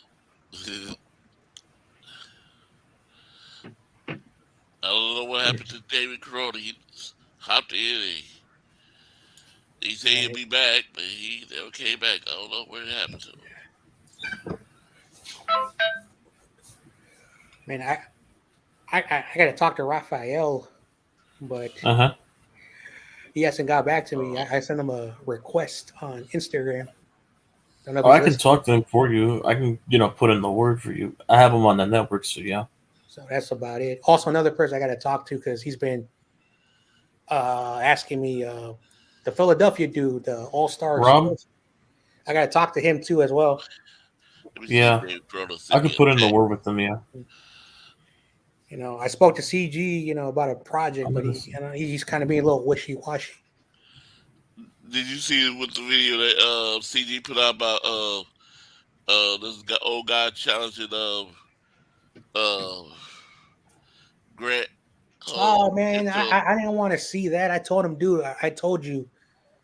I don't know what happened to David Corona. He hopped in. He said he'd be back, but he never came back. I don't know what happened to him. Man, I got to talk to Raphael, but Uh huh. he hasn't got back to me. I sent him a request on Instagram. Don't know if Oh, he's I can listening. talk to him for you. I can, put in the word for you. I have him on the network, so yeah. So that's about it. Also, another person I got to talk to because he's been asking me the Philadelphia dude, the All Stars. Rob? I got to talk to him too as well. Let me see if Yeah. Dave Grohl I sent me could a put in the text. word with him, yeah. I spoke to CG, about a project, I'm but gonna he's kind of being a little wishy washy. Did you see with the video that CG put out about this old guy challenging uh Grant Oh man, into I didn't want to see that. I told him, dude, I told you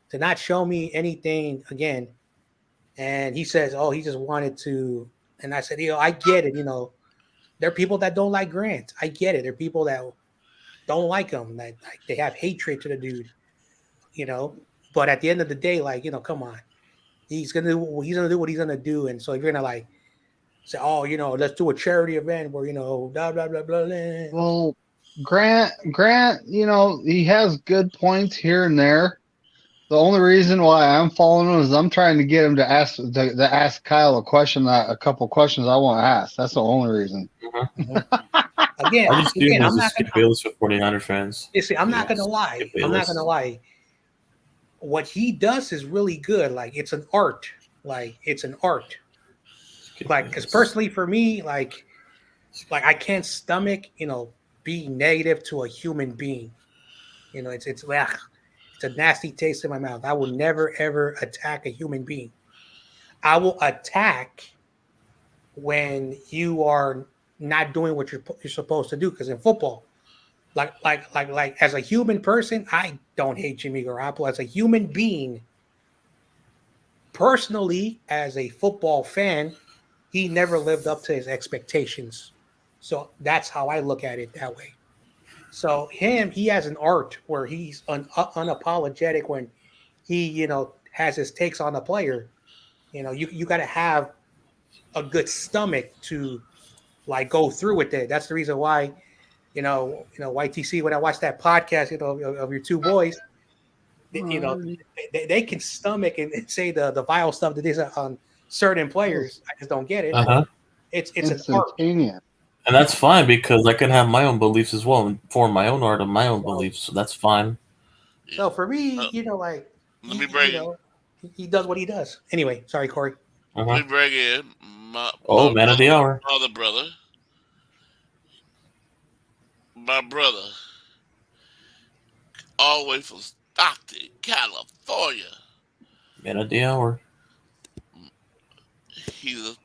to not show me anything again. And he says, oh, he just wanted to. And I said, I get it. There are people that don't like Grant. I get it. There are people that don't like him, that like, they have hatred to the dude. You know, but at the end of the day, like come on, he's gonna do what he's gonna do. And so if you're gonna like say, oh, let's do a charity event where blah blah blah blah. Blah. Well, Grant, he has good points here and there. The only reason why I'm following him is I'm trying to get him to ask Kyle a couple questions I want to ask. That's the only reason. Again, I just see him as I'm a not Skip gonna. Bayless for 49er fans. You see, I'm not gonna Skip lie. I'm not gonna Bayless. lie. What he does is really good. Like it's an art. Like it's an art. Skip Like because Bayless. personally for me, like I can't stomach being negative to a human being. It's like it's a nasty taste in my mouth. I will never ever attack a human being. I will attack when you are not doing what you're supposed to do. Because in football, like as a human person, I don't hate Jimmy Garoppolo. As a human being, personally, as a football fan, he never lived up to his expectations. So that's how I look at it that way. So he has an art where he's unapologetic when he, has his takes on the player. You got to have a good stomach to like go through with it. That's the reason why, YTC, when I watched that podcast, of your two boys, they can stomach and say the vile stuff that is on certain players. I just don't get it, but Uh-huh. it's an art. Instantaneous. And that's fine because I can have my own beliefs as well and form my own art of my own beliefs. So that's fine. So for me, uh, like let me bring he does what he does. Anyway, sorry, Corey. let Uh-huh. me bring in my Oh, man of the hour. other brother, my brother, all the way from Stockton, California. Man of the hour. He's a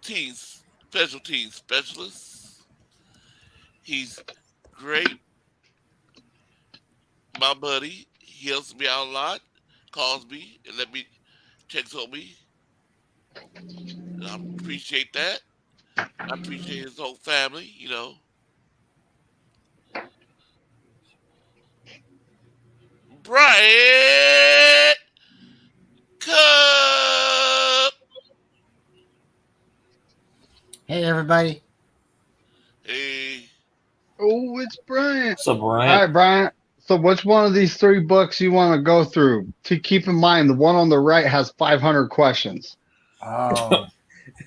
special team specialist. He's great, my buddy. He helps me out a lot, calls me and checks on me. And I appreciate that. I appreciate his whole family. Brian Cup. Hey, everybody. Hey, Oh, it's Brian. What's up, All Bryant? right, Brian. So, which one of these three books you want to go through? To keep in mind, the one on the right has 500 questions. Oh,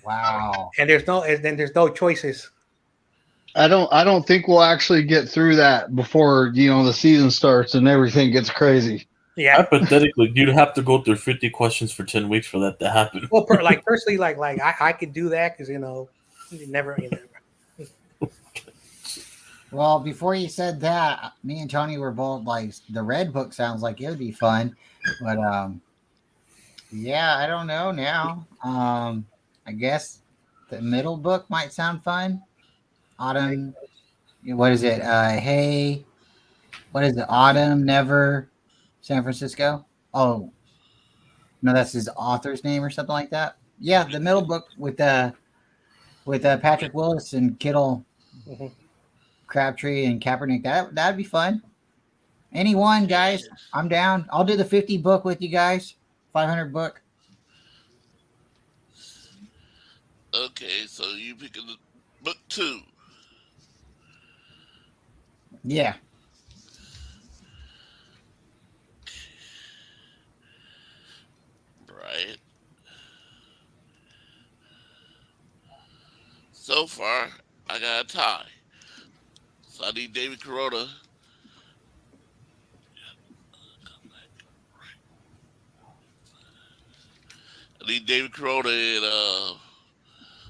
wow. And then there's no choices. I don't think we'll actually get through that before the season starts and everything gets crazy. Yeah. Hypothetically, you'd have to go through 50 questions for 10 weeks for that to happen. Well, personally, like I could do that because never. Well, before you said that, me and Tony were both like, the red book sounds like it would be fun, but yeah, I don't know now. I guess the middle book might sound fun. Autumn, what is it? Hey, what is it? Autumn Never, San Francisco. Oh no, that's his author's name or something like that. Yeah, the middle book with Patrick Willis and Kittle, Mhm. Crabtree and Kaepernick. That'd be fun. Anyone, guys, I'm down. I'll do the 50 book with you guys. 500 book. okay, so you picking the book 2. Yeah. So far, I got a tie. So I need David Corona. I need David Corona and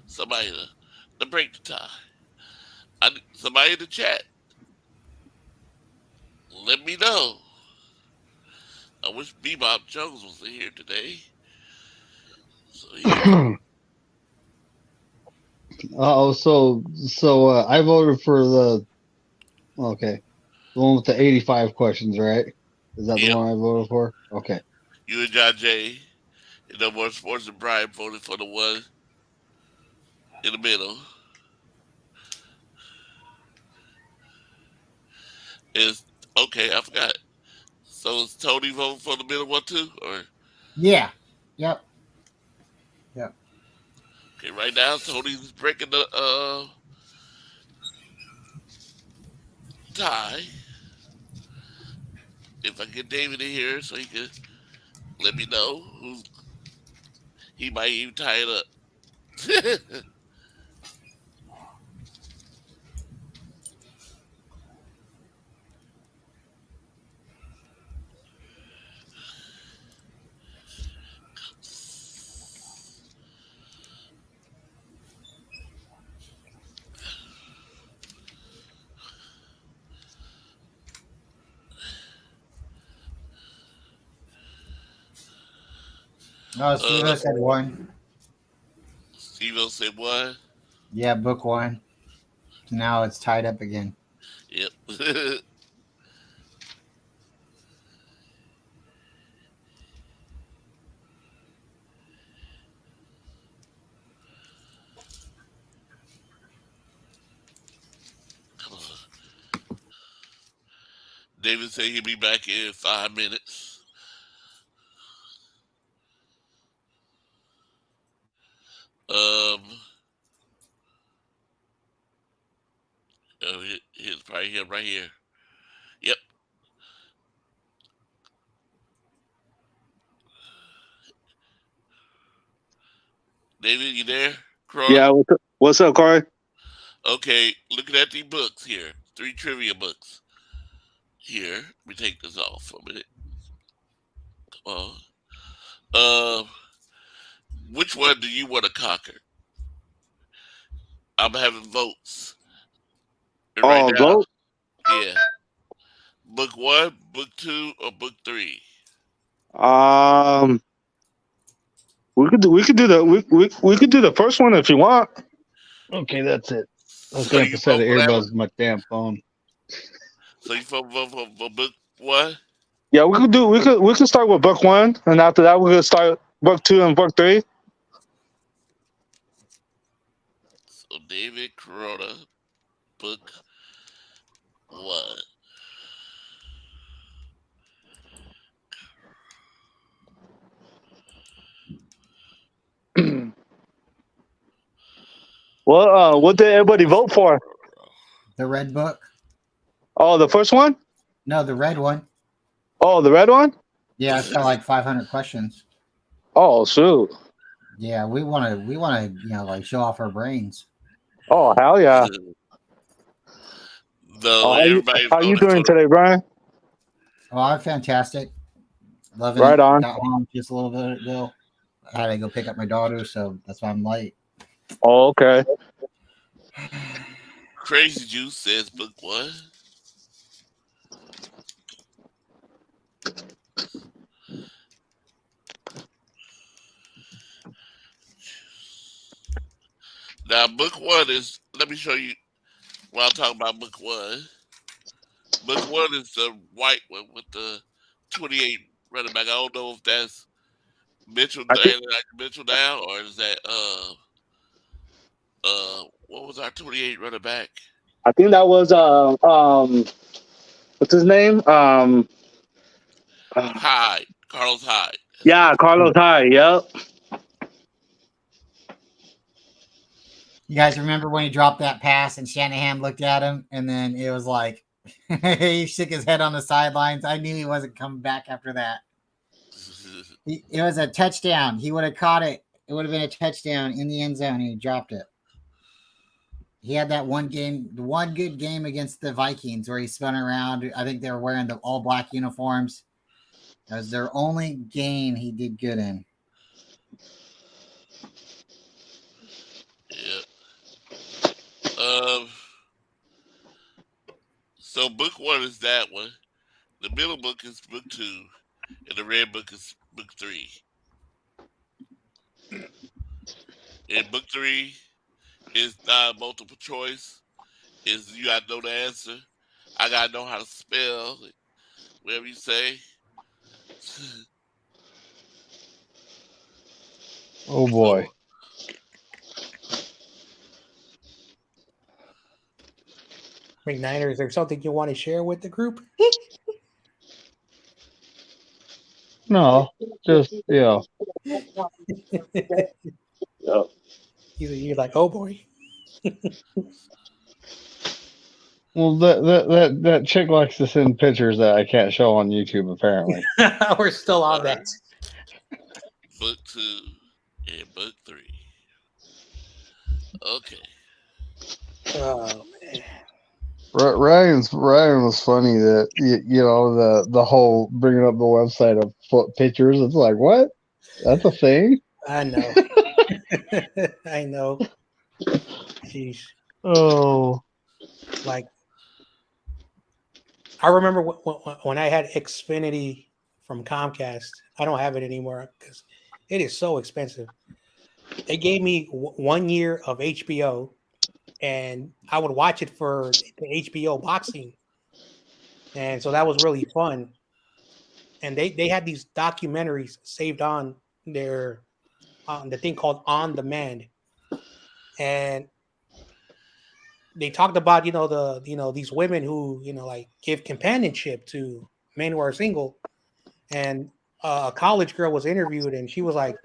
somebody to break the tie. Somebody in the chat, let me know. I wish Bebop Jones was here today. So he could. I voted for the one with the 85 questions, right? Is that the Yep. one I voted for? Okay. You and John Jay and No More Sports and Brian voted for the one in the middle. Is okay, I forgot. So is Tony voting for the middle one too? Or Yeah. Yep. Yep. okay, right now Tony's breaking the tie. If I get David in here so he can let me know who he might even tie it up. Oh, Steve said one. Steve said one. Yeah, book one. Now it's tied up again. Yep. Come on. David said he'll be back in 5 minutes. Um, he's probably him right here. Yep. David, you there? Corona? Yeah, what's up, Corey? Okay, looking at the books here. 3 trivia books. Here, let me take this off for a minute. Come on. Which one do you want to conquer? I'm having votes. And right Oh, now, vote. yeah. Book 1, book 2, or book 3? Um, we could do we could do the first one if you want. Okay, that's it. I was So gonna have you to set vote the for that one? earbuds in my damn phone. So you vote for book 1? Yeah, we could start with book one, and after that we could start book two and book three. So David Corona, book 1. Well, what did everybody vote for? The red book? Oh, the first one? No, the red one. Oh, the red one? Yeah, it's got like 500 questions. Oh, shoot. Yeah, we want to, like show off our brains. Oh, hell yeah. No, Oh, everybody how you voted doing for the. today, Brian? Oh, I'm fantastic. Loving Right it. on. Got home just a little bit ago. I had to go pick up my daughter, so that's why I'm late. Oh, okay. Crazy Juice says book 1. Now, book 1 is. Let me show you. While I'm talking about book 1. Book 1 is the white one with the 28 running back. I don't know if that's Mitchell, I think Mitchell now, or is that what was our 28 running back? that was what's his name? Hyde, Carlos Hyde. Yeah, Carlos Hyde. Yep. You guys remember when he dropped that pass and Shanahan looked at him, and then it was like he shook his head on the sidelines. I knew he wasn't coming back after that. It was a touchdown. He would have caught it. It would have been a touchdown in the end zone, and he dropped it. he had that one game, the one good game against the Vikings where he spun around. I think they were wearing the all black uniforms. That was their only game he did good in. Yeah. So book one is that one. The middle book is book two, and the red book is book three. In book three is not multiple choice. Is you gotta know the answer. I gotta know how to spell it, whatever you say. Oh So boy. McNiner, is there something you want to share with the group? No, just You're like, oh boy. Well, that chick likes to send pictures that I can't show on YouTube. Apparently. We're still on Alright. that. Book two and book three. Okay. Oh man. Ryan was funny that the whole bringing up the website of foot pictures. It's like, what? That's a thing. I know. I know. Jeez. Oh, Like, I remember when I had Xfinity from Comcast. I don't have it anymore because it is so expensive. They gave me 1 year of HBO, and I would watch it for the HBO boxing, and so that was really fun. And they had these documentaries saved on their on the thing called On Demand, and they talked about these women who like give companionship to men who are single, and a college girl was interviewed, and she was like,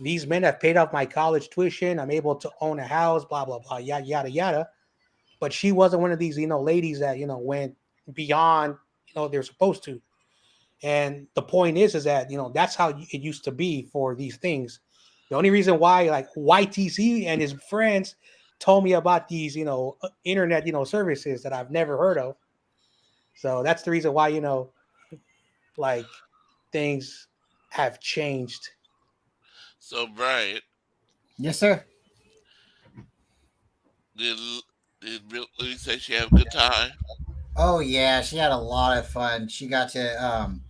these men have paid off my college tuition, I'm able to own a house, blah blah blah, yada yada yada. But she wasn't one of these ladies that went beyond they're supposed to. And the point is that that's how it used to be for these things. The only reason why, like, YTC and his friends told me about these internet services that I've never heard of. So that's the reason why like things have changed. So Brian, Yes, sir. did Lily say she had a good time? Oh yeah, she had a lot of fun. She got to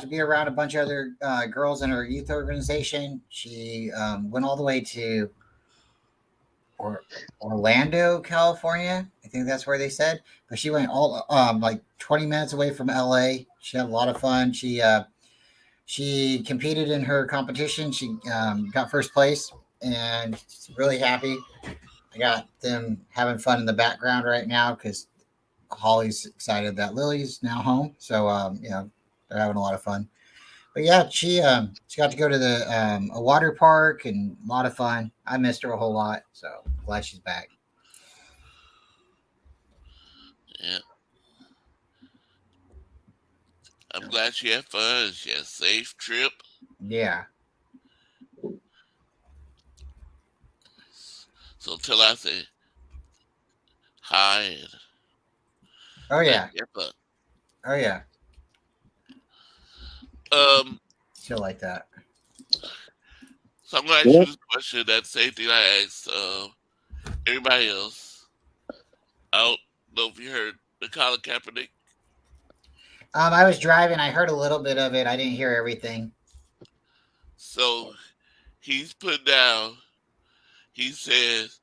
be around a bunch of other girls in her youth organization. She went all the way to Orlando, California. I think that's where they said. But she went all like 20 minutes away from LA. She had a lot of fun. She competed in her competition. She got first place, and she's really happy. I got them having fun in the background right now because Holly's excited that Lily's now home. So they're having a lot of fun. But yeah, she got to go to the a water park and a lot of fun. I missed her a whole lot, so glad she's back. Yeah. I'm glad she had fun. She had a safe trip. Yeah. So till I say hi and Oh yeah. have fun. Oh yeah. Um, She'll like that. so I'm gonna ask you this question, that same thing I asked everybody else. I don't know if you heard the Colin Kaepernick. I was driving. I heard a little bit of it. I didn't hear everything. So he's put down. He says,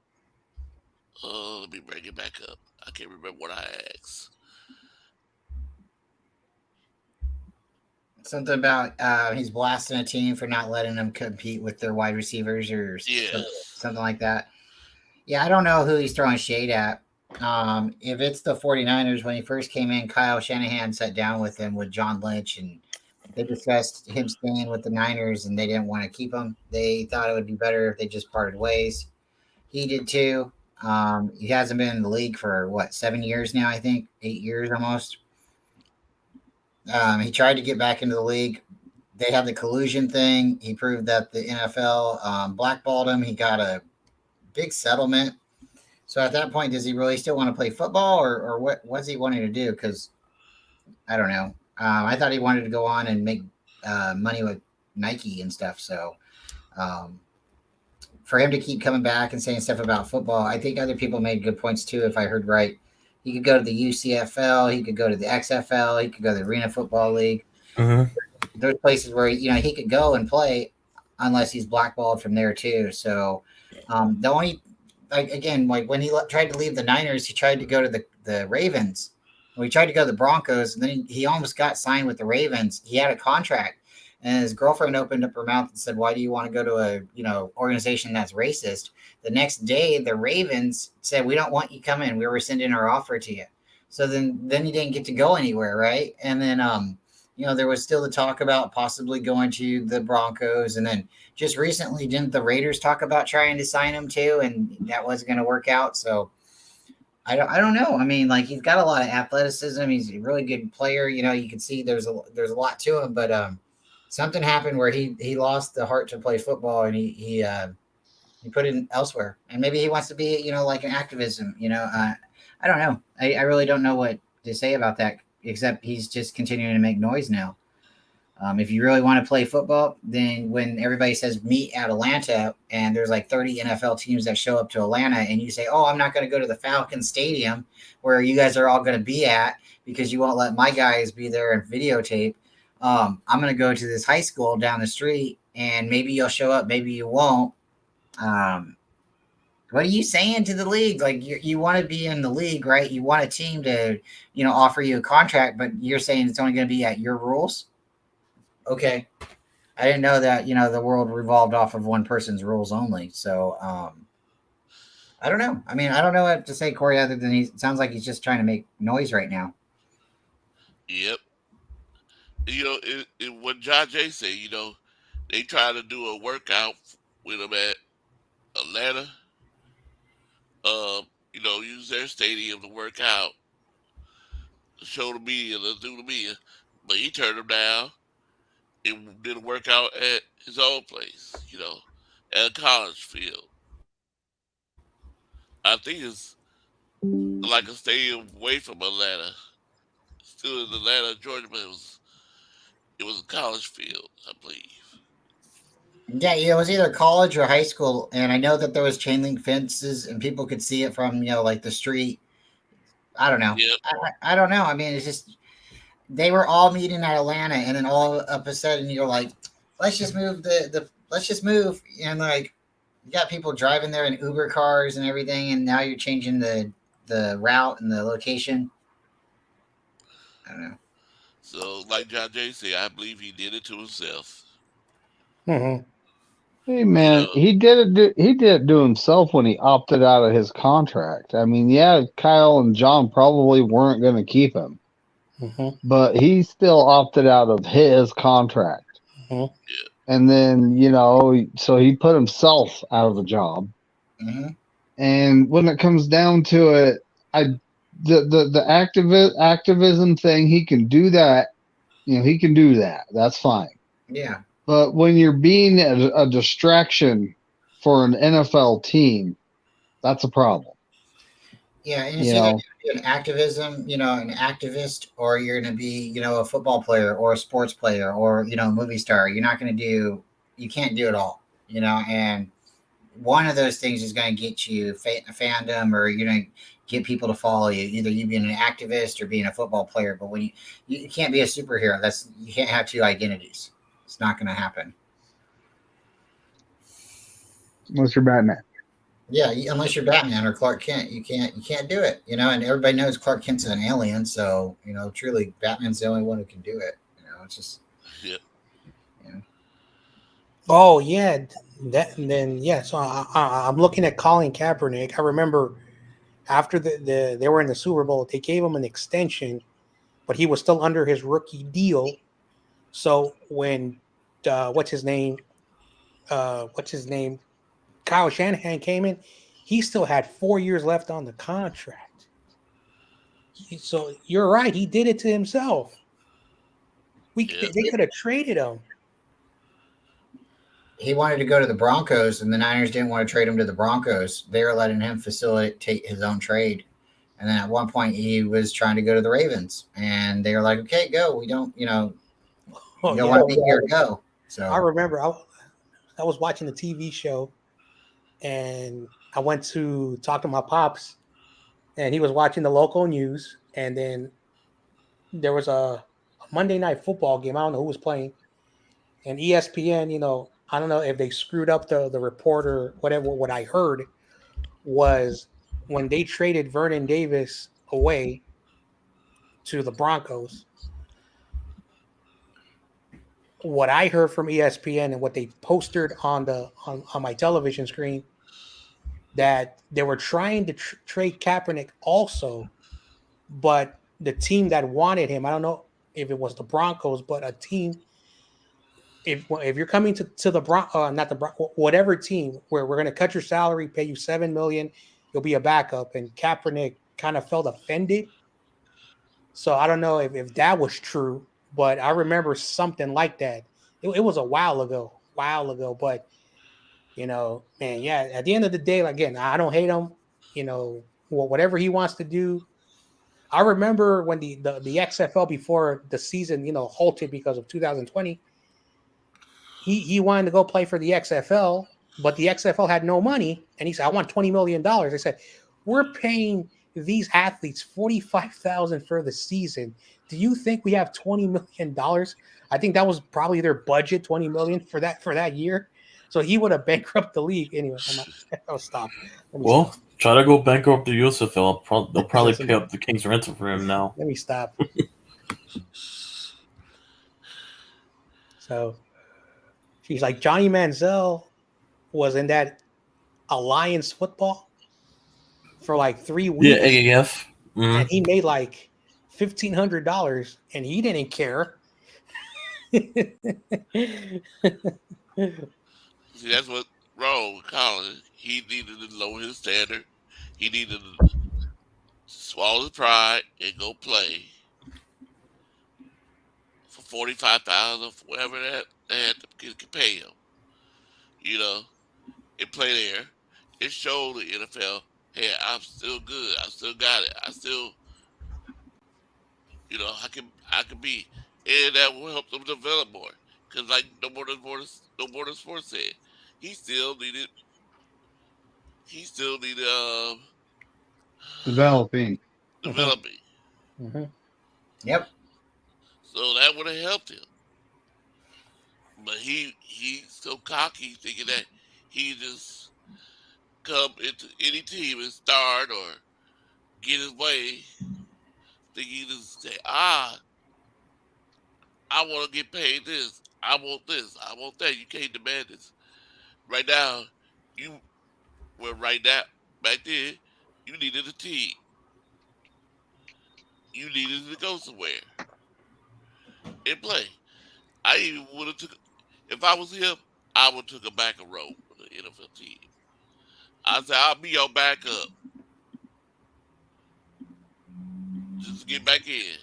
let me bring it back up. I can't remember what I asked. Something about he's blasting a team for not letting them compete with their wide receivers or something like that. Yeah, I don't know who he's throwing shade at. If it's the 49ers, when he first came in, Kyle Shanahan sat down with him with John Lynch, and they discussed him staying with the Niners, and they didn't want to keep him. They thought it would be better if they just parted ways. He did too. He hasn't been in the league for 7 years now, I think, 8 years almost. He tried to get back into the league. They had the collusion thing. He proved that the NFL blackballed him. He got a big settlement. So at that point, does he really still want to play football, or what's he wanting to do? Because I don't know. I thought he wanted to go on and make money with Nike and stuff. So um, for him to keep coming back and saying stuff about football, I think other people made good points too. If I heard right, he could go to the UCFL, he could go to the XFL, he could go to the Arena Football League. Mhm. There's places where he could go and play, unless he's blackballed from there too. So the only like again like when he tried to leave the Niners, he tried to go to the Ravens. Well, he tried to go to the Broncos, and then he almost got signed with the Ravens. He had a contract, and his girlfriend opened up her mouth and said, "Why do you want to go to a organization that's racist?" The next day, the Ravens said, "We don't want you coming. We were sending our offer to you." So then he didn't get to go anywhere, right? And then there was still the talk about possibly going to the Broncos, and then just recently, didn't the Raiders talk about trying to sign him too, and that wasn't going to work out? So I don't know. I mean, like he's got a lot of athleticism. He's a really good player. You can see there's a lot to him, but something happened where he lost the heart to play football, and he put it elsewhere. And maybe he wants to be like an activism. I don't know. I really don't know what to say about that, except he's just continuing to make noise now. If you really want to play football, then when everybody says meet at Atlanta and there's like 30 NFL teams that show up to Atlanta, and you say, "Oh, I'm not going to go to the Falcon Stadium where you guys are all going to be at because you won't let my guys be there and videotape. I'm going to go to this high school down the street, and maybe you'll show up, maybe you won't." What are you saying to the league? Like you want to be in the league, right? You want a team to, offer you a contract, but you're saying it's only going to be at your rules. Okay. I didn't know that, the world revolved off of one person's rules only. So I don't know. I mean, I don't know what to say, Corey, other than it sounds like he's just trying to make noise right now. Yep. What John Jay said, they try to do a workout with him at Atlanta. Use their stadium to work out, show the media, let's do the media. But he turned them down. It did a workout at his own place, at a college field. I think it's like a stadium away from Atlanta. Still in Atlanta, Georgia, but it was a college field, I believe. Yeah, it was either college or high school, and I know that there was chain link fences, and people could see it from like the street. I don't know. Yep. I don't know. I mean, it's just they were all meeting at Atlanta, and then all of a sudden you're like, let's just move let's just move, and like you got people driving there in Uber cars and everything, and now you're changing the route and the location. I don't know. So, like John Jay said, I believe he did it to himself. Mm-hmm. Hey You man, know, he did it. He did it to himself when he opted out of his contract. I mean, yeah, Kyle and John probably weren't going to keep him, Mm-hmm. but he still opted out of his contract. Mm-hmm. And then so he put himself out of a job. Mm-hmm. And when it comes down to it, the activism thing, he can do that. He can do that. That's fine. Yeah. But when you're being a distraction for an NFL team, that's a problem. Yeah, and it's You either know, an activism, an activist, or you're going to be, a football player or a sports player or, a movie star. You're not going to you can't do it all, and one of those things is going to get you a fandom, or you're going to get people to follow you. Either you being an activist or being a football player. But when you can't be a superhero, you can't have two identities. It's not going to happen. unless you're Batman. Yeah, unless you're Batman or Clark Kent, you can't do it. And everybody knows Clark Kent's an alien, so truly, Batman's the only one who can do it. It's just. yeah. Oh yeah, that and then yeah. So I'm looking at Colin Kaepernick. I remember after they were in the Super Bowl, they gave him an extension, but he was still under his rookie deal. So when what's his name? Kyle Shanahan came in, he still had 4 years left on the contract. So you're right, he did it to himself. Yeah. They could have traded him. he wanted to go to the Broncos, and the Niners didn't want to trade him to the Broncos. They were letting him facilitate his own trade. And then at one point, he was trying to go to the Ravens, and they were like, "Okay, go. We don't, you know, Oh you don't yeah, want to be here, go." I So remember I was watching the TV show, and I went to talk to my pops, and he was watching the local news, and then there was a Monday night football game. I don't know who was playing, and ESPN. I don't know if they screwed up the reporter. Whatever. What I heard was when they traded Vernon Davis away to the Broncos. What I heard from ESPN and what they posted on my television screen, that they were trying to trade Kaepernick also, but the team that wanted him, I don't know if it was the Broncos, but a team, if you're coming to the not the whatever team where we're going to cut your salary, pay you $7 million, you'll be a backup, and Kaepernick kind of felt offended. So I don't know if that was true, but I remember something like that. It was a while ago, but man, yeah. At the end of the day, again, I don't hate him. Whatever he wants to do. I remember when the XFL before the season, halted because of 2020. He wanted to go play for the XFL, but the XFL had no money, and he said, "I want $20 million." They said, "We're paying these athletes 45,000 for the season. Do you think we have $20 million?" I think that was probably their budget, 20 million for that year. So he would have bankrupted the league anyway. I'll stop. Let me Well, stop. try to go bankrupt the USFL. They'll probably Listen, pay up the King's ransom for him now. let me stop. So she's like, Johnny Manziel was in that Alliance football for like 3 weeks, Yeah, AAF. and he made like $1,500, and he didn't care. See, that's what wrong with Colin. He needed to lower his standard. He needed to swallow his pride and go play for 45,000, whatever that they had to pay him. You know, and play there. It showed the NFL, hey, I'm still good. I still got it. I still, I can be, and that will help them develop more. Because like no more than sports said, he still needed, he still needed Developing. developing. yep. So that would have helped him. But he's so cocky, thinking that he just come into any team and start or get his way. Think he just say, I want to get paid this. I want this. I want that. You can't demand this. Right now, you right now, back then, you needed a team. You needed to go somewhere and play. I even would have took if I was him, I would took a backup role with the NFL team. I said I'll be your backup just to get back in.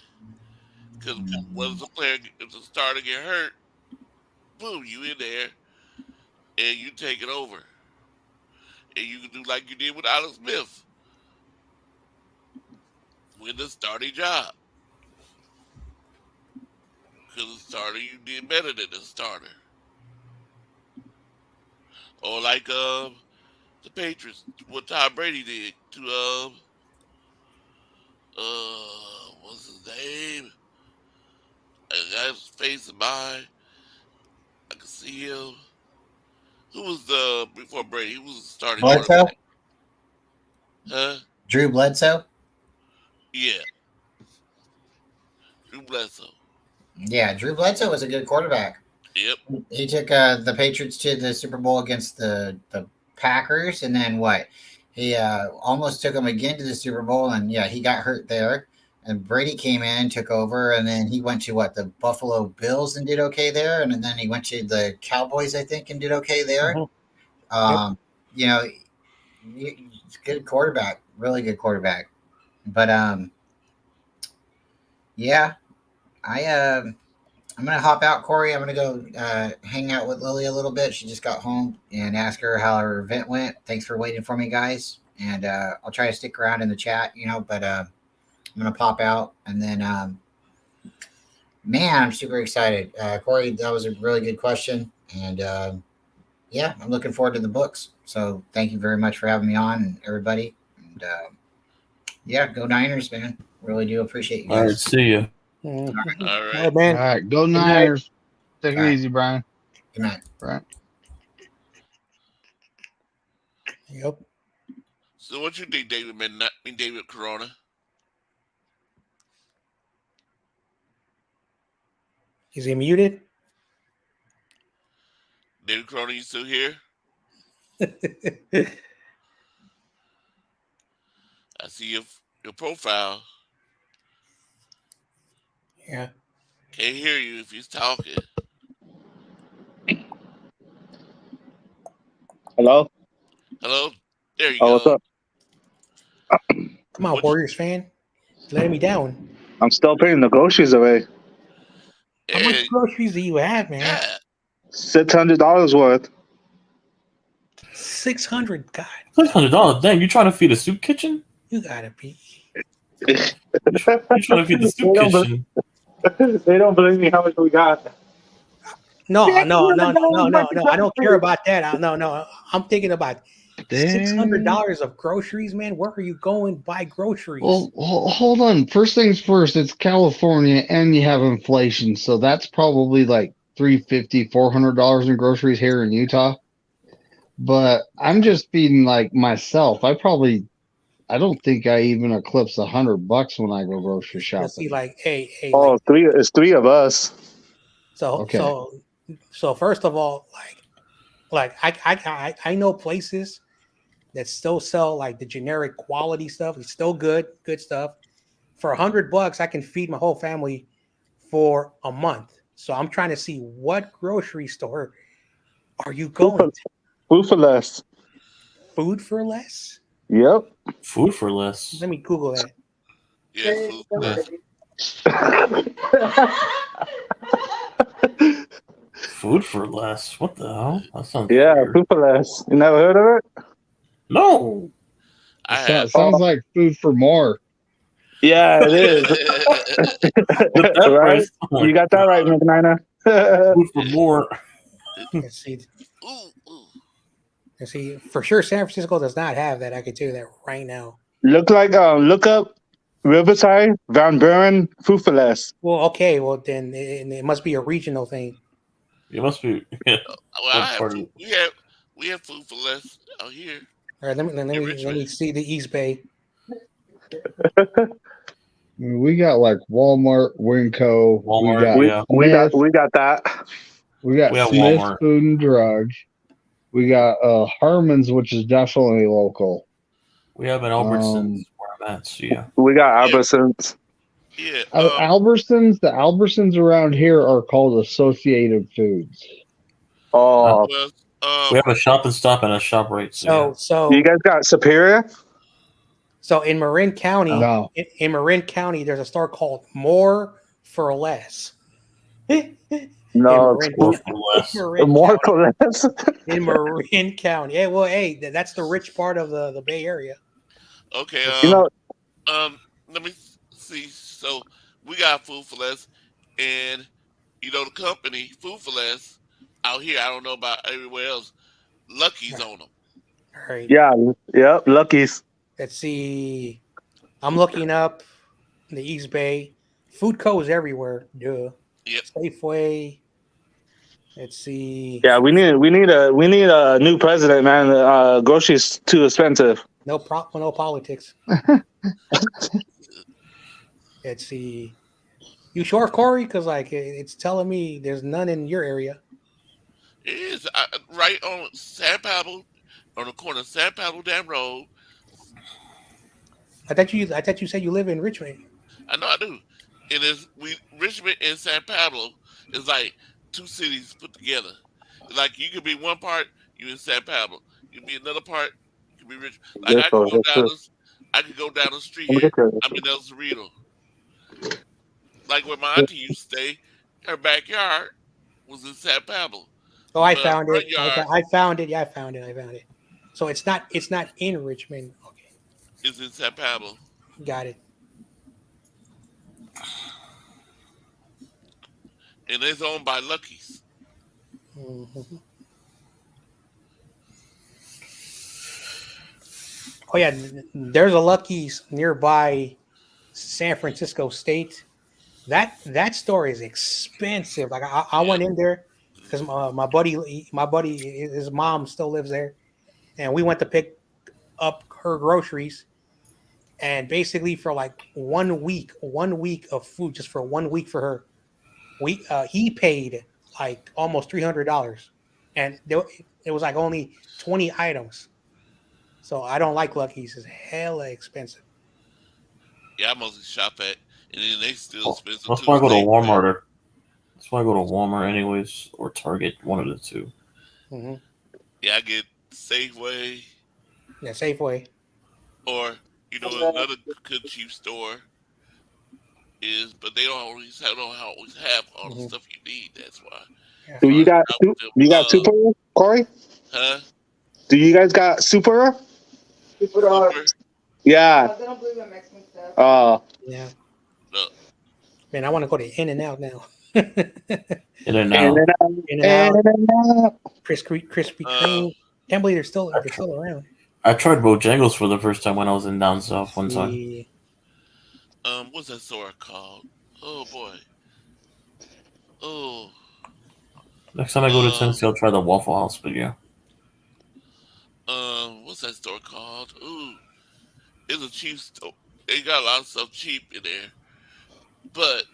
Because when the player, if the starter get hurt, boom, you in there and you take it over, and you can do like you did with Alan Smith, win the starting job. Because the starter, you did better than the starter. Or like the Patriots, what Tom Brady did to what's his name? I got his face in mind. I can see him. Who was the before Brady? Who was the starting Bledsoe, quarterback? Huh? Drew Bledsoe. Yeah, Drew Bledsoe. Yeah, Drew Bledsoe was a good quarterback. Yep. He took the Patriots to the Super Bowl against the Packers, and then what? He almost took them again to the Super Bowl, and yeah, he got hurt there. And Brady came in, took over, and then he went to what, the Buffalo Bills, and did okay there, and then he went to the Cowboys, I think, and did okay there. Yep. You know, he's a good quarterback, really good quarterback. But yeah, I I'm gonna hop out, Corey. I'm gonna go hang out with Lily a little bit. She just got home, and ask her how her event went. Thanks for waiting for me, guys. And I'll try to stick around in the chat, but I'm gonna pop out, and then man, I'm super excited, Corey. That was a really good question, and yeah, I'm looking forward to the books. So thank you very much for having me on, and everybody. And yeah, go Niners, man. Really do appreciate you All right, guys. see you. Mhm. All All right. right, man. All right, go Good night. Niners. Take All it right. easy, Brian. Good night. Right. Yep. So what you think, David Midnight? David Corona? Is he muted? David Corona, you still here? I see your profile. Yeah. Can't hear you if he's talking. Hello? Hello? There you Oh, what's go. up? Come on, What you- Warriors fan. Letting me down. I'm still paying the groceries away. How much Hey, groceries do you have, man? yeah. $600 worth. 600. God, $600. Dang, you trying to feed a soup kitchen? you gotta be. You trying to feed the soup kitchen? They don't believe me how much we got. No, Yeah, no, no, no, $600 no, worth no, of no. I don't care groceries. about that. No. I'm thinking about $600 of groceries, man. Where are you going buy groceries? Well, hold on. First things first, it's California and you have inflation. So that's probably like $350, $400 in groceries here in Utah. But I'm just feeding like myself. I don't think I even eclipse $100 when I go grocery Let's see, shopping. like, hey, Oh, like, it's three of us. Okay. so first of all, like I know places that still sell like the generic quality stuff. It's still good stuff. For $100, I can feed my whole family for a month. So I'm trying to see what grocery store are you going to? Food for less. Food for less? Yep. Food for less. Let me Google that. Yes, food for less. Food for less. What the hell? That sounds Yeah, weird. food for less. You never heard of it? No. I have. Sounds like food for more. Yeah, it is. With that Right? price, oh my You got that right, God. McNina. Food for more. Let's see. Ooh. Let's see. For sure, San Francisco does not have that. I can tell you that right now. Look up Riverside, Van Buren, food for less. Well, okay. Well, then it must be a regional thing. It must be. Well, I What have part food. of- We have food for less out here. All right, let me Richmond. see the East Bay. I mean, we got like Walmart, Winco, Walmart, we got yeah. Smith, We got that. we got We have Smith Walmart. Food and Drug. We got Harmon's, which is definitely local. We have an Albertsons where I'm at, so yeah. We got Albertsons. Yeah. Albertsons, the Albertsons around here are called Associated Foods. Oh, Well, We have a shop and stop and a shop right. So you guys got Superior? So in Marin County, No. in Marin County, there's a store called More for Less. No, More for less. more for less. In Marin County. Yeah, well, hey, that's the rich part of the Bay Area. okay. You know, Let me see. So we got food for less, and the company food for less out here. I don't know about everywhere else. Lucky's on them. All right. yeah, yep, Lucky's. Let's see. I'm looking up the East Bay. Food Co is everywhere. Duh. Yep. Safeway. Let's see. Yeah, we need a new president, man. Groceries too expensive. No politics. Let's see. You sure, Corey? Because like it's telling me there's none in your area. It is right on San Pablo, on the corner of San Pablo Dam Road. I thought you said you live in Richmond. I know I do. It is Richmond and San Pablo is like two cities put together. Like you could be one part, you in San Pablo. You can be another part, you can be Richmond. Like I could go down the street here. I'm in El Cerrito. Like where my auntie used to stay, her backyard was in San Pablo, Oh, I but her found front it. yard I found it. Yeah, I found it. I found it. So it's not in Richmond. Okay, is in San Pablo. got it. And it's owned by Lucky's. Mhm. Oh yeah, there's a Lucky's nearby San Francisco State. That store is expensive. Like I Yep. went in there because my buddy, his mom still lives there, and we went to pick up her groceries. And basically, for like 1 week of food, just for 1 week for her, he paid like almost $300, and it was like only 20 items. So I don't like Lucky's; it's hella expensive. Yeah, I mostly shop at, and then they still Well, expensive that's too. why I go to Safeway. Walmart. That's why I go to Walmart anyways, or Target, one of the two. Mm-hmm. Yeah, I get Safeway, Yeah, Safeway. or another good cheap store is, but they don't always have all the Mm-hmm. stuff you need. That's why. Yeah. Do So I you got shop with them. you got Super, Corey? Huh? Do you guys got Super? Super? Yeah. They don't believe in Mexican stuff. Yeah. No. Man, I want to go to In and Out now. In and And out. then In and Out, and Krispy Uh, Kreme. Can't believe they're still around. I tried Bojangles for the first time when I was in down south one time. See, what's that store called? Oh boy. Oh. Next time I go to Um. Tennessee, I'll try the Waffle House. But yeah, What's that store called? Ooh, it's a cheap store. They got a lot of stuff cheap in there, but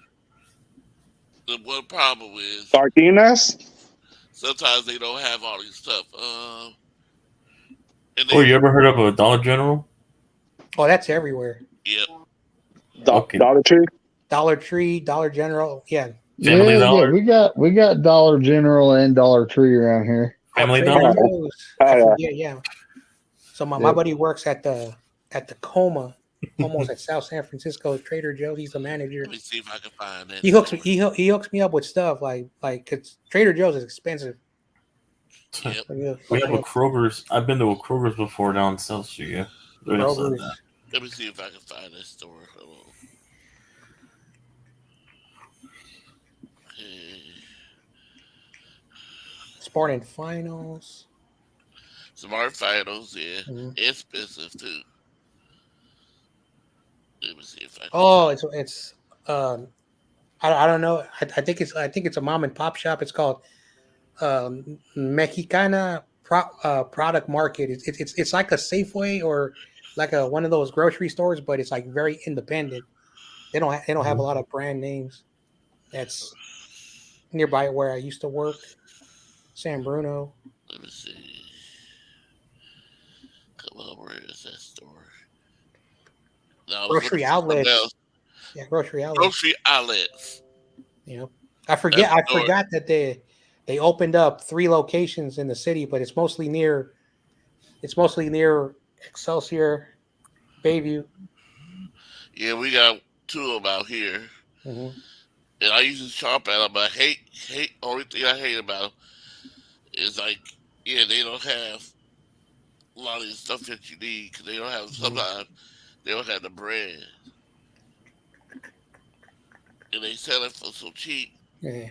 the one problem is Sardinas? sometimes they don't have all these stuff. And oh, they, you ever heard of a Dollar General? oh, that's everywhere. yep, Okay, Dollar Tree? Dollar Tree, Dollar General. Yeah. Family Yeah, Dollar. we got Dollar General and Dollar Tree around here. Oh, Family Trader Dollar. Joe's. Oh, I yeah. forget. Yeah. So my Yep. buddy works at the Coma, almost at South San Francisco Trader Joe's. He's the manager. let me see if I can find that He hooks me. store. He hooks me up with stuff cause Trader Joe's is expensive. Yep, So he We hooks have me a up Kroger's. I've been to a Kroger's before down south. So yeah, with right outside Kroger's. that. let me see if I can find that store. Hold on. Okay. Sporting Finals. Smart Finals, yeah, Mhm. expensive too. Let me see if I can Oh, find. it's I don't know. I think it's a mom and pop shop. It's called Mexicana Product Market. It's like a Safeway or like a one of those grocery stores, but it's like very independent. They don't have a lot of brand names. That's nearby where I used to work, San Bruno. Let me see. Come on, where is that store? No, I was looking Grocery for something outlets. else. Yeah, grocery outlets. Grocery outlets. You know, That's the I store. forgot that they opened up 3 locations in the city, but it's mostly near Excelsior, Bayview. Yeah, we got two of them out here. Hmm. And I usually shop at them, but only thing I hate about them is like, yeah, they don't have a lot of the stuff that you need because they don't have, Hmm. sometimes they don't have the bread. And they sell it for so cheap. Yeah,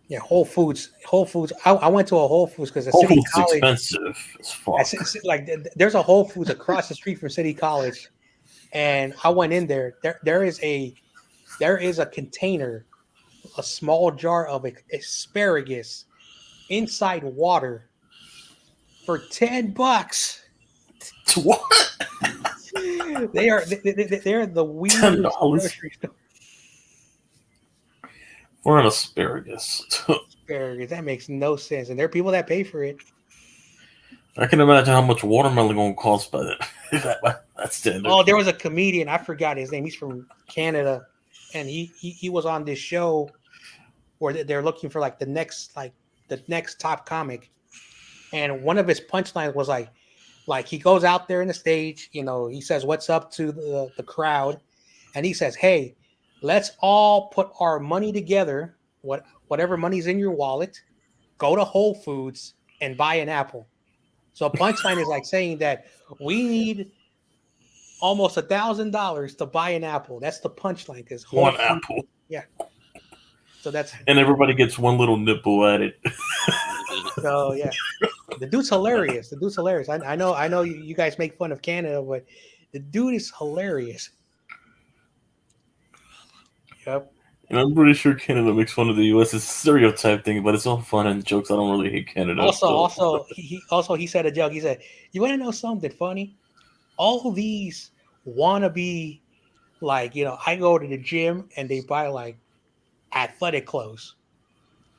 yeah. Whole Foods. Whole Foods. I went to a Whole Foods because the Whole City Foods is College. expensive as fuck. Like there's a Whole Foods across the street from City College, and I went in there. There is a container, a small jar of asparagus inside water for $10. What? They're the $10 weirdest grocery store. for an asparagus. Asparagus. That makes no sense, and there are people that pay for it. I can imagine how much watermelon gonna cost by that. That's standard. Oh, there was a comedian. I forgot his name. He's from Canada, and he was on this show where they're looking for like the next top comic, and one of his punchlines was like he goes out there in the stage, he says what's up to the crowd, and he says, hey, let's all put our money together, whatever money's in your wallet, go to Whole Foods and buy an apple. So a punchline is like saying that we need almost $1,000 to buy an apple. That's the punchline because Whole One Foods, apple. yeah. So that's And everybody gets one little nipple at it. so yeah. The dude's hilarious. The dude's hilarious. I know you guys make fun of Canada, but the dude is hilarious. Yep. And I'm pretty sure Canada makes fun of the U.S. It's a stereotype thing, but it's all fun and jokes. I don't really hate Canada. He said a joke. He said, "You want to know something funny? All these wannabe, like I go to the gym and they buy like athletic clothes,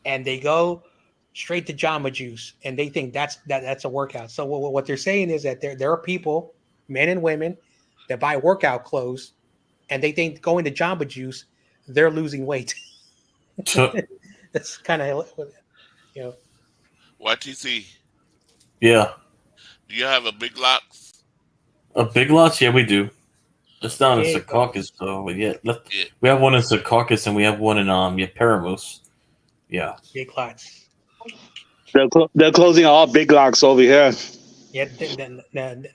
and they go straight to Jamba Juice, and they think that's a workout. So what they're saying is that there are people, men and women, that buy workout clothes, and they think going to Jamba Juice, they're losing weight. That's kind of What you see? Yeah. Do you have a Big Lots? A Big Lots? Yeah, we do. It's down in Big Secaucus, though. But yeah, Yeah. we have one in Secaucus and we have one in Paramus. Yeah. Big Lots. They're closing all Big Lots over here. Yeah,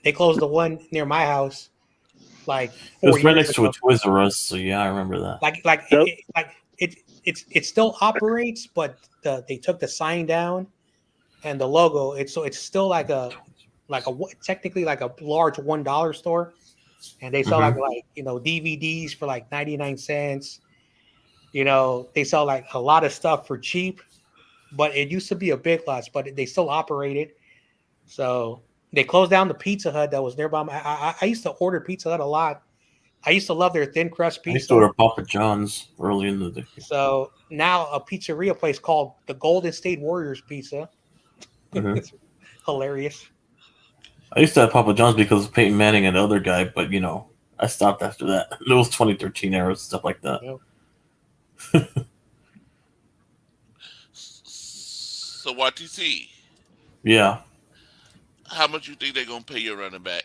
they closed the one near my house like It 4 was right years next to ago. a Toys R Us, so yeah, I remember that. It still operates, but they took the sign down and the logo. It's still like a technically like a large $1 store, and they sell like DVDs for like 99 cents. They sell like a lot of stuff for cheap, but it used to be a Big Lots, but they still operated. So they closed down the Pizza Hut that was nearby. I used to order Pizza Hut a lot. I used to love their thin crust I used pizza. to order Papa John's early in the day. So now a pizzeria place called the Golden State Warriors Pizza. It's hilarious. I used to have Papa John's because of Peyton Manning and the other guy, but I stopped after that. It was 2013 era stuff like that. Yep. So what you see? Yeah. How much you think they're gonna pay your running back?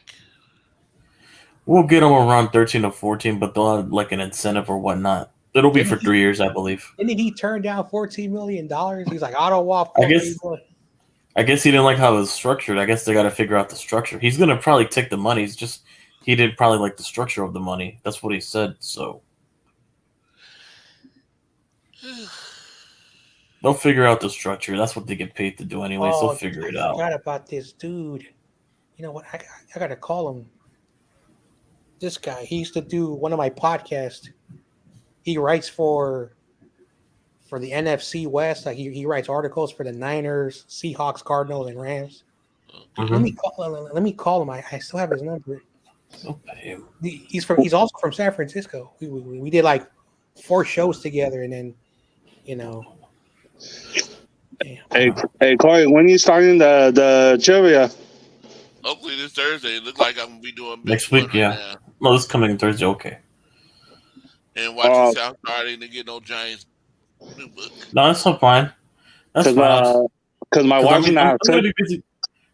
We'll get them around 13 or 14, but they'll have like an incentive or whatnot. It'll be for 3 years, I believe. Didn't he turn down $14 million? He's like, I don't want I guess he didn't like how it was structured. I guess they got to figure out the structure. He's going to probably take the money. It's just he didn't probably like the structure of the money. That's what he said. So they'll figure out the structure. That's what they get paid to do anyways. They'll figure it out. I forgot about this dude. You know what? I got to call him. This guy, he used to do one of my podcasts. He writes for the NFC West. Like he writes articles for the Niners, Seahawks, Cardinals, and Rams. Let me call him. I still have his number. Okay. He's also from San Francisco. We did like 4 shows together, and then Hey Corey, when are you starting the trivia? Hopefully this Thursday. It looks like I'm gonna be doing next week. Yeah. now. No, this coming Thursday. Okay. And watch South starting to get no Giants new book. No, that's not fine. That's fine. Because my wife's I'm gonna be busy.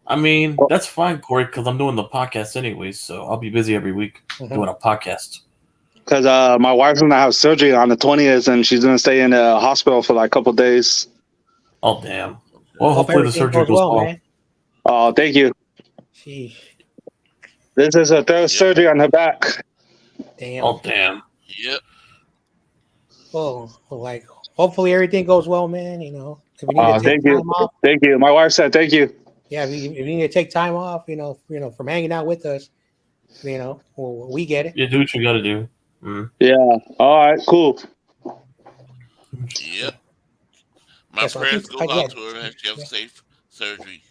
I mean, that's fine, Corey, because I'm doing the podcast anyways, so I'll be busy every week doing a podcast. Because my wife's gonna have surgery on the 20th, and she's gonna stay in the hospital for like a couple days. Oh damn! Well, hopefully the surgery goes well. Man. Oh, thank you. Sheesh. This is her third surgery on her back. Damn. Oh damn! Yep. Well, like hopefully everything goes well, man. If you need to take time off, thank you. My wife said thank you. Yeah, if you need to take time off, from hanging out with us, we get it. You do what you got to do. Yeah. All right. Cool. Yep. My prayers go out to her and she have safe surgery.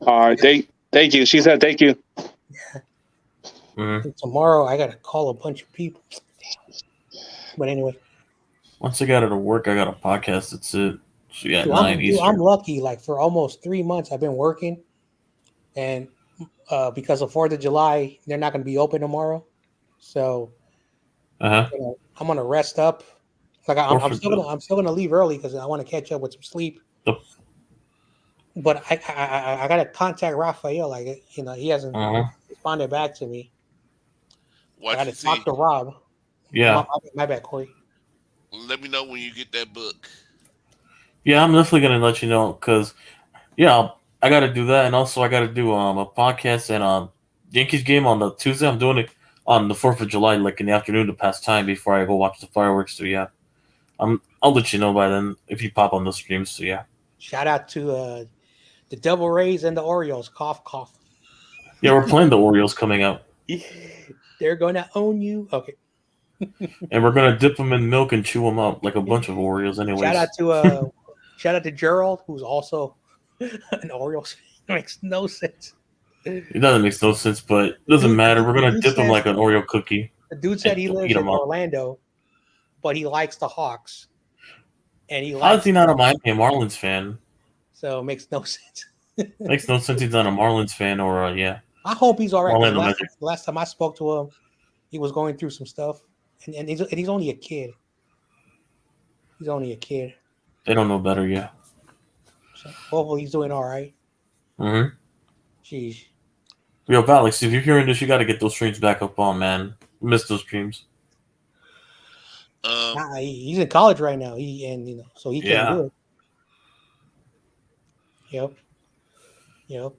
All right. Thank you. She said thank you. Yeah. Tomorrow I got to call a bunch of people. Damn. But anyway. Once I got it to work, I got a podcast. That's it. So you got 9 Eastern. I'm lucky. Like for almost 3 months, I've been working, and because of 4th of July, they're not going to be open tomorrow. So I'm going to rest up. Like I'm still gonna leave early because I want to catch up with some sleep. Yep. But I got to contact Raphael. Like he hasn't responded back to me. I got to talk to Rob. Yeah. My bad, Corey. Let me know when you get that book. Yeah, I'm definitely gonna let you know because yeah, I got to do that, and also I got to do a podcast and Yankees game on the Tuesday. I'm doing it on the 4th of July, like in the afternoon to pass time before I go watch the fireworks. So yeah, I'll let you know by then if you pop on those streams. So yeah, Shout out to the Devil Rays and the Orioles. Cough, cough. yeah, we're playing the Orioles coming up, They're gonna own you. Okay. and we're gonna dip them in milk and chew them up like a bunch of Orioles. Shout out Anyways, to Gerald, who's also an Orioles fan. Makes no sense. it doesn't make no sense, but it doesn't matter. We're The gonna dude dip them says like an Oreo cookie the dude said and he eat lives in them up. Orlando, but he likes the Hawks, and he How is likes he not a Miami Marlins fan? so it makes no sense. Makes no sense. He's not a Marlins fan or yeah, I hope he's all right because Orlando Magic. last time I spoke to him, he was going through some stuff, and he's only a kid. He's only a kid. They don't know better yet. So hopefully he's doing all right. Mm-hmm. Jeez. Yo, Alex, if you're hearing this, you got to get those streams back up on, man. Miss those streams. He's in college right now. So he can't Yeah. do it. Yep. Yep.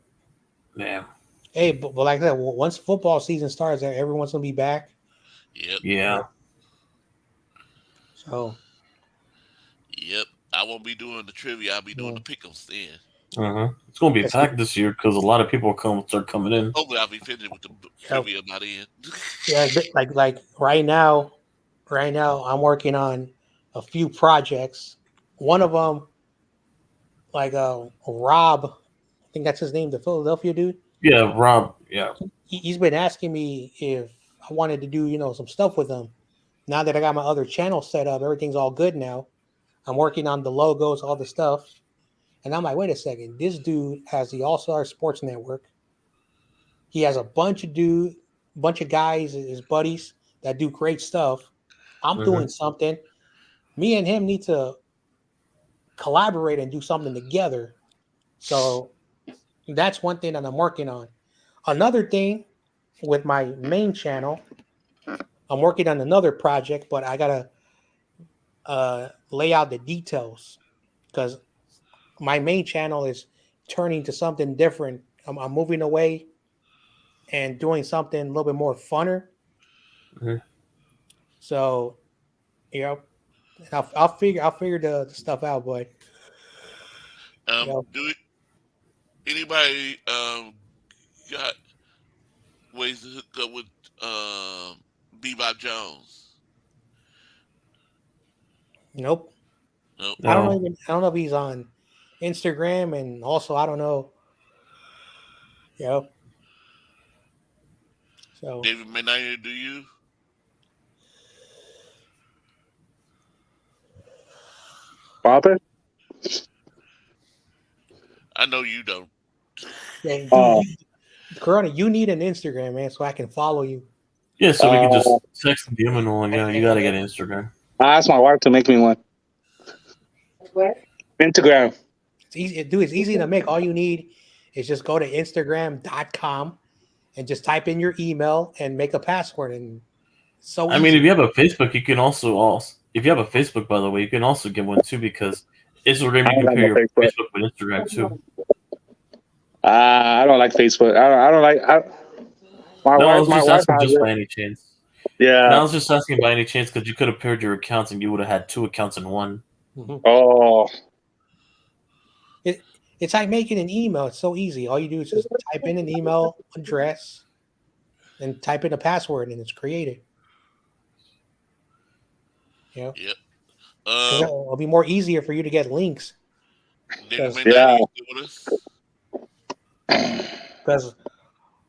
Yeah. Hey, but like I said, once football season starts, everyone's gonna be back. Yep. Yeah. So. Yep. I won't be doing the trivia. I'll be doing the pickles then. It's gonna be packed this year because a lot of people start coming in. Hopefully, I'll be finished with the trivia by then. Yeah, like right now, I'm working on a few projects. One of them, like Rob, I think that's his name, the Philadelphia dude. Yeah, Rob. Yeah. He's been asking me if I wanted to do some stuff with him. Now that I got my other channel set up, everything's all good now. I'm working on the logos, all the stuff. And I'm like, wait a second. This dude has the All Star Sports Network. He has a bunch of guys, his buddies that do great stuff. I'm doing something. Me and him need to collaborate and do something together. So that's one thing that I'm working on. Another thing with my main channel, I'm working on another project, but I gotta lay out the details because my main channel is turning to something different. I'm moving away and doing something a little bit more funner. So, I'll figure the stuff out, but Do anybody got ways to hook up with Bebop Jones? Nope. Nope. I don't know if he's on Instagram, and also I don't know. So David Menaier, do you? Papa? I know you don't. Yeah, Corona, you need an Instagram, man, so I can follow you. Yeah, so we can just text and DM and all. Yeah, you gotta get Instagram. I asked my wife to make me one. What? Instagram. It's easy, dude. It's easy to make. All you need is just go to Instagram.com and just type in your email and make a password. And so I mean, if you have a Facebook, you can also if you have a Facebook, by the way, you can also get one too because Instagram you can pair your Facebook with Instagram too. I don't like Facebook. I don't like. My I was wife just asking has just it. by any chance. Yeah. And I was just asking by any chance because you could have paired your accounts and you would have had two accounts in one. Oh. It's like making an email. It's so easy. All you do is just type in an email address and type in a password, and it's created. Yep. It'll be more easier for you to get links. Because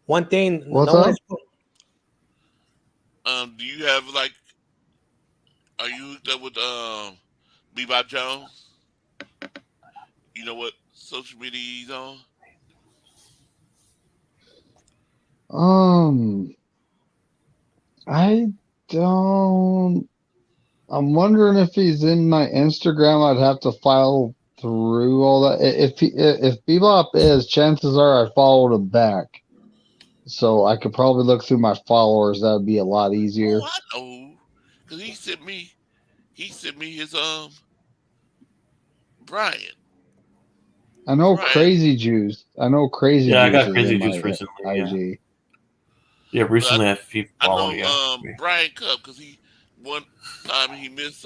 one thing, what's up? Do you have are you there with Bebop Jones? You know what social media he's on? I don't. I'm wondering if he's in my Instagram. I'd have to file through all that. If Bebop is, chances are I followed him back, so I could probably look through my followers. That would be a lot easier. Oh, I know, because he sent me his Brian. I know Brian. Crazy Juice. I know Crazy Yeah, I Juice got is Crazy in Juice my recently. Yeah, IG. yeah. But Recently, I I follow. know Yeah. Brian Cup because he one time he missed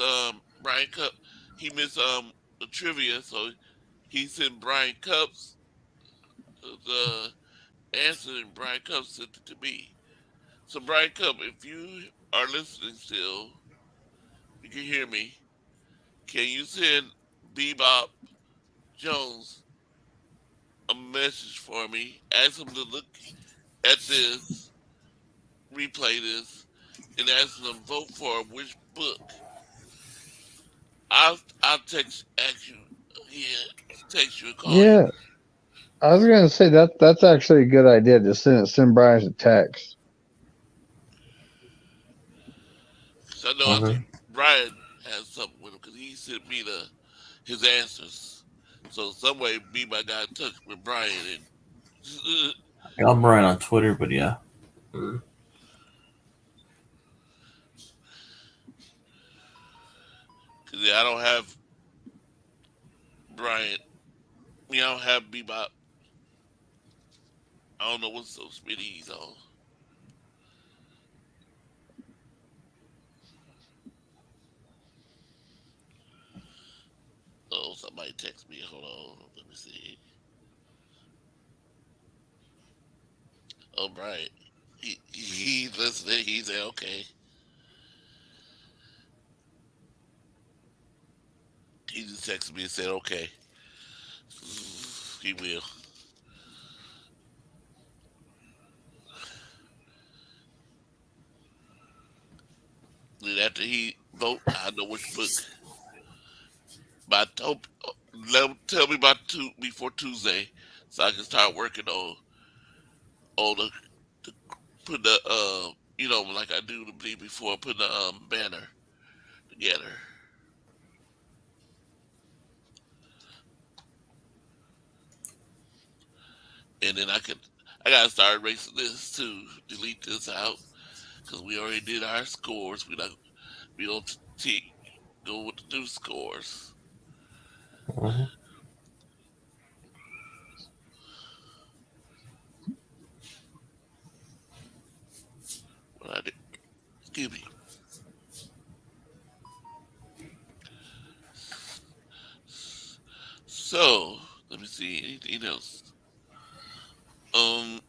Brian Cup. He missed the trivia, so he sent Brian Cups the answer, and Brian Cup sent it to me. So Brian Cup, if you are listening still, you can hear me. Can you send Bebop Jones a message for me? Ask him to look at this, replay this, and ask him to vote for which book. I'll ask you, yeah, text you and call you. Yeah, I was gonna say that's actually a good idea. Just send Brian a text. Cause I know I think Mhm. Brian has something with him because he sent me his answers. So some way Bebop got in touch with Brian and Yeah, I'm Brian on Twitter, but yeah. Mhm. because yeah, I don't have Brian. I don't have Bebop. I don't know what social media he's on. Oh, somebody text me. Hold on. Let me see. Oh, Brian. He listening. He said, okay. He just texted me and said, okay. He will. Then after he vote, I know which book. But I told, let him tell me about before Tuesday, so I can start working on the put the like I do the day before, put the banner together, and then I gotta start erasing this too. Delete this out because we already did our scores. We don't go with the new scores. Mhm. What I did, excuse me. So let me see anything else. Um,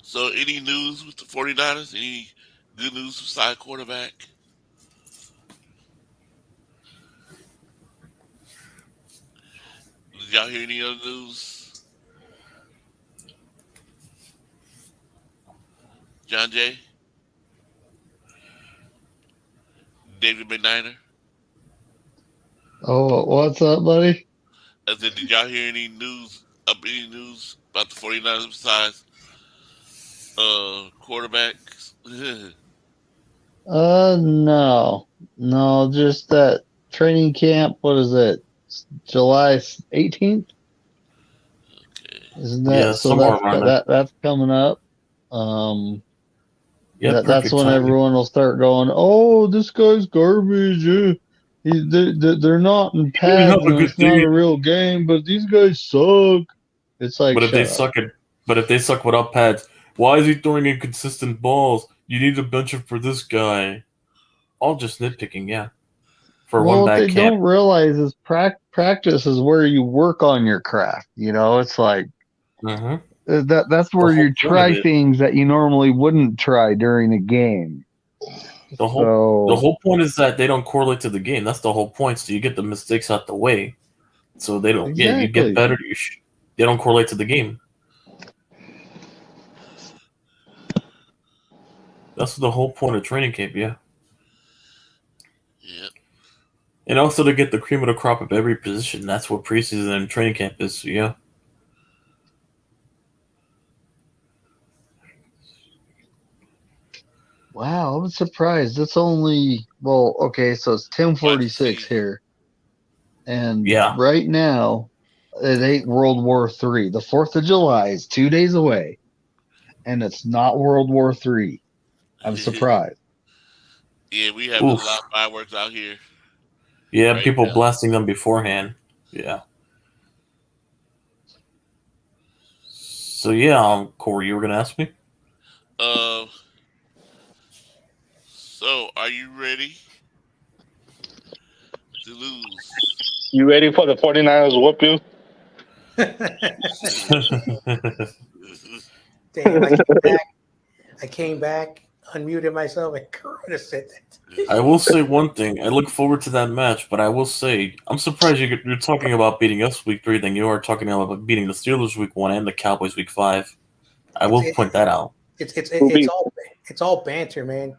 so any news with the 49ers? Any good news from side quarterback? Did y'all hear any other news? John Jay, David McNiner. Oh, what's up, buddy? I said, did y'all hear any news about the 49ers besides quarterbacks? No, no, just that training camp. What is it? July 18th? Okay. Isn't that Yeah, so? somewhere around there. That's coming up. Um, Yeah, that's perfect when timing. everyone will start going, "Oh, this guy's garbage. They're not in He didn't pads, have a and good it's not day. a real game. But these guys suck." It's like, But if they shut up. suck at, but if they suck without pads, why is he throwing inconsistent balls? You need to bench him for this guy. All just nitpicking, yeah. For Well, one what bad they camp. don't realize is practice is where you work on your craft. It's like hmm that's The where whole you point of try it, things that you normally wouldn't try during a game. the whole the So whole point is that they don't correlate to the game. That's the whole point. So you get the mistakes out the way. So they don't. Yeah, you get exactly. better. They don't correlate to the game. That's the whole point of training camp. Yeah, Yeah. and also to get the cream of the crop of every position. That's what preseason and training camp is. So yeah. Wow, I'm surprised. It's only okay, so it's Watch and 10:46 see. here, and Yeah. right now it ain't World War III. The 4th of July is 2 days away. and it's not World War III. I'm surprised. Yeah, we have a lot of fireworks out here. Yeah, right people now. blasting them beforehand. Yeah. So yeah, Corey, you were gonna ask me? Uh, so are you ready to lose? You ready for the 49ers whoop you? Damn, I came back, unmuted myself, and Corona said that. I will say one thing. I look forward to that match, but I will say I'm surprised you're talking about beating us week 3 than you are talking about beating the Steelers week 1 and the Cowboys week 5. I will point that out. It's all banter, man.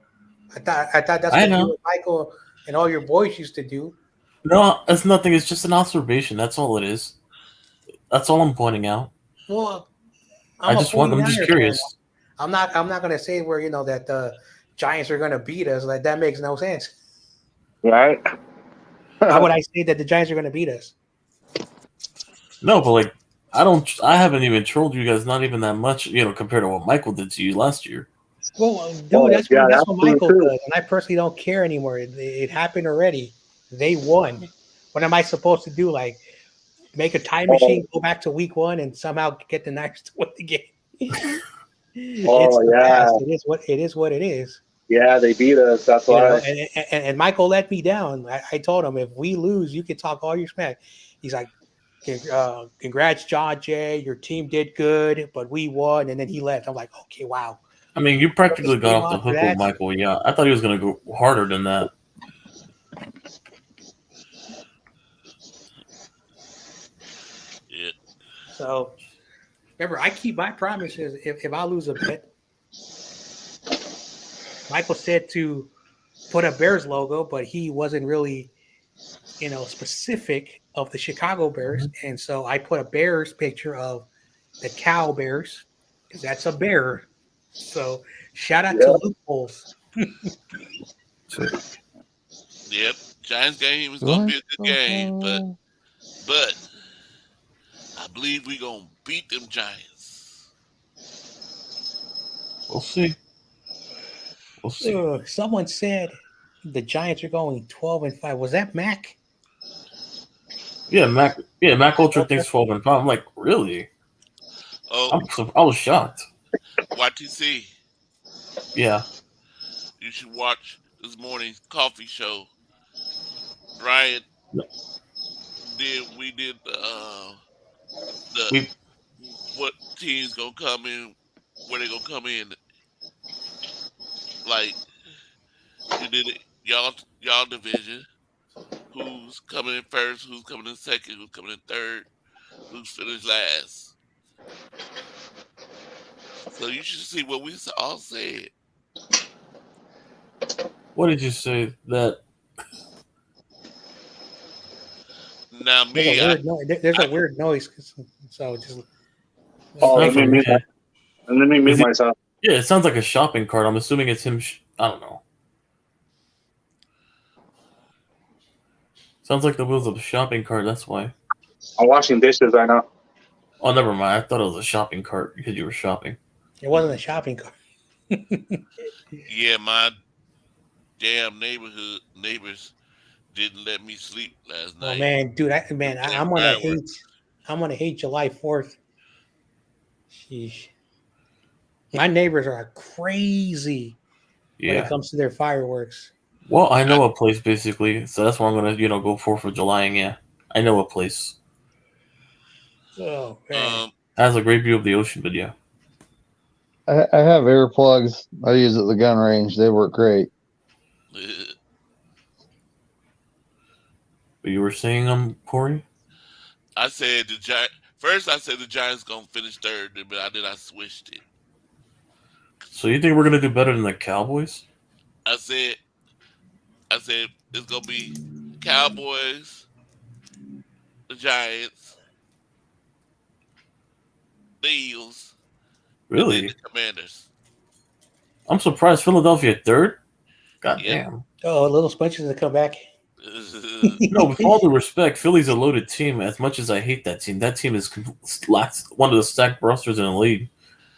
I thought that's I what you know. and Michael and all your boys used to do. No, it's nothing. It's just an observation. That's all it is. That's all I'm pointing out. Well, I'm just 49ers curious. fan. I'm not gonna say where that the Giants are gonna beat us. Like that makes no sense. Right? Why would I say that the Giants are gonna beat us? No, but like I haven't even trolled you guys not even that much, compared to what Michael did to you last year. Well, dude, that's what Michael does, and I personally don't care anymore. It happened already. They won. What am I supposed to do? Like make a time machine, go back to week 1, and somehow get the Niners to win the game? It's the past. It is what it is. Yeah, they beat us. That's why. And Michael let me down. I told him, if we lose, you can talk all your smack. He's like, congrats, John Jay. Your team did good, but we won. And then he left. I'm like, okay, wow. I mean, you practically got off the hook with Michael. Yeah, I thought he was going to go harder than that. Yeah. So, remember, I keep my promises. If I lose a bet, Michael said to put a Bears logo, but he wasn't really, specific of the Chicago Bears. And so I put a Bears picture of the Cow Bears, because that's a bear. So shout out to loopholes. Yep, Giants game was gonna be a good game, but I believe we're gonna beat them Giants. We'll see. Someone said the Giants are going 12-5. Was that Mac? Yeah, Mac Ultra thinks 12-5. I'm like, really? Oh, I was shocked. YTC. Yeah. You should watch this morning's coffee show. Ryan we did what teams gonna come in, where they gonna come in. Like we did it, y'all division. Who's coming in first? Who's coming in second? Who's coming in third? Who's finished last? So you should see what we all said. What did you say? That now me, there's a weird noise. So just let me mute myself. Yeah, it sounds like a shopping cart. I'm assuming it's him. I don't know. Sounds like the wheels of a shopping cart. That's why. I'm washing dishes right now. Oh, never mind. I thought it was a shopping cart because you were shopping. It wasn't a shopping cart. Yeah, my damn neighbors didn't let me sleep last night. Oh man, dude, I'm gonna hate July 4th. Sheesh. My neighbors are crazy when it comes to their fireworks. Well, I know a place basically, so that's why I'm gonna, go for Julying. Yeah, I know a place. Oh man, has a great view of the ocean, but yeah. I have earplugs. I use at the gun range. They work great. But you were saying, Corey? I said first I said the Giants gonna finish third, but I switched it. So you think we're gonna do better than the Cowboys? I said it's gonna be Cowboys, the Giants, the Eagles, really, and the Commanders. I'm surprised Philadelphia third. God damn. Oh, little Sponges to come back. No, with all due respect, Philly's a loaded team. As much as I hate that team is one of the stacked rosters in the league.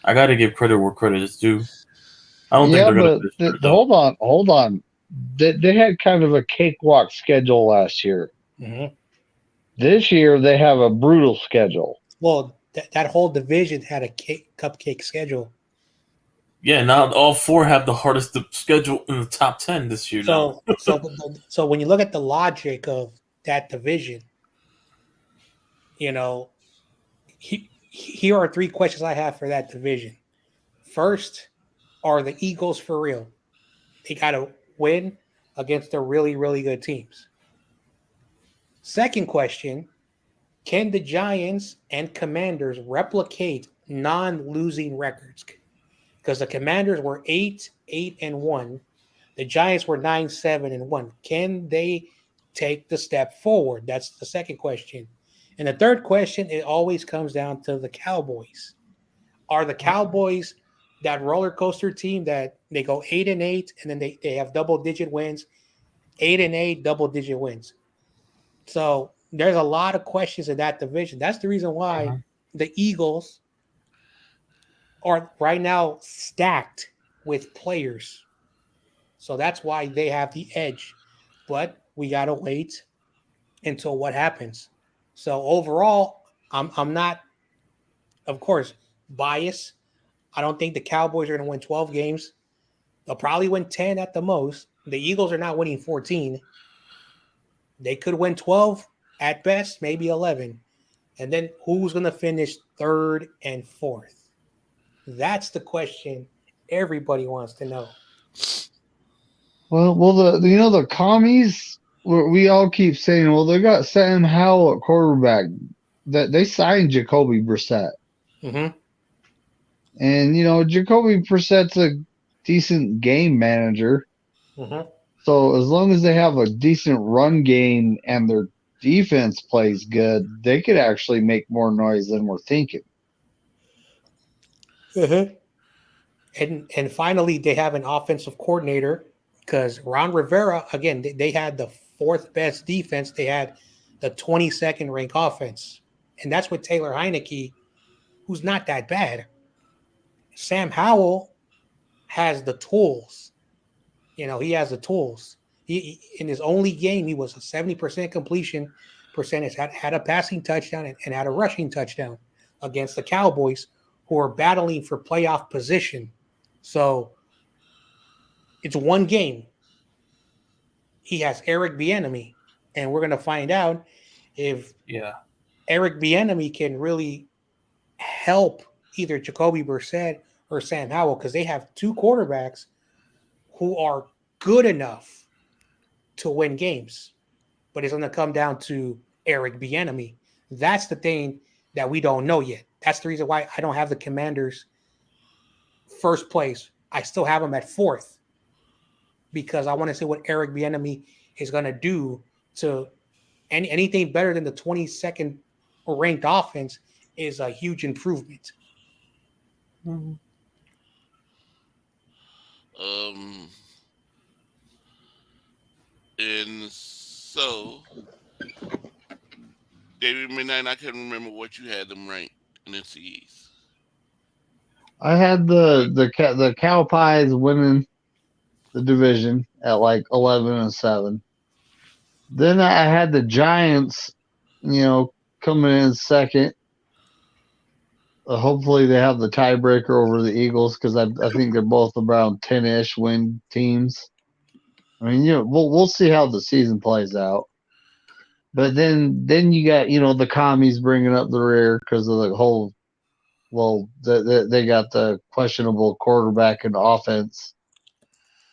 I got to give credit where credit is due. I don't think Yeah, they're going to but finish third, though. hold on. They had kind of a cakewalk schedule last year. Mhm. This year they have a brutal schedule. Well, that whole division had a cupcake schedule. Yeah, now all four have the hardest schedule in the top 10 this year now. So when you look at the logic of that division, you know, here are three questions I have for that division. First, are the Eagles for real? They got to win against the really, really good teams. Second question, can the Giants and Commanders replicate non-losing records? Because the Commanders were 8-1. The Giants were 9-7-1. Can they take the step forward? That's the second question. And the third question, it always comes down to the Cowboys. Are the Cowboys that roller coaster team that they go 8-8 and then they have double digit wins, 8-8, double digit wins? So there's a lot of questions in that division. That's the reason why the Eagles are right now stacked with players. So that's why they have the edge. But we gotta wait until what happens. So overall, I'm not, of course, biased. I don't think the Cowboys are gonna win 12 games. They'll probably win 10 at the most. The Eagles are not winning 14. They could win 12 at best, maybe 11. And then who's going to finish third and fourth? That's the question everybody wants to know. Well, the commies. We all keep saying, well, they got Sam Howell at quarterback. That they signed Jacoby Brissett, Mm-hmm. and Jacoby Brissett's a decent game manager. Mm-hmm. So as long as they have a decent run game and their defense plays good, they could actually make more noise than we're thinking. Mm-hmm. And finally, they have an offensive coordinator because Ron Rivera, again, they had the fourth best defense. They had the 22nd ranked offense. And that's with Taylor Heineke, who's not that bad. Sam Howell has the tools. He has the tools. He in his only game, he was a 70% completion percentage, had a passing touchdown and had a rushing touchdown against the Cowboys, who are battling for playoff position. So it's one game. He has Eric Bieniemy, and we're going to find out if Eric Bieniemy can really help either Jacoby Brissett or Sam Howell, because they have two quarterbacks who are good enough to win games. But it's going to come down to Eric Bieniemy. That's the thing that we don't know yet. That's the reason why I don't have the Commanders first place. I still have them at fourth because I want to see what Eric Bieniemy is going to do to anything better than the 22nd ranked offense is a huge improvement. Um, and so David Midnight, I can't remember what you had them ranked in the East. I had the Cow Pies winning the division at like 11-7. Then I had the Giants, coming in second. Hopefully they have the tiebreaker over the Eagles because I think they're both around 10-ish win teams. I mean, we'll see how the season plays out. But then you got the commies bringing up the rear because of the whole. Well, they got the questionable quarterback and offense,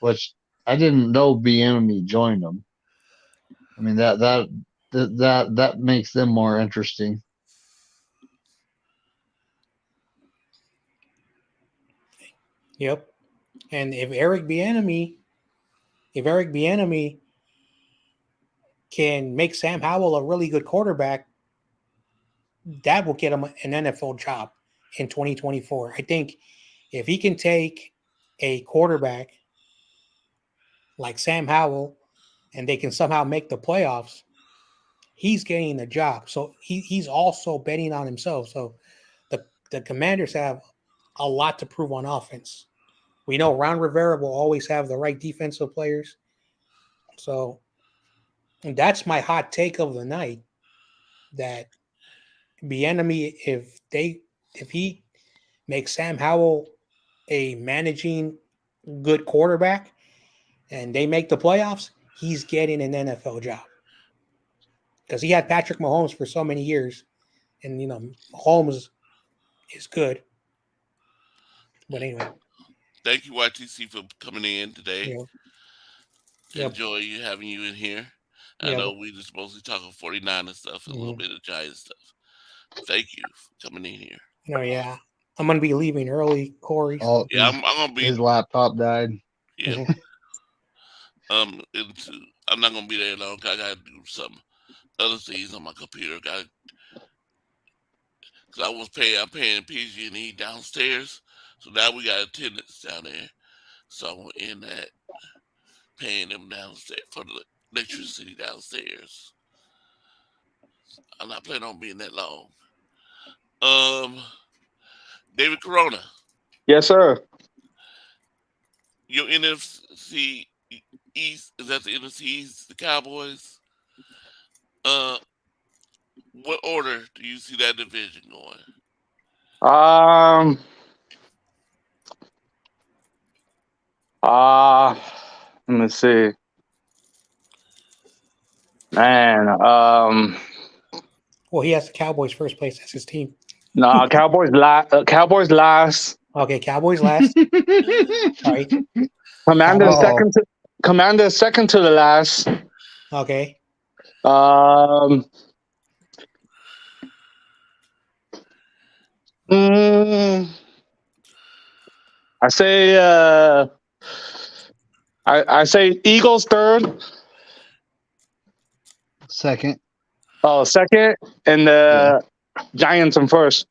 which I didn't know Bieniemy joined them. I mean that makes them more interesting. Yep. And if Eric Bieniemy can make Sam Howell a really good quarterback, that will get him an NFL job in 2024. I think if he can take a quarterback like Sam Howell and they can somehow make the playoffs, he's getting the job. So he's also betting on himself. So the Commanders have a lot to prove on offense. We know Ron Rivera will always have the right defensive players. So that's my hot take of the night. That Bieniemy, if he makes Sam Howell a managing good quarterback and they make the playoffs, he's getting an NFL job. Because he had Patrick Mahomes for so many years. And, Mahomes is good. But anyway. Thank you, YTC, for coming in today. Yep. Enjoy having you in here. I Yep. know we just mostly talking 49 and stuff and a little bit of Giants stuff. Thank you for coming in here. Oh, yeah. I'm going to be leaving early, Corey. Oh, yeah, I'm going to be. His laptop died. Yeah. I'm not going to be there long. I got to do some other things on my computer. Because I'm paying PG&E downstairs. So now we got attendants down there. So I'm in that, paying them downstairs for the electricity downstairs. I'm not planning on being that long. David Corona. Yes, sir. Your NFC East, is that the NFC East, the Cowboys? What order do you see that division going? Let me see. Man, well, he has the Cowboys first place. That's his team. No, Cowboys last. Okay, Cowboys last. All right. Commander second to the last. Okay. I say I say Eagles third. Second. Oh, second, and the Giants in first.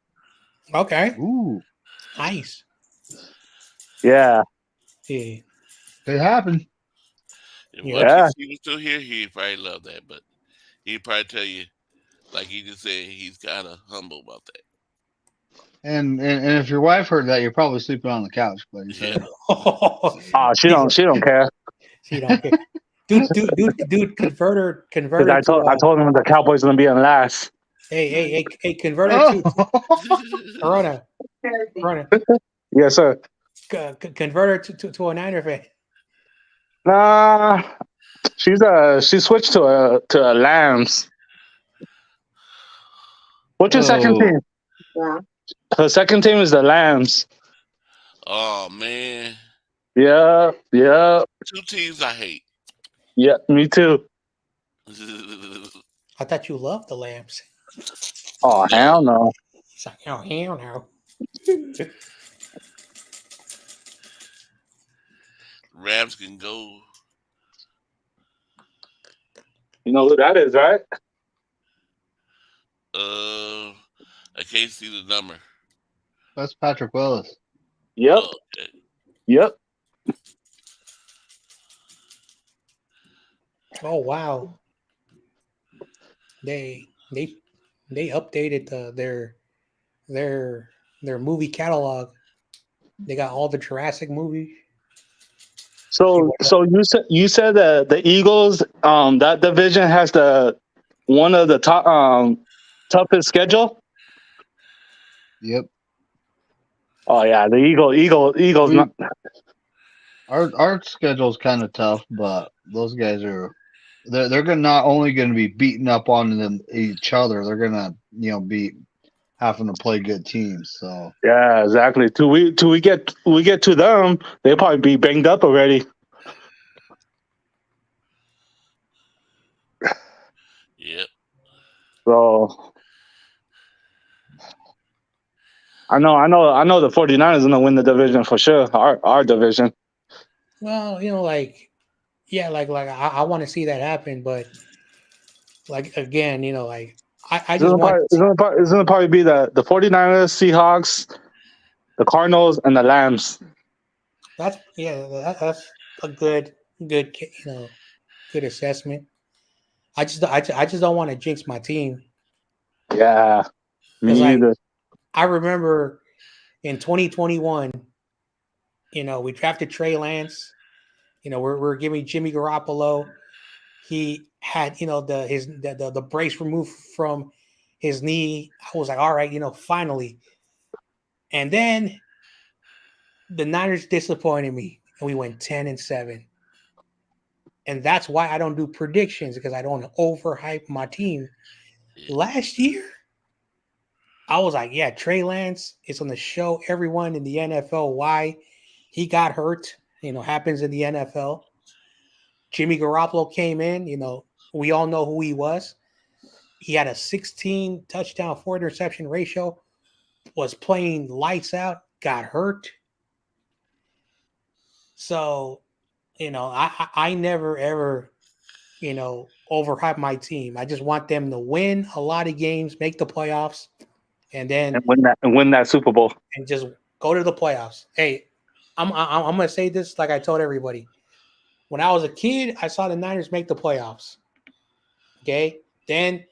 Okay. Ooh. Nice. Yeah. Yeah. It happened. If he was still here, he'd probably love that, but he'd probably tell you, like he just said, he's kind of humble about that. And if your wife heard that, you're probably sleeping on the couch. But you said, she don't care. She don't care. Dude, converter. I told him the Cowboys gonna be in last. Hey, converter to Corona. Yes, sir. Converter to a Niner fan. Nah, she switched to a Lambs. What's your second team? Yeah. Her second team is the Lambs. Oh man. Yeah. Two teams I hate. Yeah, me too. I thought you loved the Lambs. Oh, hell no. It's like, oh, hell no. Rams can go. You know who that is, right? I can't see the number. That's Patrick Willis. Yep. Oh, okay. Yep. Oh wow. They updated their movie catalog. They got all the Jurassic movies. So you said that the Eagles that division has one of the top toughest schedule. Yep. Oh yeah, the Eagles. Our schedule's kind of tough, but those guys are they're gonna not only going to be beating up on each other, they're gonna be having to play good teams. So yeah, exactly. Till we get to them, they'll probably be banged up already. Yep. So I know the 49ers are gonna win the division for sure. Our division. Well, I want to see that happen, but again, I just want. It's gonna probably be the 49ers, Seahawks, the Cardinals, and the Lambs. That's a good good assessment. I just don't want to jinx my team. Yeah, me either. I remember in 2021, we drafted Trey Lance. We're giving Jimmy Garoppolo. He had, the brace removed from his knee. I was like, all right, finally. And then the Niners disappointed me, and we went 10-7. And that's why I don't do predictions, because I don't overhype my team. Last year, I was like, yeah, Trey Lance is going to show everyone in the NFL why he got hurt. Happens in the NFL. Jimmy Garoppolo came in. We all know who he was. He had a 16 touchdown, 4 interception ratio, was playing lights out, got hurt. So, I never ever, overhype my team. I just want them to win a lot of games, make the playoffs, and then win that Super Bowl. And just go to the playoffs. Hey, I'm gonna say this like I told everybody. When I was a kid, I saw the Niners make the playoffs. Okay, then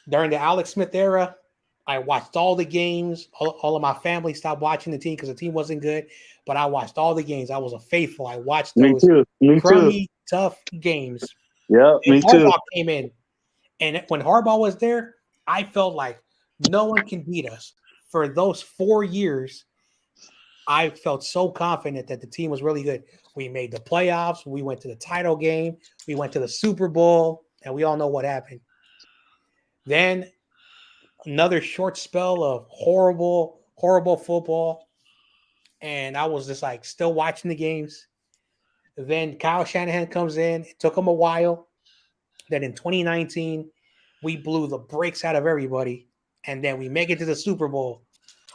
during the Alex Smith era, I watched all the games. All of my family stopped watching the team because the team wasn't good. But I watched all the games. I was a faithful. I watched those crummy, tough games. Yeah, me too. Harbaugh came in, and when Harbaugh was there, I felt like no one can beat us. For those 4 years, I felt so confident that the team was really good. We made the playoffs. We went to the title game. We went to the Super Bowl, and we all know what happened. Then another short spell of horrible, horrible football. And I was just like still watching the games. Then Kyle Shanahan comes in. It took him a while. Then in 2019, we blew the brakes out of everybody. And then we make it to the Super Bowl.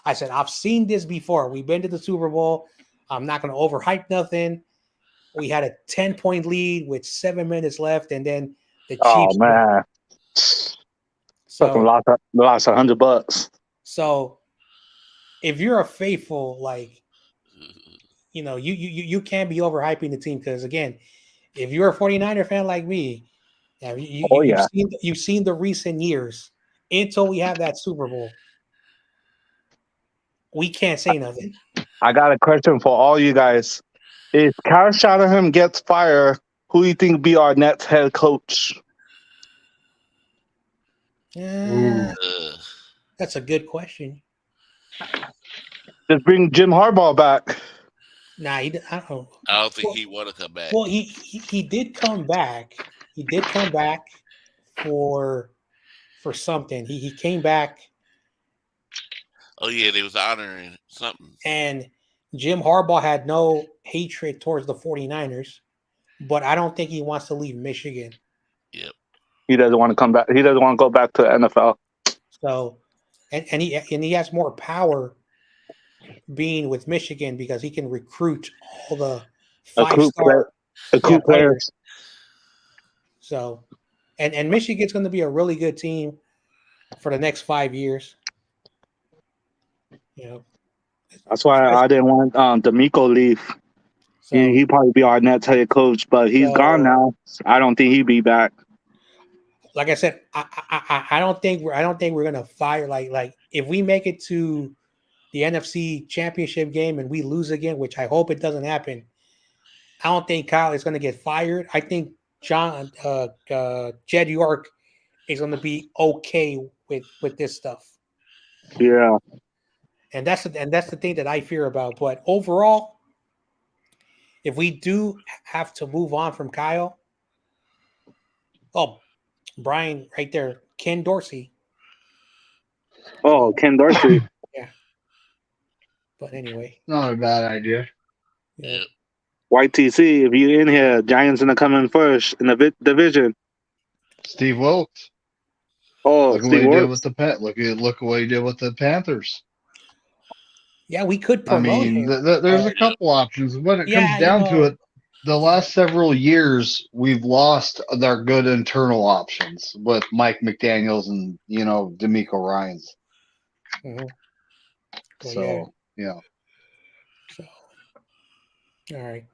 I said, I've seen this before. We've been to the Super Bowl. I'm not going to overhype nothing. We had a 10-point lead with 7 minutes left. And then the Chiefs. Oh, man. Fucking lost $100. So if you're a faithful, like, you can't be overhyping the team, because, again, if you're a 49er fan like me, you've seen the recent years until we have that Super Bowl. We can't say nothing. I got a question for all you guys. If Kyle Shanahan gets fired, who do you think be our next head coach? That's a good question. Just bring Jim Harbaugh back. Nah, I don't think he want to come back. Well, he did come back. He did come back for something. He came back. Oh yeah, they was honoring something. And Jim Harbaugh had no hatred towards the 49ers, but I don't think he wants to leave Michigan. Yep. He doesn't want to come back. He doesn't want to go back to the NFL. So, and he has more power being with Michigan because he can recruit all the 5-star players. So, and Michigan's going to be a really good team for the next 5 years. That's why I didn't want D'Amico leave. So, he'd probably be our next head coach, but he's gone now. I don't think he'd be back. Like I said, I don't think we're gonna fire like if we make it to the NFC Championship game and we lose again, which I hope it doesn't happen. I don't think Kyle is going to get fired. I think Jed York is going to be okay with this stuff. Yeah, and that's the thing that I fear about. But overall, if we do have to move on from Kyle, Brian, right there, Ken Dorsey. Oh, Ken Dorsey. Yeah. But anyway, not a bad idea. Yeah. YTC, if you're in here, Giants gonna come in first in the division. Steve Wilkes. Oh, look Steve what he Wilkes. did with look what he did with the Panthers. Yeah, we could promote him. There's a couple options. When it comes down to it, the last several years we've lost our good internal options with Mike McDaniels and D'Amico Ryans. Mm-hmm. Well, so yeah. So, all right.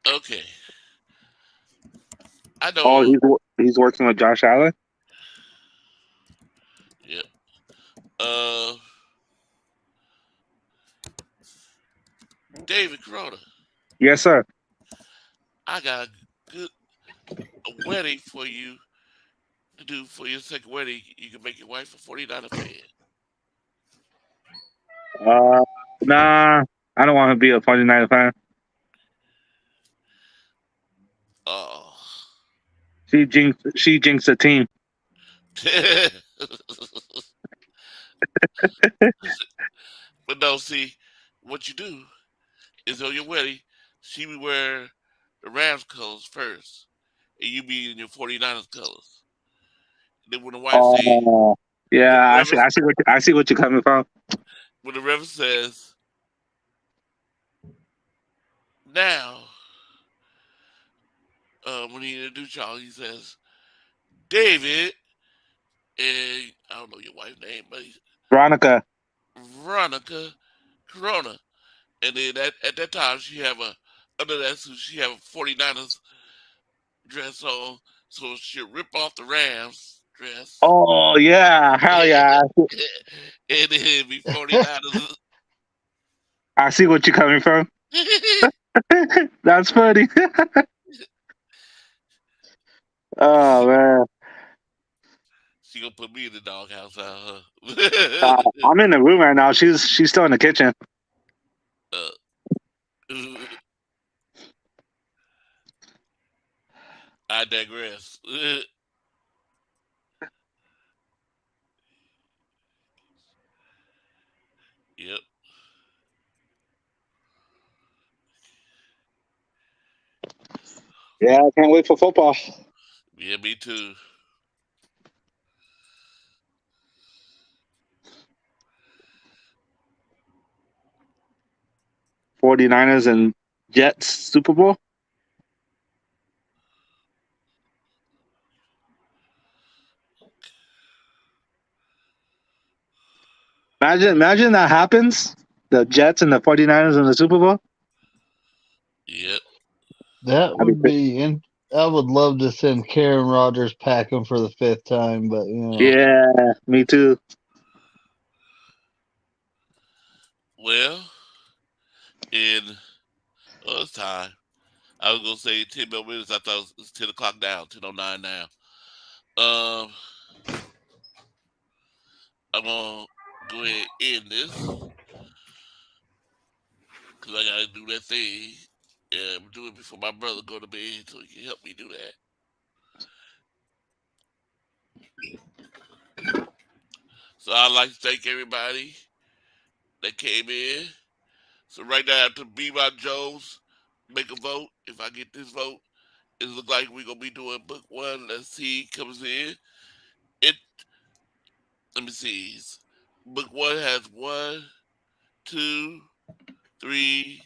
Okay. I know. Oh, he's working with Josh Allen. Uh, David Corona, Yes, sir. I got a wedding for you to do for your second wedding. You can make your wife a 49er fan. Nah, I don't want to be a 49er fan. Oh. She jinxed the team. But no, see, what you do is on your wedding, she be wear the Rams colors first, and you be in your 49ers colors. Then when the wife say, Oh, when the yeah. reverend, I see what you're coming from. when the reverend says, now, when he introduced y'all, he says, David, and I don't know your wife's name, but he's Veronica. Veronica Corona. And then at that time, she have under that suit, she have a 49ers dress on, so she'll rip off the Rams dress. Oh yeah, hell yeah. And then be 49ers. I see what you're coming from. That's funny. Oh man, She gonna put me in the doghouse, huh? I'm in the room right now. She's still in the kitchen. uh, I digress. Yep. Yeah, I can't wait for football. Yeah, me too. 49ers and Jets Super Bowl. Imagine that happens. The Jets and the 49ers in the Super Bowl. Yep. That That'd would be be. And I would love to send Karen Rogers packing for the fifth time, but great. Yeah, me too. Well, in it's time. I was gonna say 10 more minutes. I thought it was 10 o'clock now, 10:09 now. Um, I'm gonna go ahead and end this because I gotta do that thing. Yeah, I'm doing it before my brother go to bed, so he can help me do that. So I'd like to thank everybody that came in. So right now, after Be My Jones, make a vote. If I get this vote, it looks like we're gonna be doing book one. Let's see, comes in. It. Let me see. Book one has 1, 2, 3,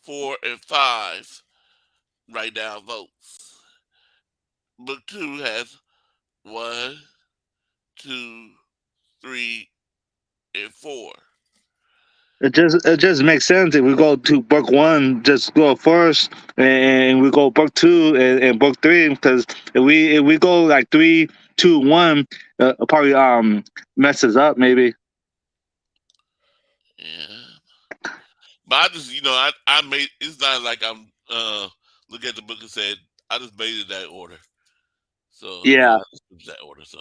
4, and 5 right now votes. Book two has 1, 2, 3, and 4. It just makes sense if we go to book one, just go first, and we go book two and book three. Because if we go like 3, 2, 1, probably messes up maybe. Yeah. But I just, I made, it's not like I'm look at the book and said, I just made it that order. So, Yeah. I just put that order. So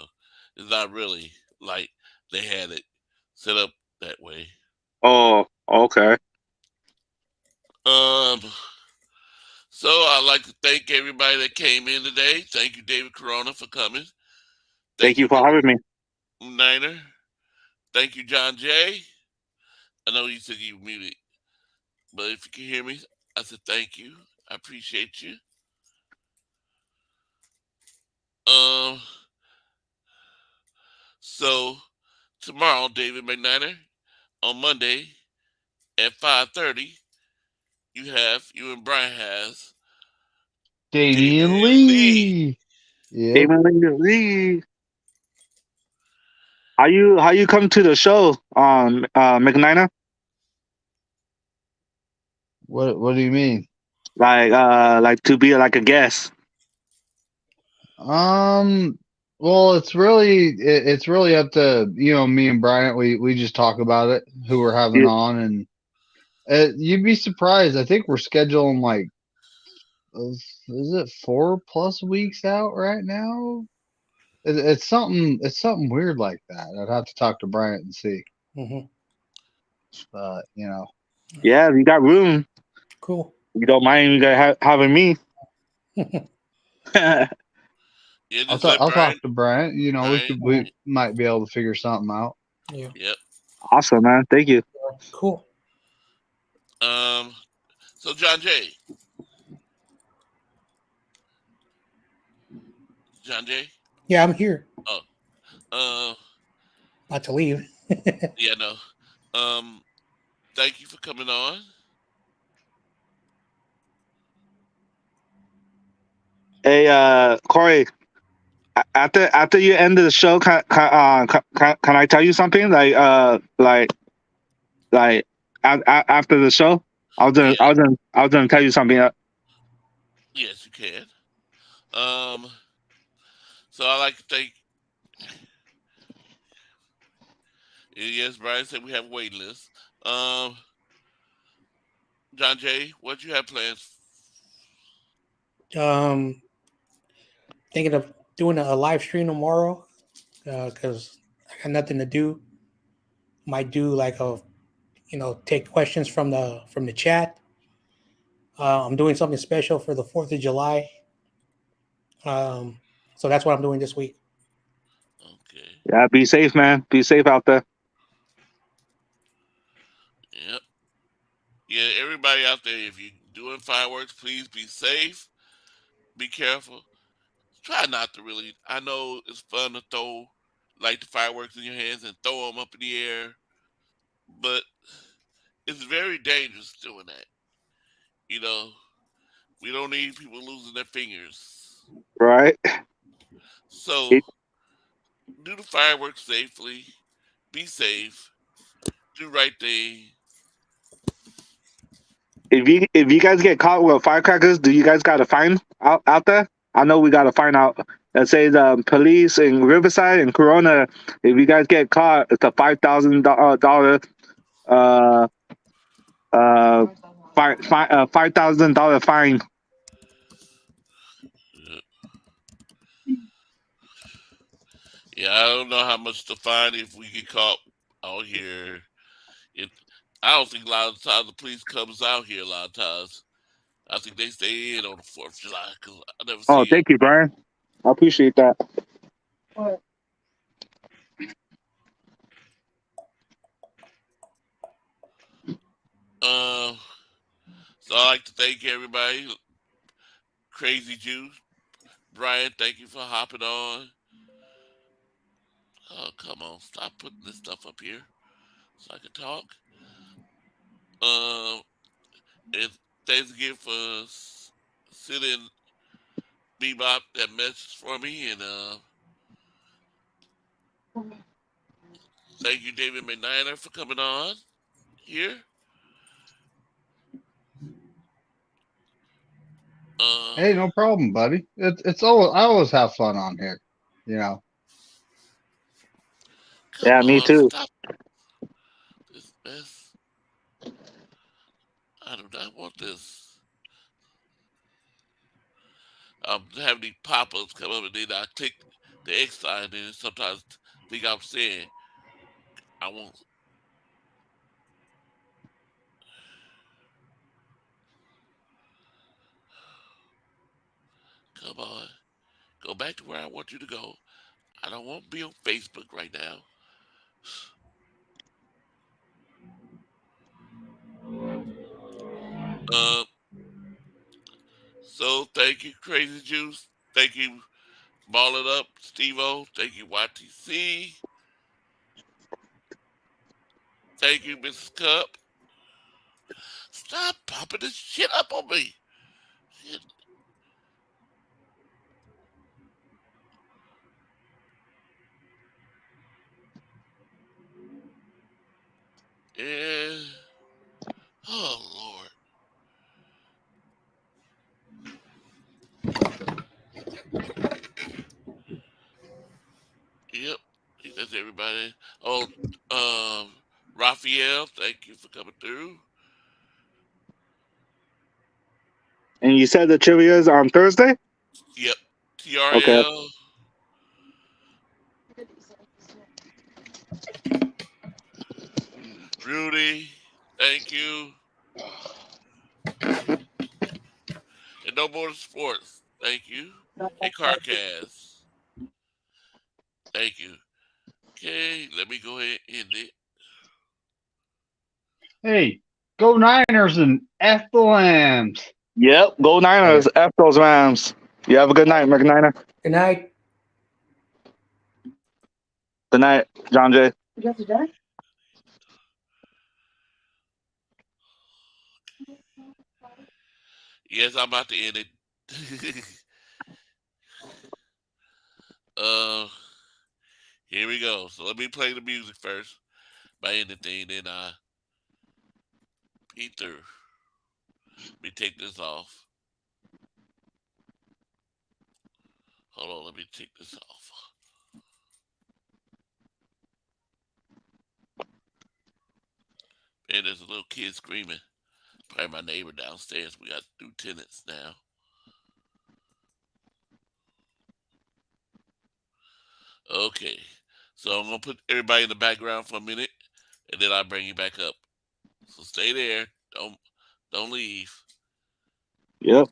it's not really like they had it set up that way. Oh, okay. Um, so I'd like to thank everybody that came in today. Thank you, David Corona, for coming. Thank Thank you you, for having me. Niner. Thank you, John Jay. I know you said you were muted, but if you can hear me, I said thank you. I appreciate you. Um, so tomorrow, David McNiner, on Monday at 5:30, you and Brian has Damian David Lee. Lee. Yep. Damon Lee. How you come to the show, McNina? What do you mean? Like to be like a guest. Um Well, it's really up to me and Bryant. We just talk about it, who we're having Yeah. on, and you'd be surprised. I think we're scheduling like is it 4+ weeks out right now? It's something weird like that. I'd have to talk to Bryant and see. Mm-hmm. But Yeah, if you got room, Cool. you don't mind you guys having me. Yeah, I'll just let talk Brian. to Bryant. Brian. We might be able to figure something out. Yeah. Yep. Awesome, man. Thank you. Cool. So John Jay. John Jay. Yeah, I'm here. Oh. Uh. About to leave. Yeah. No. Thank you for coming on. Hey, Corey. After you end the show, can I tell you something? After the show, Yeah. I was gonna tell you something. Yes, you can. So I like to thank. Yes, Brian said we have a waiting list. Um. John Jay, what you have plans? Um, Thinking of doing a live stream tomorrow because I got nothing to do. Might do like take questions from the chat. I'm doing something special for the 4th of July. So that's what I'm doing this week. Okay. Yeah, be safe, man. Be safe out there. Yep. Yeah, everybody out there, if you're doing fireworks, please be safe. Be careful. Try not to really. I know it's fun to throw like the fireworks in your hands and throw them up in the air, but it's very dangerous doing that. You know, we don't need people losing their fingers. Right. So do the fireworks safely. Be safe. Do right thing. If you guys get caught with firecrackers, do you guys got a fine out there? I know we got a fine out that says police in Riverside and Corona. If you guys get caught, it's a $5,000 uh $5,000 fine. Yeah, I don't know how much to fine if we get caught out here. It, I don't think a lot of times the police comes out here a lot of times. I think they stay in on the 4th of July because I never Oh, see them. thank you, Brian. I appreciate that. So I like to thank everybody. Crazy Juice, Brian, thank you for hopping on. Oh, come on, stop putting this stuff up here so I can talk. Um, and thanks again for sending Bebop that message for me, and thank you, David McNiner, for coming on here. Hey, no problem, buddy. It's always I always have fun on here. Come Yeah, me on, too. stop this mess. I do not want this. I'm having these pop-ups come up, and then I click the X sign, and then sometimes think I'm saying I want. Come on, go back to where I want you to go. I don't want to be on Facebook right now. Uh, so thank you, Crazy Juice. Thank you, Ball It Up, Steve-O. Thank you, YTC. Thank you, Mrs. Cup. Stop popping this shit up on me. Shit. And oh Lord. everybody. Oh, Raphael, thank you for coming through. And you said the trivia is on Thursday? Yep. Okay. TRL. Rudy, thank you. And No More Sports, thank you. And Carcast, thank you. Okay, let me go ahead and end it. Hey, go Niners and F the Lambs. Yep. Go Niners. F those Rams. You have a good night, McNiner. Good night. Good night, John Jay. You guys are done? Yes, I'm about to end it. Here we go. So let me play the music first by anything, then I beat through. Let me take this off. Hold on, let me take this off. And there's a little kid screaming. Probably my neighbor downstairs. We got new tenants now. Okay. So I'm gonna put everybody in the background for a minute, and then I'll bring you back up. So stay there. Don't leave. Yep.